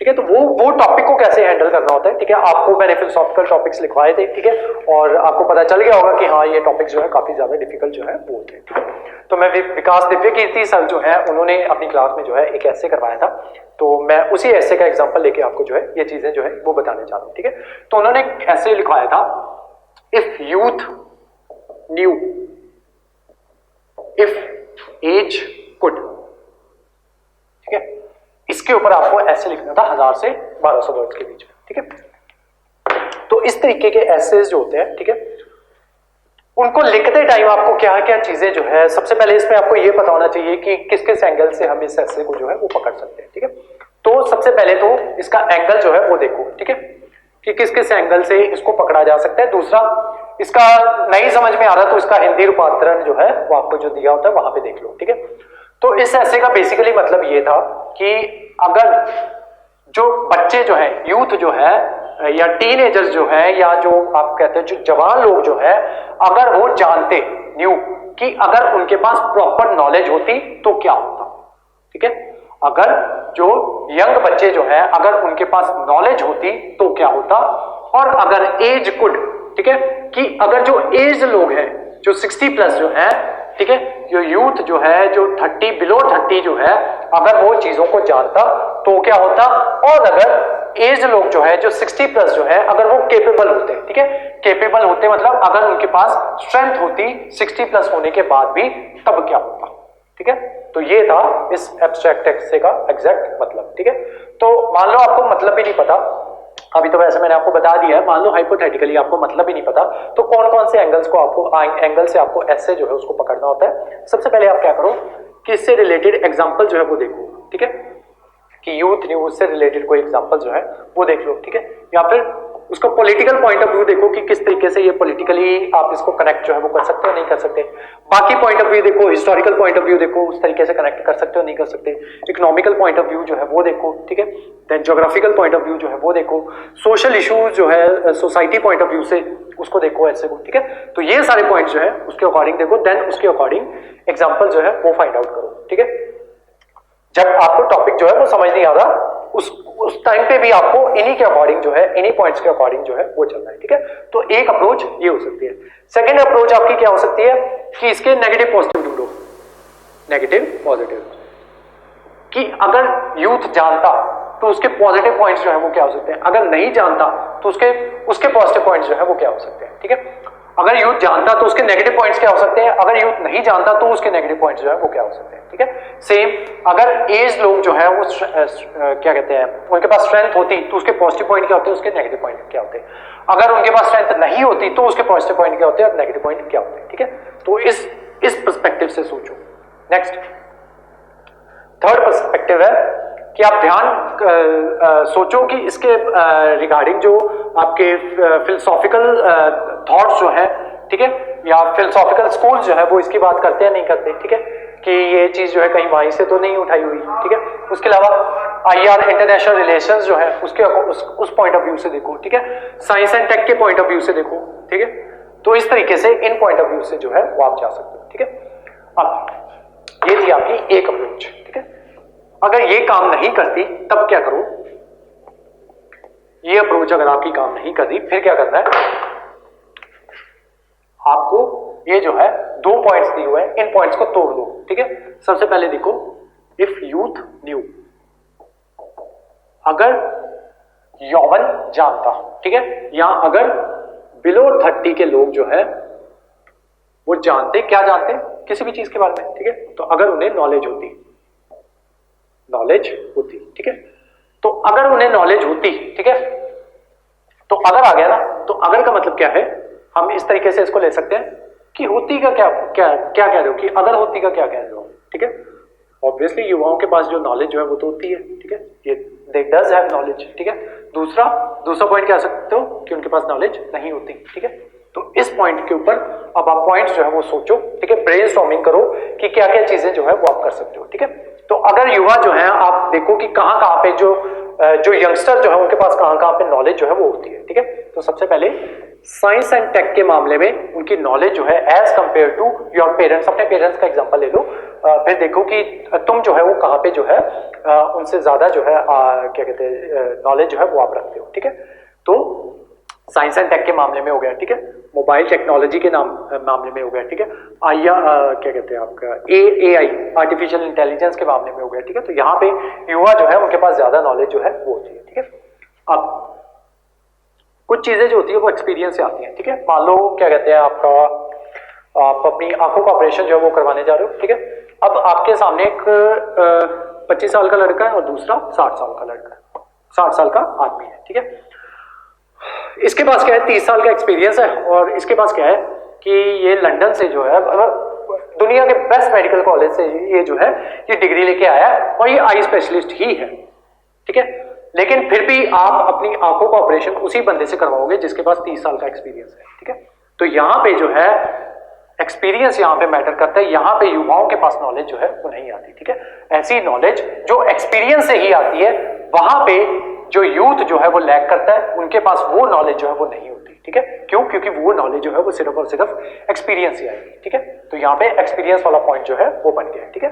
ठीक है। तो वो टॉपिक को कैसे हैंडल करना होता है, ठीक है। आपको मैंने फिलोसॉफिकल टॉपिक्स लिखवाए थे, ठीक है, और आपको पता चल गया होगा कि हाँ ये टॉपिक जो है काफी ज्यादा डिफिकल्ट जो है वो थे, ठीक है। तो मैं विकास दिव्य कीर्ति सर जो है उन्होंने अपनी क्लास में जो है एक ऐसे करवाया था, तो मैं उसी ऐसे का एग्जांपल लेके आपको जो है ये चीजें जो है वो बताने चाहता हूँ, ठीक है। तो उन्होंने ऐसे लिखवाया था, if youth knew, if age could, ठीक है। इसके ऊपर आपको ऐसे लिखना था 1000 से 1200 वर्ड्स के बीच में, ठीक है। तो इस तरीके के ऐसेज जो होते हैं, ठीक है, उनको लिखते टाइम आपको क्या क्या चीजें जो है, सबसे पहले इसमें आपको ये पता होना चाहिए कि किस किस एंगल से हम इस ऐसे को जो है वो पकड़ सकते हैं, ठीक है। तो सबसे पहले तो इसका एंगल जो है वो देखो, ठीक है, कि किस किस एंगल से इसको पकड़ा जा सकता है। दूसरा, इसका नहीं समझ में आ रहा तो इसका हिंदी रूपांतरण जो है वो आपको जो दिया होता है वहां पे देख लो, ठीक है। तो इस ऐसे का बेसिकली मतलब ये था कि अगर जो बच्चे जो है, यूथ जो है या टीनेजर्स जो है, या जो आप कहते हैं जो जवान लोग जो है, अगर वो जानते न्यू कि अगर उनके पास प्रॉपर नॉलेज होती तो क्या होता, ठीक है। अगर जो यंग बच्चे जो है अगर उनके पास नॉलेज होती तो क्या होता, और अगर एज कुड, ठीक है, कि अगर जो एज लोग हैं जो 60 प्लस जो है, ठीक है, जो यूथ जो है जो 30 बिलो 30 जो है, अगर वो चीजों को जानता तो क्या होता, और अगर एज लोग जो है जो 60 प्लस जो है अगर वो केपेबल होते, ठीक है, केपेबल होते मतलब अगर उनके पास स्ट्रेंथ होती 60 प्लस होने के बाद भी, तब क्या होता, ठीक है। तो ये था इस एब्स्ट्रैक्ट ऐसे का एग्जैक्ट मतलब, ठीक है। तो मान लो आपको मतलब भी नहीं पता, अभी तो वैसे मैंने आपको बता दिया है, मान लो हाइपोथेटिकली आपको मतलब ही नहीं पता, तो कौन कौन से एंगल्स को आपको एंगल से आपको ऐसे जो है उसको पकड़ना होता है। सबसे पहले आप क्या करो कि इससे रिलेटेड एग्जांपल जो है वो देखो, ठीक है, कि यूथ न्यूज से रिलेटेड कोई एग्जांपल जो है वो देख लो, ठीक है, या फिर उसका पॉलिटिकल पॉइंट ऑफ व्यू देखो कि किस तरीके से ये पॉलिटिकली आप इसको कनेक्ट जो है वो कर सकते हो नहीं कर सकते। बाकी पॉइंट ऑफ व्यू देखो, हिस्टोरिकल पॉइंट ऑफ व्यू देखो, उस तरीके से कनेक्ट कर सकते हो नहीं कर सकते। इकोनॉमिकल पॉइंट ऑफ व्यू जो है वो देखो, ठीक है, then geographical point of view जो है वो देखो, सोशल इश्यूज जो है सोसाइटी पॉइंट ऑफ व्यू से उसको देखो ऐसे को, ठीक है। तो ये सारे पॉइंट जो है उसके अकॉर्डिंग देखो, देन उसके अकॉर्डिंग एग्जाम्पल जो है वो फाइंड आउट करो, ठीक है। जब आपको टॉपिक जो है वो समझ नहीं आ रहा उस टाइम पे भी आपको इन्हीं के अकॉर्डिंग जो है, इन्हीं पॉइंट्स के अकॉर्डिंग जो है वो चलना है, ठीक है। तो एक अप्रोच ये हो सकती है। सेकंड अप्रोच आपकी क्या हो सकती है कि इसके नेगेटिव पॉजिटिव ढूंढो, नेगेटिव पॉजिटिव, कि अगर यूथ जानता तो उसके पॉजिटिव पॉइंट्स जो है वो क्या हो सकते हैं, अगर नहीं जानता तो उसके पॉजिटिव पॉइंट्स जो है वो क्या हो सकते हैं, ठीक है। अगर यूथ जानता तो उसके नेगेटिव पॉइंट्स क्या हो सकते हैं, अगर यूथ नहीं जानता तो उसके नेगेटिव पॉइंट्स जो है वो क्या हो सकते हैं, ठीक है। सेम अगर एज लोग जो है वो क्या कहते हैं उनके पास स्ट्रेंथ होती तो उसके पॉजिटिव पॉइंट क्या होते हैं, उसके नेगेटिव पॉइंट क्या होते हैं। अगर उनके पास स्ट्रेंथ नहीं होती तो उसके पॉजिटिव पॉइंट क्या होते हैं और नेगेटिव पॉइंट क्या होते हैं, ठीक है। तो इस पर्सपेक्टिव से सोचो। नेक्स्ट थर्ड पर्सपेक्टिव है कि आप ध्यान सोचो कि इसके रिगार्डिंग जो आपके फिलोसॉफिकल थॉट्स जो है, ठीक है, या फिलोसॉफिकल स्कूल जो है वो इसकी बात करते हैं नहीं करते, ठीक है, कि ये चीज जो है कहीं वहीं से तो नहीं उठाई हुई, ठीक है। उसके अलावा IR इंटरनेशनल रिलेशंस जो है उसके उस पॉइंट ऑफ व्यू से देखो, ठीक है, साइंस एंड टेक के पॉइंट ऑफ व्यू से देखो, ठीक है। तो इस तरीके से इन पॉइंट ऑफ व्यू से जो है वो आप जा सकते हो, ठीक है। अब ये थी आपकी एक अप्रोच, ठीक है। अगर ये काम नहीं करती तब क्या करो, ये अप्रोच अगर आपकी काम नहीं करती फिर क्या करना है, आपको ये जो है 2 पॉइंट्स दिए हुए हैं, इन पॉइंट्स को तोड़ दो, ठीक है। सबसे पहले देखो, इफ यूथ न्यू, अगर यौवन जानता, ठीक है, या अगर बिलो 30 के लोग जो है वो जानते, क्या जानते, किसी भी चीज के बारे में, ठीक है। तो अगर उन्हें नॉलेज होती, ठीक है, तो अगर उन्हें नॉलेज होती, ठीक है, तो अगर आ गया ना, तो अगर का मतलब क्या है, हम इस तरीके से इसको ले सकते हैं कि होती का क्या कह रहे हो, कि अगर होती का क्या कह रहे हो, ठीक है। ऑब्वियसली युवाओं के पास जो नॉलेज जो है वो तो होती है, ठीक है, ये दे डज हैव नॉलेज, ठीक है। दूसरा पॉइंट क्या सकते हो कि उनके पास नॉलेज नहीं होती, ठीक है। तो इस पॉइंट के ऊपर अब आप पॉइंट्स जो है वो सोचो, ठीक है, ब्रेनस्टॉर्मिंग करो कि क्या क्या चीजें जो है वो आप कर सकते हो, ठीक है। तो अगर युवा जो है आप देखो कि कहां पे जो यंगस्टर जो है उनके पास कहां पे नॉलेज जो है वो होती है, ठीक है। तो सबसे पहले साइंस एंड टेक के मामले में उनकी नॉलेज जो है as compare to your parents, अपने पेरेंट्स का एग्जांपल ले लो, फिर देखो कि तुम जो है वो कहाँ पे जो है उनसे ज्यादा जो है क्या कहते हैं नॉलेज जो है वो आप रखते हो। ठीक है, तो साइंस एंड टेक के मामले में हो गया। ठीक है, मोबाइल टेक्नोलॉजी के मामले में हो गया। ठीक है, क्या कहते हैं आपका AI आर्टिफिशियल इंटेलिजेंस के मामले में हो गया। ठीक है, तो यहाँ पे युवा जो है उनके पास ज्यादा नॉलेज जो है वो होती है। ठीक है, अब कुछ चीजें जो होती है वो एक्सपीरियंस से आती हैं। ठीक है, मान लो क्या कहते हैं आपका, आप अपनी आंखों का ऑपरेशन जो है वो करवाने जा रहे हो। ठीक है, अब आपके सामने एक 25 साल का लड़का है और दूसरा 60 साल का लड़का है, 60 साल का आदमी है। ठीक है, इसके पास क्या है 30 साल का एक्सपीरियंस है और इसके पास क्या है कि ये लंदन से जो है दुनिया के बेस्ट मेडिकल कॉलेज से ये जो है ये डिग्री लेके आया है और ये आई स्पेशलिस्ट ही है। ठीक है, लेकिन फिर भी आप अपनी आंखों का ऑपरेशन उसी बंदे से करवाओगे जिसके पास 30 साल का एक्सपीरियंस है। ठीक है, तो यहां पे जो है एक्सपीरियंस यहां पे मैटर करता है, यहां पे युवाओं के पास नॉलेज जो है वो नहीं आती। ठीक है, ऐसी नॉलेज जो एक्सपीरियंस से ही आती है वहां पे जो यूथ जो है वो लैग करता है, उनके पास वो नॉलेज जो है वो नहीं होती। ठीक है, क्यों? क्योंकि वो नॉलेज जो है वो सिर्फ और सिर्फ एक्सपीरियंस से आएगी। ठीक है, तो यहाँ पे एक्सपीरियंस वाला पॉइंट जो है वो बन गया है। ठीक है,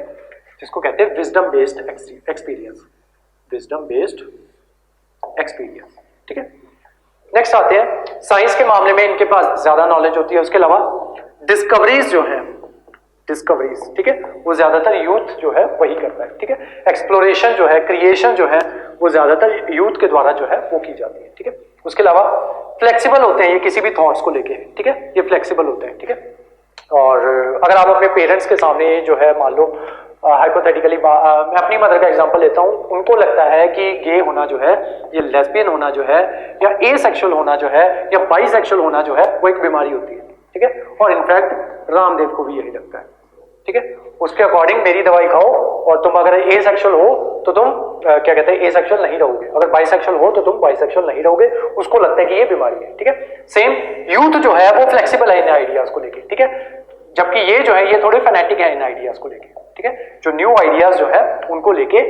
जिसको कहते हैं wisdom based experience, wisdom based experience. ठीक है, नेक्स्ट आते हैं साइंस के मामले में इनके पास ज्यादा नॉलेज होती है। उसके अलावा डिस्कवरीज जो है, डिस्कवरीज, ठीक है, वो ज्यादातर यूथ जो है वही करता है। ठीक है, एक्सप्लोरेशन जो है, क्रिएशन जो है वो ज्यादातर यूथ के द्वारा जो है वो की जाती है। ठीक है, उसके अलावा फ्लेक्सिबल होते हैं ये किसी भी थॉट्स को लेके। ठीक है, ये फ्लेक्सिबल होते हैं। ठीक है, और अगर आप अपने पेरेंट्स के सामने जो है मान लो हाइपोथेटिकली मैं अपनी मदर का एग्जांपल लेता हूँ, उनको लगता है कि गे होना जो है, ये लेस्बियन होना जो है, या एसेक्सुअल होना जो है, या बाइसेक्सुअल होना जो है वो एक बीमारी होती है। ठीक है, और इनफैक्ट रामदेव को भी यही लगता है। ठीक है, उसके अकॉर्डिंग मेरी दवाई खाओ और तुम अगर एसेक्सुअल हो तो तुम क्या कहते हैं एसेक्सुअल नहीं रहोगे, अगर बाइसेक्सुअल हो तो तुम बाइसेक्सुअल नहीं रहोगे, उसको लगता है कि ये बीमारी है। ठीक है, सेम यूथ जो है वो फ्लेक्सिबल है इन आइडियाज को लेके। ठीक है, जबकि ये जो है ये थोड़े फैनेटिक है इन आइडियाज को लेके। ठीक है, जो न्यू आइडियाज जो है उनको लेके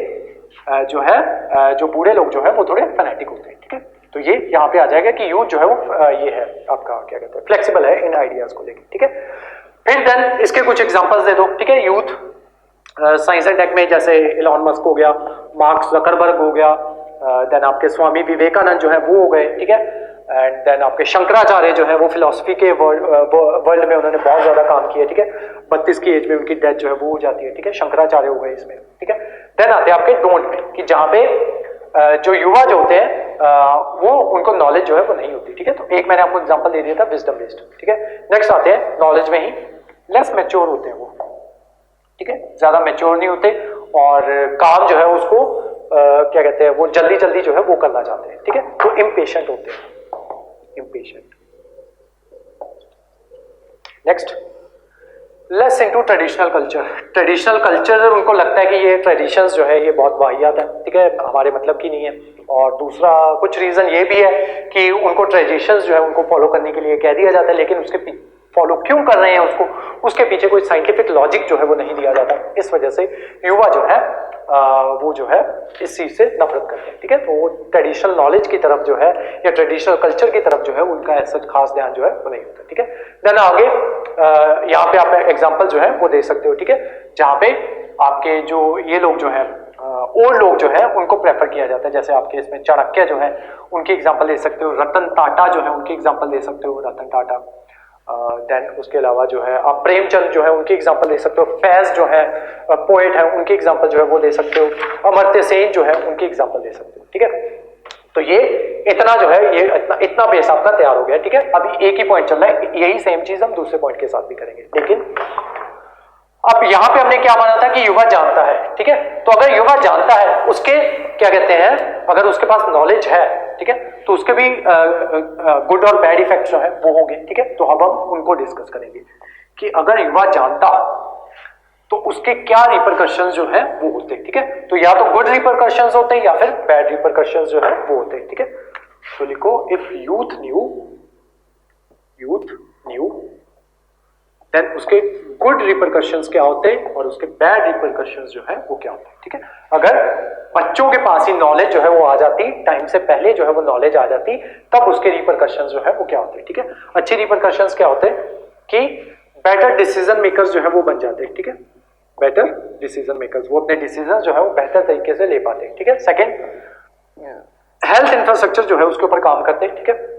जो है जो बूढ़े लोग जो है वो थोड़े फैनेटिक होते हैं। ठीक है, तो ये यहाँ पे आ जाएगा कि यूथ जो है वो ये है आपका क्या कहते हैं फ्लेक्सिबल है इन आइडियाज को लेके। ठीक है, फिर देन इसके कुछ एग्जांपल्स दे दो। ठीक है, यूथ साइंस एंड टेक में जैसे इलॉन मस्क हो गया, मार्क जकरबर्ग हो गया, देन आपके स्वामी विवेकानंद जो है वो हो गए। ठीक है, एंड देन आपके शंकराचार्य जो है वो फिलॉसफी के वर्ल्ड में उन्होंने बहुत ज्यादा काम किया। ठीक है, 32 की एज में उनकी डेथ जो है वो हो जाती है। ठीक है, शंकराचार्य हो गए इसमें। ठीक है, देन आते हैं आपके डोंट में कि जहां पे जो युवा जो होते हैं वो उनको नॉलेज जो है वो नहीं होती। ठीक है, तो एक मैंने आपको एग्जांपल दे दिया था विजडम बेस्ड। ठीक है, नेक्स्ट आते हैं नॉलेज में ही लेस मैच्योर होते हैं वो। ठीक है, ज्यादा मैच्योर नहीं होते और काम जो है उसको क्या कहते हैं वो जल्दी जल्दी जो है वो करना चाहते हैं। ठीक है, तो इम्पेशेंट होते हैं, impatient. Next, less into traditional culture. Traditional culture उनको लगता है कि ये ट्रेडिशंस जो है ये बहुत वाहियात है। ठीक है, हमारे मतलब की नहीं है। और दूसरा कुछ रीजन ये भी है कि उनको ट्रेडिशंस जो है उनको फॉलो करने के लिए कह दिया जाता है, लेकिन उसके फॉलो क्यों कर रहे हैं उसको, उसके पीछे कोई साइंटिफिक लॉजिक जो है वो नहीं दिया जाता। इस वजह से युवा जो है वो जो है इस चीज से नफरत करते हैं। ठीक है, तो वो ट्रेडिशनल नॉलेज की तरफ जो है या ट्रेडिशनल कल्चर की तरफ जो है उनका ऐसा खास ध्यान जो है वो नहीं होता। ठीक है, देन आगे यहाँ पे आप एग्जांपल जो है वो दे सकते हो। ठीक है, जहाँ पे आपके जो ये लोग जो है ओल्ड लोग जो है उनको प्रेफर किया जाता है, जैसे आपके इसमें चाणक्य जो है उनकी एग्जांपल दे सकते हो, रतन टाटा जो है उनकी एग्जांपल दे सकते हो, रतन टाटा। देन उसके अलावा जो है आप प्रेमचंद जो है उनकी एग्जांपल दे सकते हो, फैज जो है पोएट है उनकी एग्जांपल जो है वो दे सकते हो, अमर्त्य सेन जो है उनकी एग्जांपल दे सकते हो। ठीक है, तो ये इतना जो है ये इतना बेस आपका तैयार हो गया। ठीक है, अभी एक ही पॉइंट चल रहा है, यही सेम चीज हम दूसरे पॉइंट के साथ भी करेंगे। लेकिन अब यहां पे हमने क्या माना था कि युवा जानता है। ठीक है, तो अगर युवा जानता है उसके क्या कहते हैं अगर उसके पास नॉलेज है, ठीक है, तो उसके भी गुड और बैड इफेक्ट्स जो है वो होंगे। ठीक है, तो अब हम उनको डिस्कस करेंगे कि अगर युवा जानता तो उसके क्या रिपरकशंस जो है वो होते हैं। ठीक है, तो या तो गुड रिपरकशंस होते हैं या फिर बैड रिपरकशंस जो है वो होते हैं। ठीक है, तो लिखो इफ यूथ न्यू देन उसके गुड रिपरकशंस क्या होते हैं और उसके बैड रिपरकशंस जो है वो क्या होते हैं, ठीक है। अगर बच्चों के पास ही नॉलेज जो है वो आ जाती, टाइम से पहले जो है वो नॉलेज आ जाती, तब उसके रिपरकशंस जो है वो क्या होते हैं, ठीक है। अच्छे रिपरकशंस क्या होते हैं कि बेटर डिसीजन मेकर्स जो है वो बन जाते हैं, ठीक है। बेटर डिसीजन मेकर्स, वो अपने डिसीजन जो है वो बेहतर तरीके से ले पाते हैं, ठीक है। सेकंड, हेल्थ इंफ्रास्ट्रक्चर जो है उसके ऊपर काम करते हैं, ठीक है।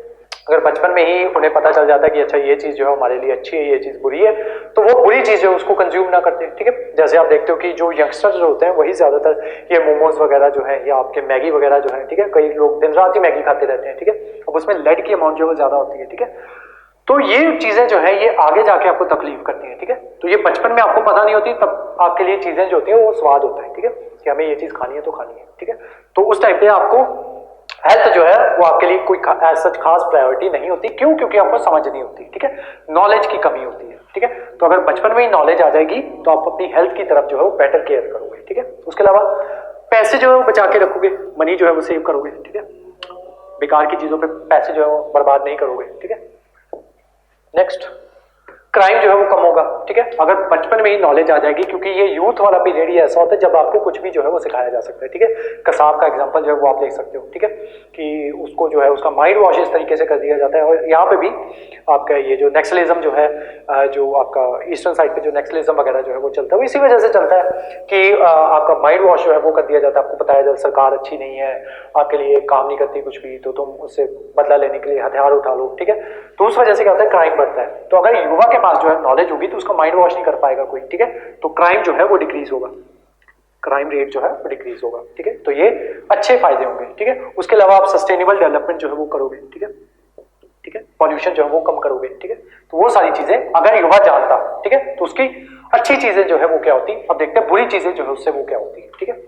अगर बचपन में ही उन्हें पता चल जाता है कि अच्छा ये चीज जो है हमारे लिए अच्छी है, ये चीज बुरी है, तो वो बुरी चीज जो है उसको कंज्यूम ना करते, ठीक है। जैसे आप देखते हो कि जो यंगस्टर्स जो होते हैं वही ज्यादातर ये मोमोज वगैरह जो है या आपके मैगी वगैरह जो है, ठीक है, कई लोग दिन रात ही मैगी खाते रहते हैं, ठीक है। अब उसमें लेड की अमाउंट जो है ज्यादा होती है, ठीक है। तो ये चीजें जो है ये आगे जाके आपको तकलीफ करती है, ठीक है। तो ये बचपन में आपको पता नहीं होती, तब आपके लिए चीजें जो होती है वो स्वाद होता है, ठीक है, कि हमें ये चीज खानी है तो खानी है, ठीक है। तो उस टाइप पे आपको हेल्थ जो है वो आपके लिए कोई सच खास प्रायोरिटी नहीं होती, क्यों? क्योंकि आपको समझ नहीं होती, ठीक है, नॉलेज की कमी होती है, ठीक है। तो अगर बचपन में ही नॉलेज आ जाएगी तो आप अपनी हेल्थ की तरफ जो है वो बेटर केयर करोगे, ठीक है। उसके अलावा पैसे जो है वो बचा के रखोगे, मनी जो है वो सेव करोगे, ठीक है, बेकार की चीजों पे पैसे जो है वो बर्बाद नहीं करोगे, ठीक है। नेक्स्ट, क्राइम जो है वो कम होगा, ठीक है, अगर बचपन में ही नॉलेज आ जाएगी, क्योंकि ये यूथ वाला पीरियड ही ऐसा होता है जब आपको कुछ भी जो है वो सिखाया जा सकता है, ठीक है। कसाब का एग्जांपल जो है वो आप देख सकते हो, ठीक है, कि उसको जो है उसका माइंड वॉश इस तरीके से कर दिया जाता है। और यहाँ पे भी आपका ये जो नेक्सलिज्म जो है, जो आपका ईस्टर्न साइड पे जो नेक्सलिज्म वगैरह जो है वो चलता है, वो इसी वजह से चलता है कि आपका माइंड वॉश जो है वो कर दिया जाता है, आपको बताया जाता है सरकार अच्छी नहीं है, आपके लिए काम नहीं करती कुछ भी, तो तुम उससे बदला लेने के लिए हथियार उठा लो, ठीक है। तो उस वजह से क्या होता है, क्राइम बढ़ता है। तो अगर युवा के पास जो है नॉलेज होगी तो उसका माइंड वॉश नहीं कर पाएगा कोई, ठीक है, तो क्राइम जो है वो डिक्रीज होगा, क्राइम रेट जो है वो डिक्रीज होगा, ठीक है। तो ये अच्छे फायदे होंगे, ठीक है। उसके अलावा आप सस्टेनेबल डेवलपमेंट जो है वो करोगे, ठीक है, ठीक है, पॉल्यूशन जो है वो कम करोगे, ठीक है। तो वो सारी चीजें अगर युवा जानता, ठीक है, तो उसकी अच्छी चीजें जो है वो क्या होती, अब देखते हैं बुरी चीजें जो है उससे वो क्या होती, ठीक है।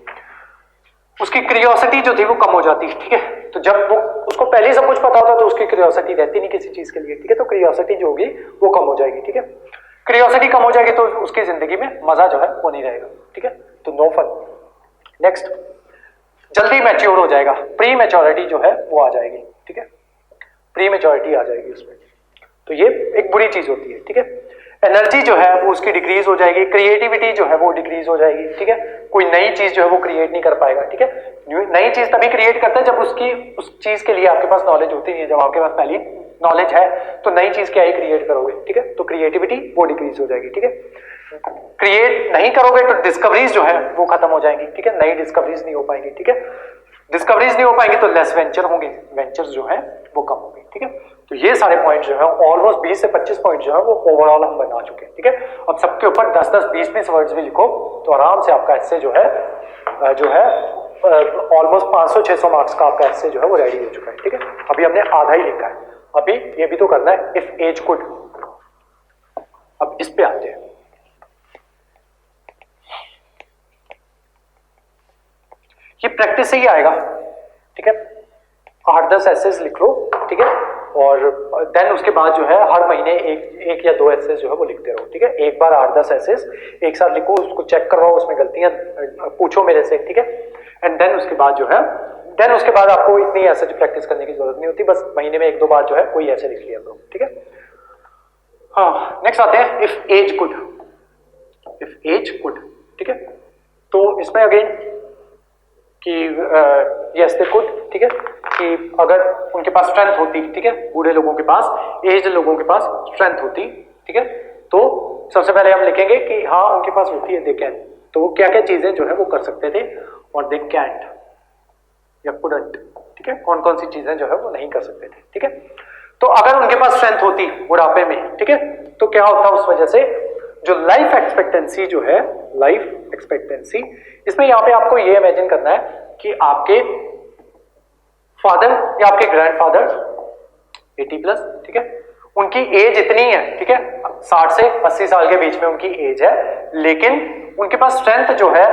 उसकी क्यूरियोसिटी जो थी वो कम हो जाती, ठीक है। तो जब वो उसको पहले ही सब कुछ पता होता तो उसकी क्यूरियोसिटी रहती नहीं किसी चीज के लिए, ठीक है। तो क्यूरियोसिटी जो होगी वो कम हो जाएगी, ठीक है। क्यूरियोसिटी कम हो जाएगी तो उसकी जिंदगी में मजा जो है वो नहीं रहेगा, ठीक है, तो नो फन। नेक्स्ट, जल्दी मैच्योर हो जाएगा, प्री मैच्योरिटी जो है वो आ जाएगी, ठीक है, प्री मैच्योरिटी आ जाएगी उसमें, तो ये एक बुरी चीज होती है, ठीक है। एनर्जी जो है वो उसकी डिक्रीज हो जाएगी, क्रिएटिविटी जो है वो डिक्रीज हो जाएगी, ठीक है, कोई नई चीज जो है वो क्रिएट नहीं कर पाएगा, ठीक है। नई चीज तभी क्रिएट करता है जब उसकी उस चीज के लिए आपके पास नॉलेज होती नहीं है। जब आपके पास पहली नॉलेज है तो नई चीज क्या ही क्रिएट करोगे, ठीक है, तो क्रिएटिविटी वो डिक्रीज हो जाएगी, ठीक है। क्रिएट नहीं करोगे तो डिस्कवरीज जो है वो खत्म हो जाएंगी, ठीक है, नई डिस्कवरीज नहीं हो पाएंगी, ठीक है, डिस्कवरीज नहीं हो पाएंगी तो लेस वेंचर होंगे, वेंचर्स जो है वो कम होंगे, ठीक है। तो ये सारे पॉइंट्स जो है ऑलमोस्ट 20 से 25 पॉइंट जो है वो ओवरऑल हम बना चुके हैं, ठीक है। अब सबके ऊपर 10-10, 20-20 वर्ड्स भी लिखो तो आराम से आपका एस्से जो है ऑलमोस्ट 500-600 मार्क्स का आपका एस्से जो है वो रेडी हो चुका है, ठीक है। अभी हमने आधा ही लिखा है, अभी ये भी तो करना है, इफ एज कुड। अब इस पे आते हैं, ये प्रैक्टिस से ही आएगा, ठीक है। 8-10 एसेस लिख लो, ठीक है, और देन उसके बाद जो है हर महीने एक या दो एसेस जो है वो लिखते रहो, ठीक है। एक बार 8-10 एसेस एक साथ लिखो, उसको चेक करवाओ, उसमें गलतियां पूछो मेरे से, ठीक है। एंड देन उसके बाद जो है उसके बाद आपको इतनी ऐसे प्रैक्टिस करने की जरूरत नहीं होती, बस महीने में 1-2 बार जो है कोई ऐसे लिख लिया करो, ठीक है। हाँ, नेक्स्ट आते हैं if age could, if age could, ठीक है। तो इसमें अगेन कि यस दे कुड, ठीक है, कि अगर उनके पास स्ट्रेंथ होती, ठीक है, बूढ़े लोगों के पास, एज लोगों के पास स्ट्रेंथ होती, ठीक है, तो सबसे पहले हम लिखेंगे कि हाँ उनके पास होती है, दे कैन। तो वो क्या क्या चीजें जो है वो कर सकते थे और दे कैंट या कुडंट, ठीक है, कौन कौन सी चीजें जो है वो नहीं कर सकते थे, ठीक है। तो अगर उनके पास स्ट्रेंथ होती बुढ़ापे में, ठीक है, तो क्या होता उस वजह से जो लाइफ एक्सपेक्टेंसी जो है, लाइफ एक्सपेक्टेंसी, इसमें यहां पे आपको ये इमेजिन करना है कि आपके फादर या आपके ग्रैंडफादर 80+, ठीक है, उनकी एज इतनी है, ठीक है, 60 से 80 साल के बीच में उनकी एज है, लेकिन उनके पास स्ट्रेंथ जो है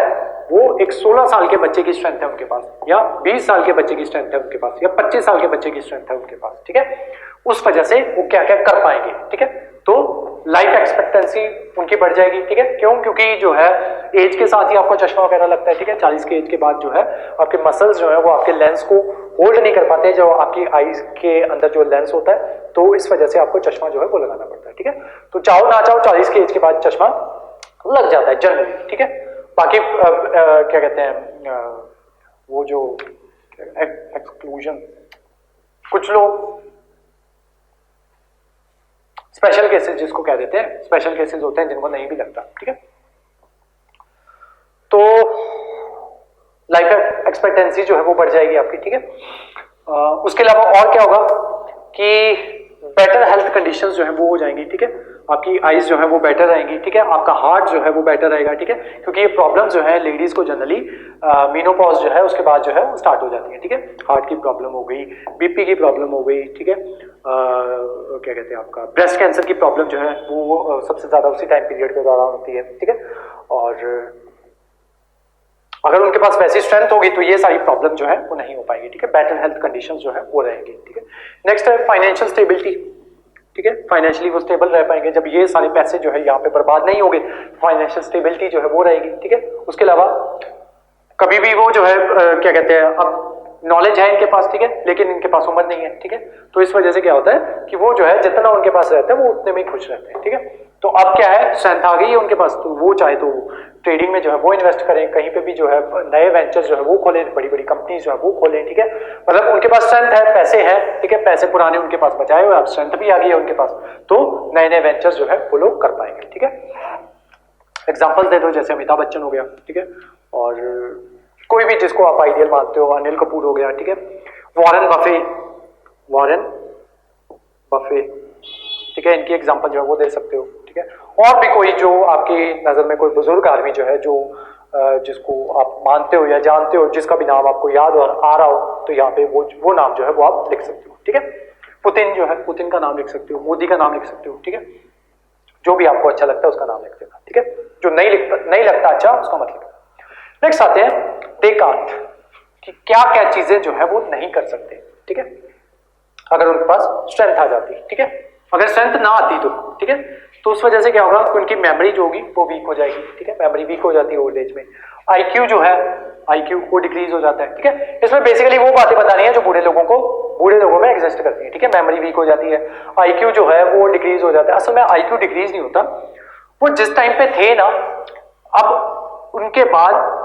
वो एक 16 साल के बच्चे की स्ट्रेंथ है उनके पास, या 20 साल के बच्चे की स्ट्रेंथ है उनके पास, या 25 साल के बच्चे की स्ट्रेंथ है उनके पास, ठीक है। उस वजह से वो क्या क्या कर पाएंगे, ठीक है। तो लाइफ एक्सपेक्टेंसी उनकी बढ़ जाएगी, ठीक है, क्यों? क्योंकि जो है एज के साथ ही आपको चश्मा वगैरह लगता है, ठीक है, 40 के एज के बाद जो है आपके मसल्स जो है वो आपके लेंस को होल्ड नहीं कर पाते जो आपकी आईज के अंदर जो लेंस होता है, तो इस वजह से आपको चश्मा जो है वो लगाना पड़ता है, ठीक है। तो चाहो ना चाहो 40 की एज के बाद चश्मा लग जाता है जनरली, ठीक है। बाकी क्या कहते हैं वो जो एक्सक्लूजन, कुछ लोग स्पेशल केसेस जिसको कह देते हैं, स्पेशल केसेस होते हैं जिनको नहीं भी लगता, ठीक है। तो लाइफ एक्सपेक्टेंसी जो है वो बढ़ जाएगी आपकी, ठीक है। उसके अलावा और क्या होगा कि बेटर हेल्थ कंडीशंस जो है वो हो जाएंगी, ठीक है। आपकी आईज जो है वो बेटर रहेंगी, ठीक है। आपका हार्ट जो है वो बेटर रहेगा, ठीक है, क्योंकि ये प्रॉब्लम जो है लेडीज को जनरली मीनोपॉज जो है उसके बाद जो है वो स्टार्ट हो जाती है, ठीक है। हार्ट की प्रॉब्लम हो गई, बीपी की प्रॉब्लम हो गई, ठीक है। क्या कहते हैं आपका ब्रेस्ट कैंसर की प्रॉब्लम जो है वो सबसे ज्यादा उसी टाइम पीरियड के दौरान होती है, ठीक है। और अगर उनके पास वैसी स्ट्रेंथ होगी तो ये सारी प्रॉब्लम जो है वो नहीं हो पाएगी, ठीक है। बेटर हेल्थ कंडीशंस जो है वो रहेंगी, ठीक है। नेक्स्ट है फाइनेंशियल स्टेबिलिटी, ठीक है। फाइनेंशियली वो स्टेबल रह पाएंगे जब ये सारे पैसे जो है यहाँ पे बर्बाद नहीं होंगे, फाइनेंशियल स्टेबिलिटी जो है वो रहेगी, ठीक है। उसके अलावा कभी भी वो जो है क्या कहते हैं, अब नॉलेज है इनके पास, ठीक है, लेकिन इनके पास उम्र नहीं है, ठीक है। तो इस वजह से क्या होता है कि वो जो है जितना उनके पास रहता है वो उतने में ही खुश रहते हैं, ठीक है। तो अब क्या है, स्ट्रेंथ आ गई है उनके पास, तो वो चाहे तो ट्रेडिंग में जो है वो इन्वेस्ट करें, कहीं पे भी जो है नए वेंचर जो है वो खोलें, बड़ी बड़ी कंपनीज जो है वो खोलें, ठीक है। मतलब उनके पास स्ट्रेंथ है, पैसे हैं, ठीक है, पैसे पुराने उनके पास बचाए हुए, अब स्ट्रेंथ भी आ गई है उनके पास, तो नए नए वेंचर्स जो है वो लोग कर पाएंगे, ठीक है। एग्जाम्पल दे दो, जैसे अमिताभ बच्चन हो गया, ठीक है, और कोई भी जिसको आप आइडियल मानते हो, अनिल कपूर हो गया, ठीक है, वॉरेन बफे, ठीक है, इनकी एग्जांपल जो है वो दे सकते हो, ठीक है। और भी कोई जो आपकी नजर में कोई बुजुर्ग आदमी जो है, जो जिसको आप मानते हो या जानते हो, जिसका भी नाम आपको याद आ रहा हो, तो यहाँ पे वो नाम जो है वो आप लिख सकते हो, ठीक है। पुतिन जो है, पुतिन का नाम लिख सकते हो, मोदी का नाम लिख सकते हो, ठीक है। जो भी आपको अच्छा लगता है उसका नाम लिख देना, ठीक है। जो नहीं लगता अच्छा उसका मत लिखना। नेक्स्ट आते हैं डेकार्ट, कि क्या क्या चीजें जो है वो नहीं कर सकते, ठीक है, अगर उनके पास स्ट्रेंथ आ जाती, ठीक है। अगर स्ट्रेंथ ना आती तो, ठीक है, तो उस वजह से क्या होगा कि उनकी मेमोरी जो होगी वो वीक हो जाएगी, ठीक है। मेमोरी वीक हो जाती है ओल्ड एज में। आईक्यू जो है, आईक्यू वो डिक्रीज हो जाता है, ठीक है। इसमें बेसिकली वो बातें बतानी है जो बूढ़े लोगों में एग्जिस्ट करती है, ठीक है। मेमोरी वीक हो जाती है, आईक्यू जो है वो डिक्रीज हो जाता है। असल में आईक्यू डिक्रीज नहीं होता, वो जिस टाइम पे थे ना, अब उनके बाद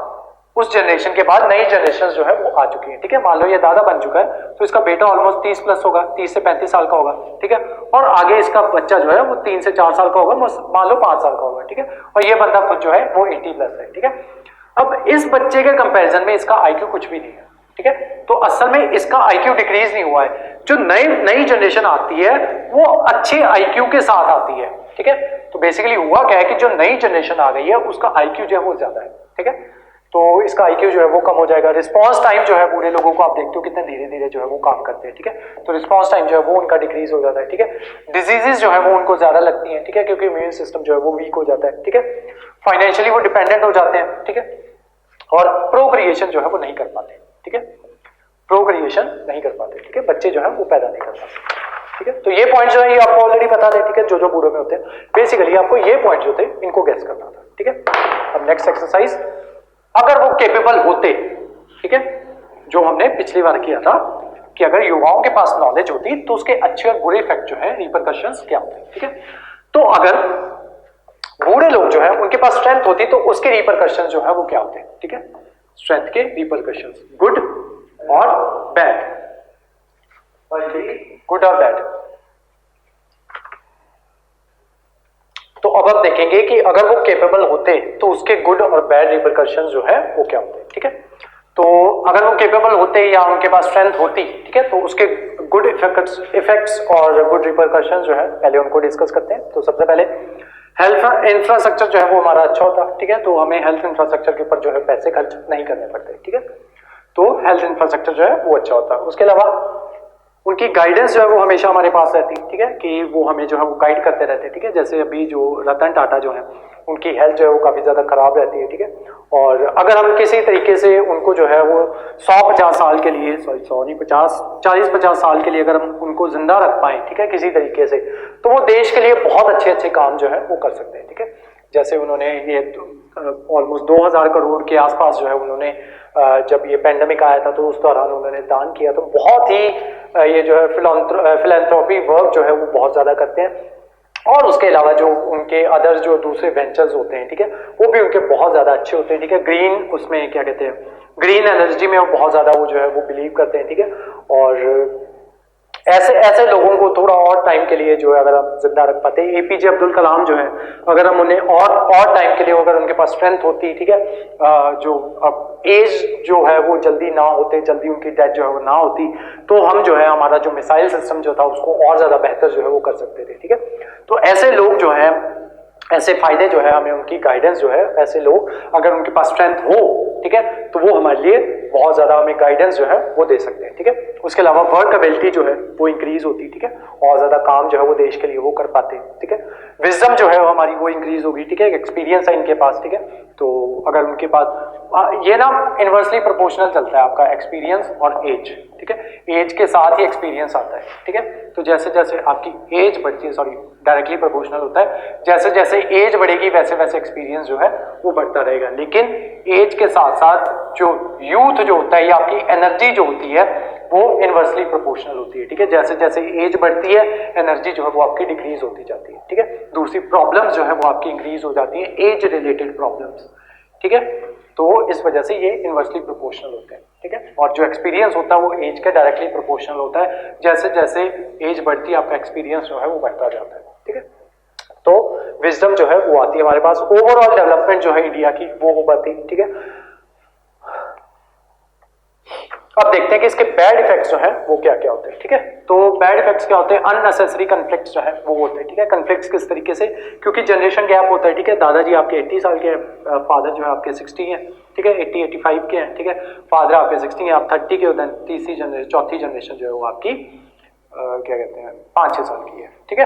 उस जनरेशन के बाद नई जनरेशन जो है वो आ चुकी है, ठीक है। मान लो ये दादा बन चुका है, तो इसका बेटा ऑलमोस्ट 30 प्लस होगा, 30 से 35 साल का होगा, ठीक है। और आगे इसका बच्चा जो है वो 3 से 4 साल का होगा, मान लो 5 साल का होगा, ठीक है। और ये बंदा खुद जो है वो 80 प्लस है, ठीक है। अब इस बच्चे के कंपैरिजन में इसका आईक्यू कुछ भी नहीं है, ठीक है। तो असल में इसका आईक्यू डिक्रीज नहीं हुआ है। जो नई जनरेशन आती है वो अच्छे आईक्यू के साथ आती है, ठीक है। तो बेसिकली हुआ क्या है कि जो नई जनरेशन आ गई है उसका आईक्यू जो है वो ज्यादा है, ठीक है। तो इसका आईक्यू जो है वो कम हो जाएगा। रिस्पांस टाइम जो है बूढ़े लोगों को आप देखते हो कितने धीरे धीरे जो है वो काम करते हैं, ठीक है। तो रिस्पांस टाइम जो है वो उनका डिक्रीज हो जाता है, ठीक है। डिजीजेस जो है वो उनको ज्यादा लगती हैं, ठीक है, क्योंकि इम्यून सिस्टम जो है वो वीक हो जाता है, ठीक है। फाइनेंशियली वो डिपेंडेंट हो जाते हैं, ठीक है। और प्रोक्रिएशन जो है वो नहीं कर पाते, ठीक है। प्रोक्रिएशन नहीं कर पाते, ठीक है, बच्चे जो है वो पैदा नहीं कर पाते, ठीक है। तो ये पॉइंट जो है ये आपको ऑलरेडी बता दें, ठीक है, जो बूढ़ों में होते हैं। बेसिकली आपको ये पॉइंट जो थे इनको गैस करना था, ठीक है। अब नेक्स्ट एक्सरसाइज, अगर वो केपेबल होते, ठीक है, जो हमने पिछली बार किया था कि अगर युवाओं के पास नॉलेज होती तो उसके अच्छे और बुरे इफेक्ट जो है, रिपरकशंस क्या होते, ठीक है। तो अगर बूढ़े लोग जो है उनके पास स्ट्रेंथ होती तो उसके रिपरकशंस जो है वो क्या होते, ठीक है। स्ट्रेंथ के रिपरकशंस गुड और बैड, गुड और बैड। तो अब आप देखेंगे कि अगर वो केपेबल होते तो उसके गुड और बैड रिपरकशंस जो है वो क्या होते, ठीक है। तो अगर वो केपेबल होते या उनके पास स्ट्रेंथ होती, ठीक है, तो उसके गुड इफेक्ट्स और गुड रिपरकशंस जो है पहले उनको डिस्कस करते हैं। तो सबसे पहले हेल्थ इंफ्रास्ट्रक्चर जो है वो हमारा अच्छा होता, ठीक है। तो हमें हेल्थ इंफ्रास्ट्रक्चर के ऊपर जो है पैसे खर्च नहीं करने पड़ते, ठीक है। तो हेल्थ इंफ्रास्ट्रक्चर जो है वो अच्छा होता है। उसके अलावा उनकी गाइडेंस जो है वो हमेशा हमारे पास रहती, ठीक है, कि वो हमें जो है वो गाइड करते रहते हैं, ठीक है। जैसे अभी जो रतन टाटा जो है उनकी हेल्थ जो है वो काफी ज्यादा खराब रहती है, ठीक है। और अगर हम किसी तरीके से उनको जो है वो 100-50 साल के लिए, 40-50 साल के लिए अगर हम उनको जिंदा रख पाए, ठीक है, किसी तरीके से, तो वो देश के लिए बहुत अच्छे काम जो है वो कर सकते हैं, ठीक है। जैसे उन्होंने ये ऑलमोस्ट 2000 करोड़ के आसपास जो है उन्होंने जब ये पेंडेमिक आया था तो उस दौरान उन्होंने दान किया। तो बहुत ही ये जो है फिलैंथ्रोपी वर्क जो है वो बहुत ज्यादा करते हैं। और उसके अलावा जो उनके अदर जो दूसरे वेंचर्स होते हैं, ठीक है, वो भी उनके बहुत ज्यादा अच्छे होते हैं, ठीक है। ग्रीन, उसमें क्या कहते हैं, ग्रीन एनर्जी में वो बहुत ज्यादा वो जो है वो बिलीव करते हैं, ठीक है। और ऐसे लोगों को थोड़ा और टाइम के लिए जो है अगर हम जिंदा रख पाते हैं, एपीजे अब्दुल कलाम जो है, अगर हम उन्हें और टाइम के लिए अगर उनके पास स्ट्रेंथ होती, ठीक है, जो अब एज जो है वो जल्दी ना होते, जल्दी उनकी डेथ जो है वो ना होती, तो हम जो है हमारा जो मिसाइल सिस्टम जो था उसको और ज्यादा बेहतर जो है वो कर सकते थे, ठीक है। तो ऐसे लोग जो है, ऐसे फायदे जो है हमें उनकी गाइडेंस जो है, ऐसे लोग अगर उनके पास स्ट्रेंथ हो, ठीक है, तो वो हमारे लिए बहुत ज्यादा हमें गाइडेंस जो है वो दे सकते हैं, ठीक है। उसके अलावा वर्कएबिलिटी जो है वो इंक्रीज होती, ठीक है, और ज्यादा काम जो है वो देश के लिए वो कर पाते हैं, ठीक है। विजडम जो है वो हमारी वो इंक्रीज होगी, ठीक है, एक्सपीरियंस है इनके पास, ठीक है। तो अगर उनके पास ये ना इनवर्सली प्रोपोर्शनल चलता है आपका एक्सपीरियंस और एज, ठीक है, एज के साथ ही एक्सपीरियंस आता है, ठीक है। तो जैसे जैसे आपकी एज बढ़ती है, सॉरी डायरेक्टली प्रोपोर्शनल होता है, जैसे जैसे एज बढ़ेगी वैसे वैसे एक्सपीरियंस जो है वो बढ़ता रहेगा। लेकिन एज के साथ साथ जो यूथ जो होता है या आपकी एनर्जी जो होती है वो इनवर्सली प्रोपोर्शनल होती है, ठीक है। जैसे जैसे एज बढ़ती है एनर्जी जो है वो आपकी डिक्रीज होती जाती है, ठीक है। दूसरी प्रॉब्लम्स जो है वो आपकी इंक्रीज हो जाती है, एज रिलेटेड प्रॉब्लम्स, ठीक है। तो इस वजह से ये इनवर्सली प्रोपोर्शनल होते हैं, ठीक है। और जो एक्सपीरियंस होता है वो एज के डायरेक्टली प्रोपोर्शनल होता है, जैसे जैसे एज बढ़ती है आपका एक्सपीरियंस जो है वो बढ़ता जाता है, ठीक है। तो विजडम जो है वो आती है हमारे पास, ओवरऑल डेवलपमेंट जो है इंडिया की वो हो पाती है, ठीक है। अब देखते हैं कि इसके बैड इफेक्ट्स जो है वो क्या क्या होते हैं, ठीक है। तो बैड इफेक्ट्स क्या होते हैं, अननेसेसरी कन्फ्लिक्ट्स जो है वो होते हैं, ठीक है। कन्फ्लिक्ट्स किस तरीके से, क्योंकि जनरेशन गैप होता है, ठीक है। दादाजी आपके 80 साल के हैं, फादर जो है आपके 60 हैं, ठीक है, 80-85 के हैं, ठीक है। फादर आपके 60 हैं, आप 30 के हो, देन तीसरी जनरेशन, चौथी जनरेशन जो है वो आपकी क्या कहते हैं 5-6 साल की है, ठीक है।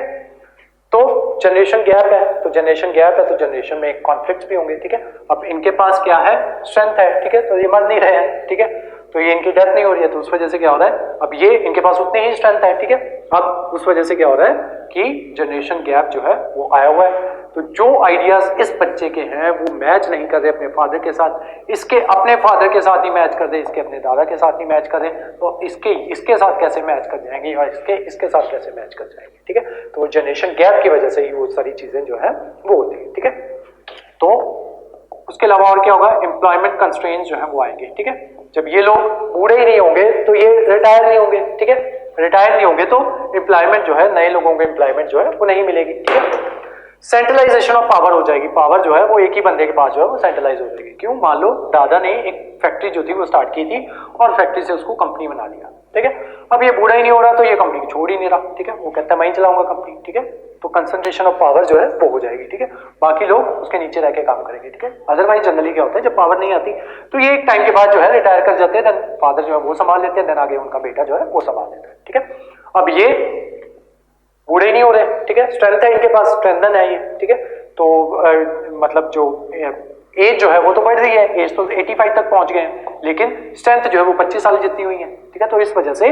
तो जनरेशन गैप है, तो जनरेशन गैप है तो जनरेशन में कॉन्फ्लिक्ट्स भी होंगे, ठीक है। अब इनके पास क्या है, स्ट्रेंथ है, ठीक है, तो ये मर नहीं रहे हैं, ठीक है, तो ये इनकी डेथ नहीं हो रही है, तो उस वजह से क्या हो रहा है, अब ये इनके पास उतनी ही स्ट्रेंथ है, ठीक है। अब उस वजह से क्या हो रहा है कि जनरेशन गैप जो है वो आया हुआ है। तो जो आइडियाज इस बच्चे के हैं वो मैच नहीं कर रहे अपने फादर के साथ, इसके अपने फादर के साथ नहीं मैच कर रहे, इसके अपने दादा के साथ नहीं मैच कर रहे, तो इसके साथ कैसे मैच कर जाएंगे और इसके साथ कैसे मैच कर जाएंगे, ठीक है। तो जनरेशन गैप की वजह से ही वो सारी चीजें जो है वो होती है, ठीक है। तो उसके अलावा और क्या होगा, एम्प्लॉयमेंट कंस्ट्रेंट्स जो है वो आएंगे, ठीक है। जब ये लोग बूढ़े ही नहीं होंगे तो ये रिटायर नहीं होंगे, ठीक है। रिटायर नहीं होंगे तो एम्प्लॉयमेंट जो है, नए लोगों को एम्प्लॉयमेंट जो है वो नहीं मिलेगी, ठीक है। सेंट्रलाइजेशन ऑफ पावर हो जाएगी, पावर जो है वो एक ही बंदे के पास जो है वो सेंट्रलाइज हो जाएगी। क्यों, मान लो दादा ने एक फैक्ट्री जो थी वो स्टार्ट की थी और फैक्ट्री से उसको कंपनी बना लिया, ठीक है। अब ये बूढ़ा ही नहीं हो रहा तो ये कंपनी छोड़ ही नहीं रहा, ठीक है, वो कहता है मैं ही चलाऊंगा कंपनी, ठीक है। तो कंसंट्रेशन ऑफ पावर जो है वो हो जाएगी, ठीक है। बाकी लोग उसके नीचे रह के काम करेंगे, ठीक है। अदरवाइज जनरली क्या होता है, जब पावर नहीं आती तो ये एक टाइम के बाद जो है रिटायर कर जाते हैं, देन फादर जो है वो संभाल लेते हैं, देन आगे उनका बेटा जो है वो संभाल लेता है, ठीक है। अब ये बूढ़े नहीं हो रहे, ठीक है, स्ट्रेंथ है इनके पास, स्ट्रेंथन है ये, ठीक है। तो मतलब जो एज जो है वो तो बढ़ रही है, एज तो 85 तक पहुंच गए हैं, लेकिन स्ट्रेंथ जो है वो 25 साल जितनी हुई है, ठीक है। तो इस वजह से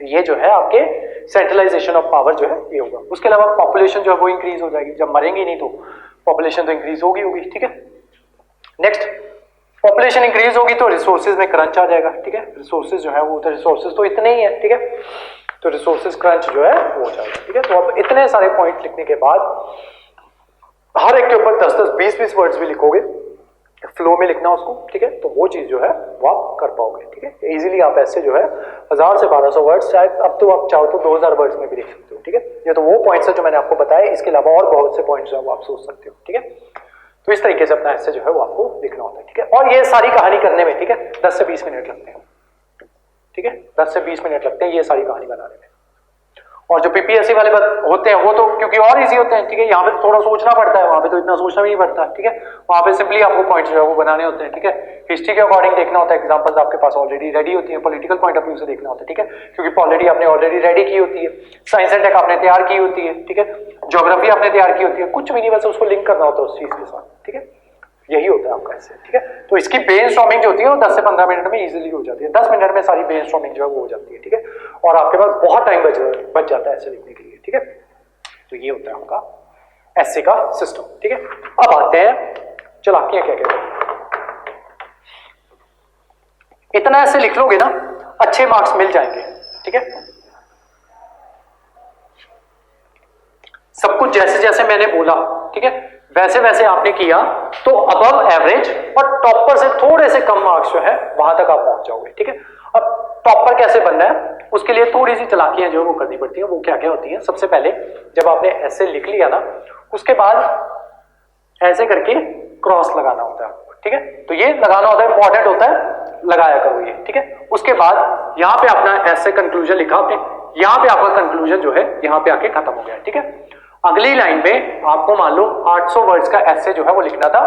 ये जो है आपके सेंट्रलाइजेशन ऑफ पावर जो है ये होगा। उसके अलावा पॉपुलेशन जो है वो इंक्रीज हो जाएगी, जब मरेंगे नहीं तो पॉपुलेशन तो इंक्रीज होगी, ठीक है। नेक्स्ट, पॉपुलेशन इंक्रीज होगी तो रिसोर्सेज में क्रंच आ जाएगा, ठीक है। रिसोर्सेज जो है वो तो रिसोर्सेज तो इतने ही है, ठीक है, तो रिसोर्सेज क्रंच जो है वो हो जाएगा, ठीक है। तो अब इतने सारे पॉइंट लिखने के बाद हर एक के ऊपर 10-10, 20-20 वर्ड्स भी लिखोगे, फ्लो में लिखना उसको, ठीक है, तो वो चीज जो है वो आप कर पाओगे, ठीक है। इजीली आप ऐसे जो है 1000 से 1200 वर्ड्स, शायद अब तो आप चाहो तो 2000 वर्ड्स में भी लिख सकते हो, ठीक है। ये तो वो पॉइंट्स है जो मैंने आपको बताया, इसके अलावा और बहुत से पॉइंट्स जो है वो आप सोच सकते हो, ठीक है। तो इस तरीके से अपना ऐसे जो है वो आपको लिखना होता है, ठीक है। और ये सारी कहानी करने में, ठीक है, 10 से 20 मिनट लगते हैं, ठीक है, 10 से 20 मिनट लगते हैं ये सारी कहानी बनाने में। और जो पीपीएससी वाले होते हैं वो तो क्योंकि और इजी होते हैं, ठीक है, यहाँ पे तो थोड़ा सोचना पड़ता है, वहां पे तो इतना सोचना भी नहीं पड़ता, ठीक है। वहां पे सिंपली आपको पॉइंट्स जो है वो बनाने होते हैं, ठीक है। हिस्ट्री के अकॉर्डिंग देखना होता है, एग्जांपल्स आपके पास ऑलरेडी रेडी होती है, पॉलिटिकल पॉइंट ऑफ व्यू से देखना होता है, ठीक है, क्योंकि पॉलिटी आपने ऑलरेडी रेडी की होती है, साइंस एंड टेक आपने तैयार की होती है, ठीक है, ज्योग्राफी आपने तैयार की होती है, कुछ भी नहीं, बस उसको लिंक करना होता है उस चीज के साथ, ठीक है। यही होता है आपका ऐसे, ठीक है। तो इसकी ब्रेनस्टॉर्मिंग जो होती है वो 10 से 15 मिनट में इजीली हो जाती है, 10 मिनट में सारी ब्रेनस्टॉर्मिंग जो है वो हो जाती है, ठीक है। और आपके पास बहुत टाइम बच जाता है ऐसे लिखने के लिए, ठीक है। तो ये होता है आपका ऐसे का सिस्टम, ठीक है। अब आते हैं चालाकियां क्या कहते हैं। इतना ऐसे लिख लोगे ना, अच्छे मार्क्स मिल जाएंगे, ठीक है। सब कुछ जैसे जैसे मैंने बोला, ठीक है, वैसे वैसे आपने किया तो अबव एवरेज और टॉपर से थोड़े से कम मार्क्स जो है वहां तक आप पहुंच जाओगे, ठीक है। अब टॉपर कैसे बनना है, उसके लिए थोड़ी सी चालाकियां जो वो करनी पड़ती है। वो क्या क्या होती हैं, सबसे पहले जब आपने ऐसे लिख लिया ना, उसके बाद ऐसे करके क्रॉस लगाना होता है, ठीक है। तो ये लगाना होता है, इंपॉर्टेंट होता है, लगाया करो ये, ठीक है। उसके बाद यहां पे अपना ऐसे कंक्लूजन लिखा आपने, यहां पे आपका कंक्लूजन जो है यहां पे आके खत्म हो गया, ठीक है। अगली लाइन में आपको मान लो 800 वर्ड्स का ऐसे जो है वो लिखना था,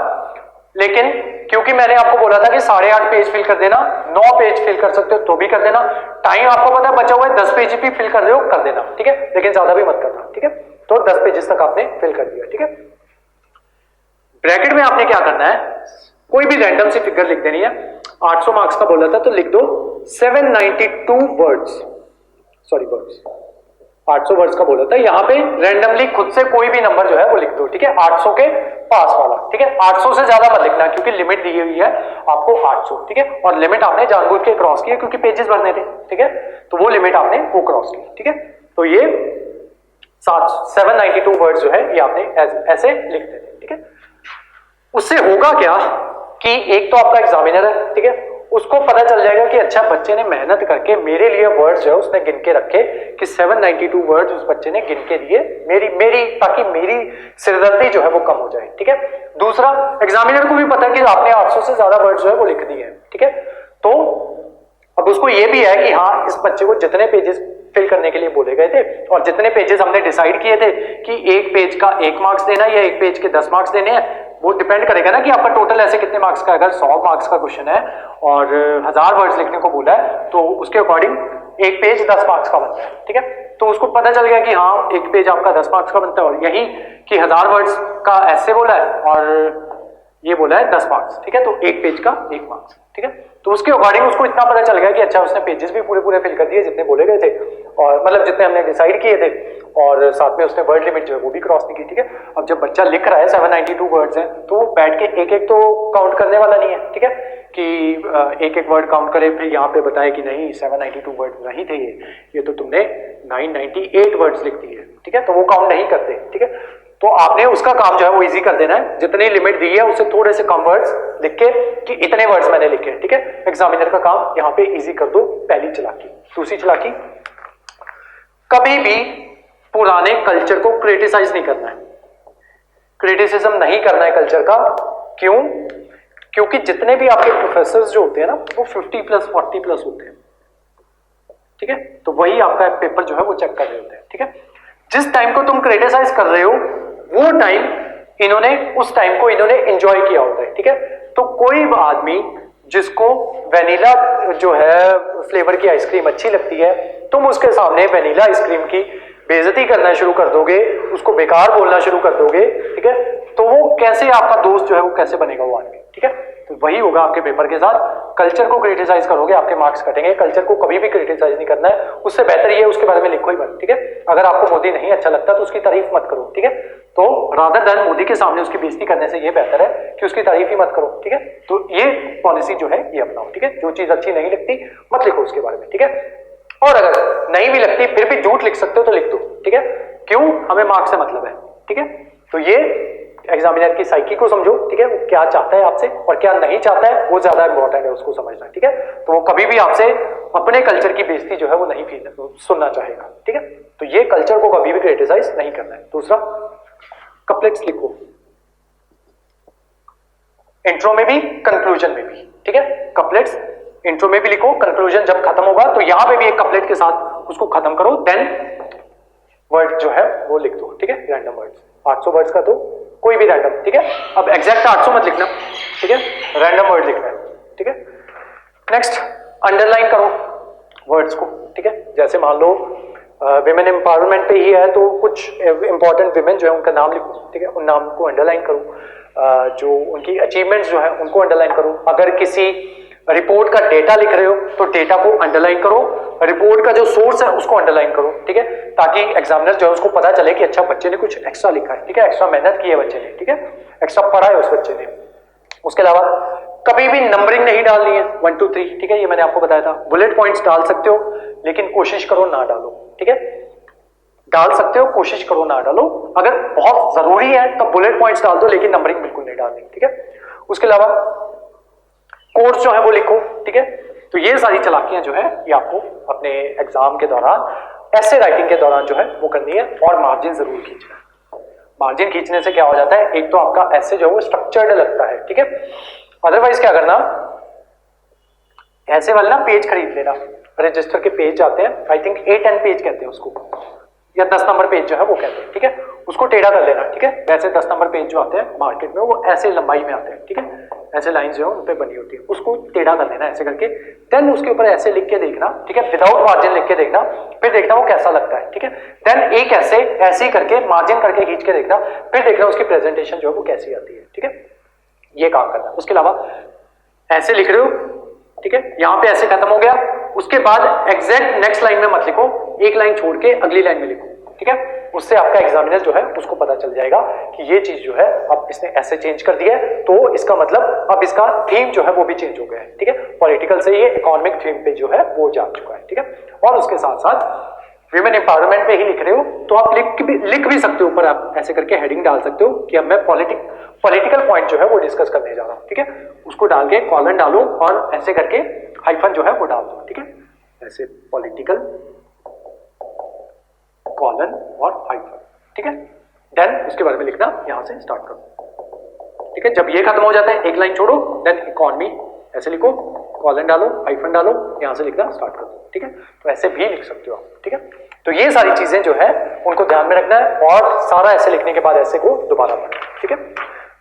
लेकिन क्योंकि मैंने आपको बोला था कि 8.5 पेज फिल कर देना, 9 पेज फिल कर सकते हो तो भी कर देना, टाइम आपको पता है बचा हुआ है 10 पेज भी फिल कर रहे हो कर देना, ठीक है, लेकिन ज्यादा भी मत करना, ठीक है। तो 10 पेजेस तक आपने फिल कर दिया, ठीक है। ब्रैकेट में आपने क्या करना है, कोई भी रैंडम सी फिगर लिख देनी है। 800 मार्क्स का बोला था तो लिख दो 792 वर्ड्स, सॉरी वर्ड्स, 800 वर्ड्स का बोला था, यहां पे रैंडमली खुद से कोई भी नंबर जो है वो लिख दो, ठीक है, 800 के पास वाला, ठीक है। 800 से ज्यादा मत लिखना क्योंकि लिमिट दी हुई है आपको 800, ठीक है, और लिमिट आपने जानबूझ के क्रॉस की है क्योंकि पेजेस भरने थे, ठीक है, तो वो लिमिट आपने वो क्रॉस की, ठीक है। तो ये 792 वर्ड्स जो है ये आपने ऐसे लिख देते, ठीक है। उससे होगा क्या कि एक तो आपका एग्जामिनर है, ठीक है, उसको पता चल जाएगा कि अच्छा बच्चे ने मेहनत करके मेरे लिए वर्ड्स जो है उसने गिन के रखे कि 792 वर्ड्स उस बच्चे ने गिन के दिए मेरी ताकि मेरी सिरदर्दी जो है वो कम हो जाए, ठीक है। दूसरा, एग्जामिनर को भी पता है कि आपने 800 से ज्यादा वर्ड्स जो है वो लिख दिए हैं, ठीक है। तो अब उसको ये भी है कि हाँ इस बच्चे को जितने पेजेस फिल करने के लिए बोले गए थे और जितने पेजेस हमने डिसाइड किए थे कि एक पेज का 1 मार्क्स देना या एक पेज के 10 मार्क्स देने हैं, वो डिपेंड करेगा ना कि आपका टोटल ऐसे कितने मार्क्स का। अगर 100 मार्क्स का क्वेश्चन है और 1000 वर्ड्स लिखने को बोला है तो उसके अकॉर्डिंग एक पेज 10 मार्क्स का बनता है, ठीक है। तो उसको पता चल गया कि हाँ एक पेज आपका 10 मार्क्स का बनता है, और यही कि 1000 वर्ड्स का ऐसे बोला है और ये बोला है 10 मार्क्स, ठीक है, तो एक पेज का 1 मार्क्स, ठीक है। तो उसके अकॉर्डिंग उसको इतना पता चल गया कि अच्छा उसने पेजेस भी पूरे पूरे फिल कर दिए जितने बोले गए थे, और मतलब जितने हमने डिसाइड किए थे, और साथ में उसने वर्ड लिमिट जो है वो भी क्रॉस नहीं की, ठीक है। अब जब बच्चा लिख रहा है 792 वर्ड्स हैं तो वो बैठ के एक एक तो काउंट करने वाला नहीं है, ठीक है, कि एक एक वर्ड काउंट करे फिर यहाँ पे बताए कि नहीं 792 वर्ड नहीं थे ये तो तुमने 998 वर्ड्स लिख दिए, ठीक है, तो वो काउंट नहीं करते, ठीक है। तो आपने उसका काम जो है वो इजी कर देना है, जितनी लिमिट दी है उससे थोड़े से कम वर्ड्स लिख के कि इतने वर्ड्स मैंने लिखे, ठीक है। एग्जामिनर का काम यहाँ पे इजी कर दो, पहली चालाकी। दूसरी चालाकी, कभी भी पुराने कल्चर को क्रिटिसाइज नहीं करना है, क्रिटिसिज्म नहीं करना है कल्चर का। क्यों? क्योंकि जितने भी आपके प्रोफेसर जो होते हैं ना वो 50+ 40+ होते हैं, ठीक है, तो वही आपका पेपर जो है वो चेक कर रहे होते हैं, ठीक है। जिस टाइम को तुम क्रिटिसाइज कर रहे हो वो टाइम इन्होंने उस टाइम को इन्होंने एंजॉय किया होता है, ठीक है। तो कोई आदमी जिसको वेनिला जो है फ्लेवर की आइसक्रीम अच्छी लगती है, तुम उसके सामने वेनिला आइसक्रीम की बेइज्जती करना शुरू कर दोगे, उसको बेकार बोलना शुरू कर दोगे, ठीक है, तो वो कैसे आपका दोस्त जो है वो कैसे बनेगा वो आदमी, ठीक है। तो वही होगा आपके पेपर के साथ, कल्चर को क्रिटिसाइज करोगे आपके मार्क्स कटेंगे। कल्चर को कभी भी क्रिटिसाइज नहीं करना है, उससे बेहतर ये उसके बारे में लिखो ही मत, ठीक है। अगर आपको मोदी नहीं अच्छा लगता तो उसकी तारीफ मत करो, ठीक है। तो रादर देन मोदी के सामने उसकी बेइज्जती करने से ये बेहतर है कि उसकी तारीफ ही मत करो, ठीक है। तो ये पॉलिसी जो है ये अपनाओ, ठीक है। जो चीज अच्छी नहीं लगती मत लिखो उसके बारे में, ठीक है। और अगर नहीं भी लगती फिर भी झूठ लिख सकते हो तो लिख दो, ठीक है। क्यों? हमें मार्क्स से मतलब है, ठीक है। तो ये एग्जामिनर की साइकी को समझो, ठीक है, वो क्या चाहता है आपसे और क्या नहीं चाहता है वो ज्यादा इंपॉर्टेंट है उसको समझना, ठीक है। तो वो कभी भी आपसे अपने कल्चर की बेइज्जती जो है वो नहीं सुनना चाहेगा, ठीक है। तो ये कल्चर को कभी भी क्रिटिसाइज नहीं करना है। दूसरा, कपलेट्स लिखो, इंट्रो में भी कंक्लूजन में भी, ठीक है। कपलेट्स इंट्रो में भी लिखो, कंक्लूजन जब खत्म होगा तो यहां पे भी एक कपलेट के साथ उसको खत्म करो, देन वर्ड जो है वो लिख दो, ठीक है। रैंडम वर्ड्स 800 वर्ड्स का तो कोई भी रैंडम, ठीक है। अब एग्जैक्ट 800 मत लिखना, ठीक है, रैंडम वर्ड लिखना है, ठीक है। नेक्स्ट, अंडरलाइन करो वर्ड्स को, ठीक है। जैसे मान लो विमेन एम्पावरमेंट पे ही है तो कुछ इंपॉर्टेंट विमेन जो है उनका नाम लिखो, ठीक है, उन नाम को अंडरलाइन करो, जो उनकी अचीवमेंट्स जो है उनको अंडरलाइन करो। अगर किसी रिपोर्ट का डेटा लिख रहे हो तो डेटा को अंडरलाइन करो, रिपोर्ट का जो सोर्स है उसको अंडरलाइन करो, ठीक है, ताकि एग्जामिनर जो है उसको पता चले कि अच्छा बच्चे ने कुछ एक्स्ट्रा लिखा है, ठीक है, एक्स्ट्रा मेहनत की है बच्चे ने, ठीक है। एक्स्ट्रा पढ़ा है उस बच्चे ने। उसके अलावा कभी भी नंबरिंग नहीं डालनी है 1 2 3, ठीक है, ये मैंने आपको बताया था। बुलेट पॉइंट्स डाल सकते हो लेकिन कोशिश करो ना डालो, ठीक है, डाल सकते हो, कोशिश करो ना डालो। अगर बहुत जरूरी है तो बुलेट पॉइंट्स डाल दो लेकिन नंबरिंग बिल्कुल नहीं डालनी, ठीक है। उसके अलावा कोड्स जो है वो लिखो, ठीक है। तो ये सारी चालाकियां जो है ये आपको अपने एग्जाम के दौरान, ऐसे राइटिंग के दौरान जो है वो करनी है। और मार्जिन जरूर खींचना है। मार्जिन खींचने से क्या हो जाता है, एक तो आपका ऐसे जो है वो स्ट्रक्चर्ड लगता है, ठीक है। अदरवाइज क्या करना, ऐसे वाले ना पेज खरीद लेना, रजिस्टर के पेज आते हैं, आई थिंक 8-10 पेज कहते हैं उसको, या 10 नंबर पेज जो है वो कहते हैं, ठीक है। उसको टेढ़ा कर लेना, ठीक है। वैसे 10 नंबर पेज जो आते हैं मार्केट में वो ऐसे लंबाई में आते हैं, ठीक है, ऐसे लाइन जो है उन पे बनी होती है, उसको टेढ़ा कर लेना ऐसे करके। देन उसके ऊपर ऐसे लिख के देखना, ठीक है, विदाउट मार्जिन लिख के देखना, फिर देखना वो कैसा लगता है, ठीक है। देन एक ऐसे ही करके मार्जिन करके खींच के देखना, फिर देखना उसकी प्रेजेंटेशन जो है वो कैसी आती है, ठीक है। ये काम करना। उसके अलावा ऐसे लिख रहे हो, ठीक है, यहां पे ऐसे खत्म हो गया, उसके बाद एग्जैक्ट नेक्स्ट लाइन में मत लिखो, एक लाइन छोड़ के अगली लाइन में लिखो, ठीक है। उससे आपका एग्जामिनर जो है उसको पता चल जाएगा कि ये चीज जो है अब इसने ऐसे चेंज कर दिया है, तो इसका मतलब अब इसका थीम जो है वो भी चेंज हो गया है, ठीक है। पॉलिटिकल से ये इकोनॉमिक थीम पे जो है वो जा चुका है, ठीक है। और उसके साथ साथ विमेन एम्पावरमेंट पे ही लिख रहे हो तो आप लिख भी सकते हो, ऊपर आप ऐसे करके हेडिंग डाल सकते हो कि अब मैं पॉलिटिकल पॉइंट जो है वो डिस्कस करने जा रहा हूं, ठीक है। उसको डाल के कॉलन डालो और ऐसे करके हाइफन जो है वो डाल दो, ठीक है, ऐसे पॉलिटिकल कॉलन और हाइफन, ठीक है। देन उसके बारे में लिखना यहां से स्टार्ट करो, ठीक है। जब ये खत्म हो जाता है एक लाइन छोड़ो, देन इकोनॉमी ऐसे लिखो, कॉलन डालो, हाइफन डालो, यहां से लिखना स्टार्ट कर दो, ठीक है। तो ऐसे भी लिख सकते हो आप, ठीक है। तो ये सारी चीजें जो है उनको ध्यान में रखना है और सारा ऐसे लिखने के बाद ऐसे को दोबारा पढ़ना, ठीक है।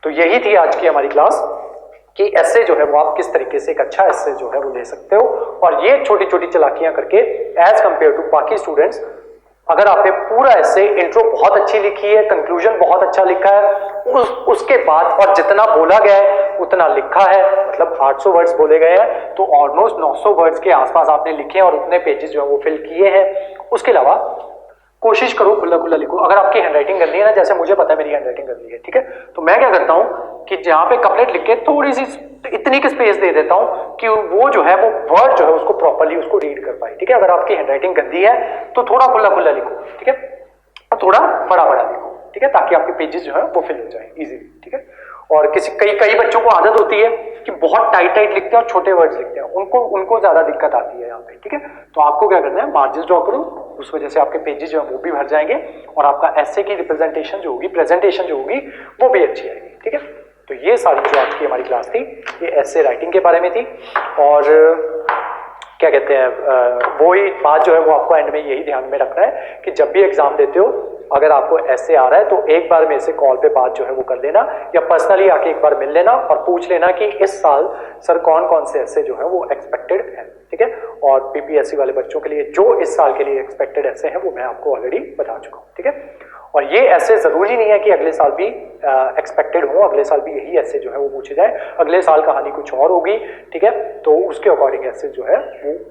तो यही थी आज की हमारी क्लास कि ऐसे जो है वो आप किस तरीके से एक अच्छा ऐसे जो है वो ले सकते हो। और ये छोटी छोटी चालाकियां करके एज कंपेयर टू बाकी स्टूडेंट्स, अगर आपने पूरा ऐसे इंट्रो बहुत अच्छी लिखी है, कंक्लूजन बहुत अच्छा लिखा है, उसके बाद और जितना बोला गया है उतना लिखा है, मतलब 800 वर्ड्स बोले गए हैं, तो ऑलमोस्ट 900 वर्ड्स के आसपास आपने लिखे हैं और उतने पेजेस जो है वो फिल किए हैं। उसके अलावा कोशिश करो खुला खुला लिखो। अगर आपकी हैंडराइटिंग गंदी है ना, जैसे मुझे पता है मेरी हैंडराइटिंग गंदी है, ठीक है, तो मैं क्या करता हूं कि जहां पे कपलेट लिख के थोड़ी सी इतनी की स्पेस दे देता हूं कि वो जो है वो वर्ड जो है उसको प्रॉपर्ली उसको रीड कर पाए, ठीक है। अगर आपकी हैंडराइटिंग गंदी है तो थोड़ा खुला खुला लिखो, ठीक है, और थोड़ा बड़ा बड़ा लिखो, ठीक है, ताकि आपके पेजेस जो है वो फिल हो जाए इजीली, ठीक है। और कई बच्चों को आदत होती है कि बहुत टाइट लिखते हैं और छोटे वर्ड्स लिखते हैं, उनको ज्यादा दिक्कत आती है यहाँ पे, ठीक है। तो आपको क्या करना है, मार्जिन ड्रॉ करो, उस वजह से आपके पेजेस जो है वो भी भर जाएंगे और आपका ऐसे की रिप्रेजेंटेशन जो होगी, प्रेजेंटेशन जो होगी वो भी अच्छी आएगी, ठीक है। तो ये सारी जो आज की हमारी क्लास थी ये ऐसे राइटिंग के बारे में थी। और क्या कहते हैं, वो ही बात जो है वो आपको एंड में यही ध्यान में रखना है कि जब भी एग्जाम देते हो अगर आपको ऐसे आ रहा है तो एक बार मेरे से कॉल पे बात जो है वो कर लेना, या पर्सनली आके एक बार मिल लेना और पूछ लेना कि इस साल सर कौन कौन से ऐसे जो है वो एक्सपेक्टेड है, ठीक है। और पीपीएससी वाले बच्चों के लिए जो इस साल के लिए एक्सपेक्टेड ऐसे हैं वो मैं आपको ऑलरेडी बता चुका हूँ, ठीक है। और ये ऐसे जरूरी नहीं है कि अगले साल भी एक्सपेक्टेड हो, अगले साल भी यही ऐसे जो है वो पूछे जाए, अगले साल कहानी कुछ और होगी, ठीक है। तो उसके अकॉर्डिंग ऐसे जो है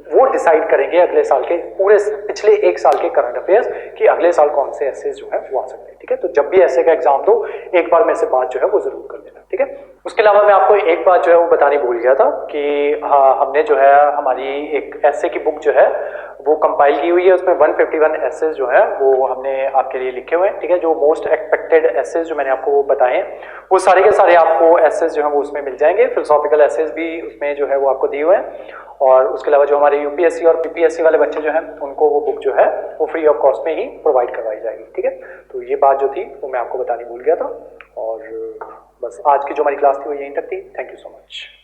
वो डिसाइड करेंगे अगले साल के पूरे पिछले एक साल के करंट अफेयर्स कि अगले साल कौन से ऐसे जो है वो आ सकते हैं, ठीक है। तो जब भी ऐसे का एग्जाम दो एक बार मेरे से बात जो है वो जरूर कर लेना, ठीक है। उसके अलावा मैं आपको एक बात जो है वो बतानी भूल गया था कि हाँ, हमने जो है हमारी एक ऐसे की बुक जो है वो कंपाइल की हुई है, उसमें 151 एसेज जो है वो हमने आपके लिए लिखे हुए हैं, ठीक है। जो मोस्ट एक्सपेक्टेड एसेज जो मैंने आपको बताए हैं वो सारे के सारे आपको एसेज जो है वो उसमें मिल जाएंगे। फिलोसॉफिकल एसेज भी उसमें जो है वो आपको दिए हुए हैं। और उसके अलावा जो हमारे यूपीएससी और पीपीएससी वाले बच्चे जो हैं उनको वो बुक जो है वो फ्री ऑफ कॉस्ट में ही प्रोवाइड करवाई जाएगी, ठीक है। तो ये बात जो थी वो मैं आपको बतानी भूल गया था। और बस आज की जो हमारी क्लास थी वो यहीं तक थी। Thank you so much.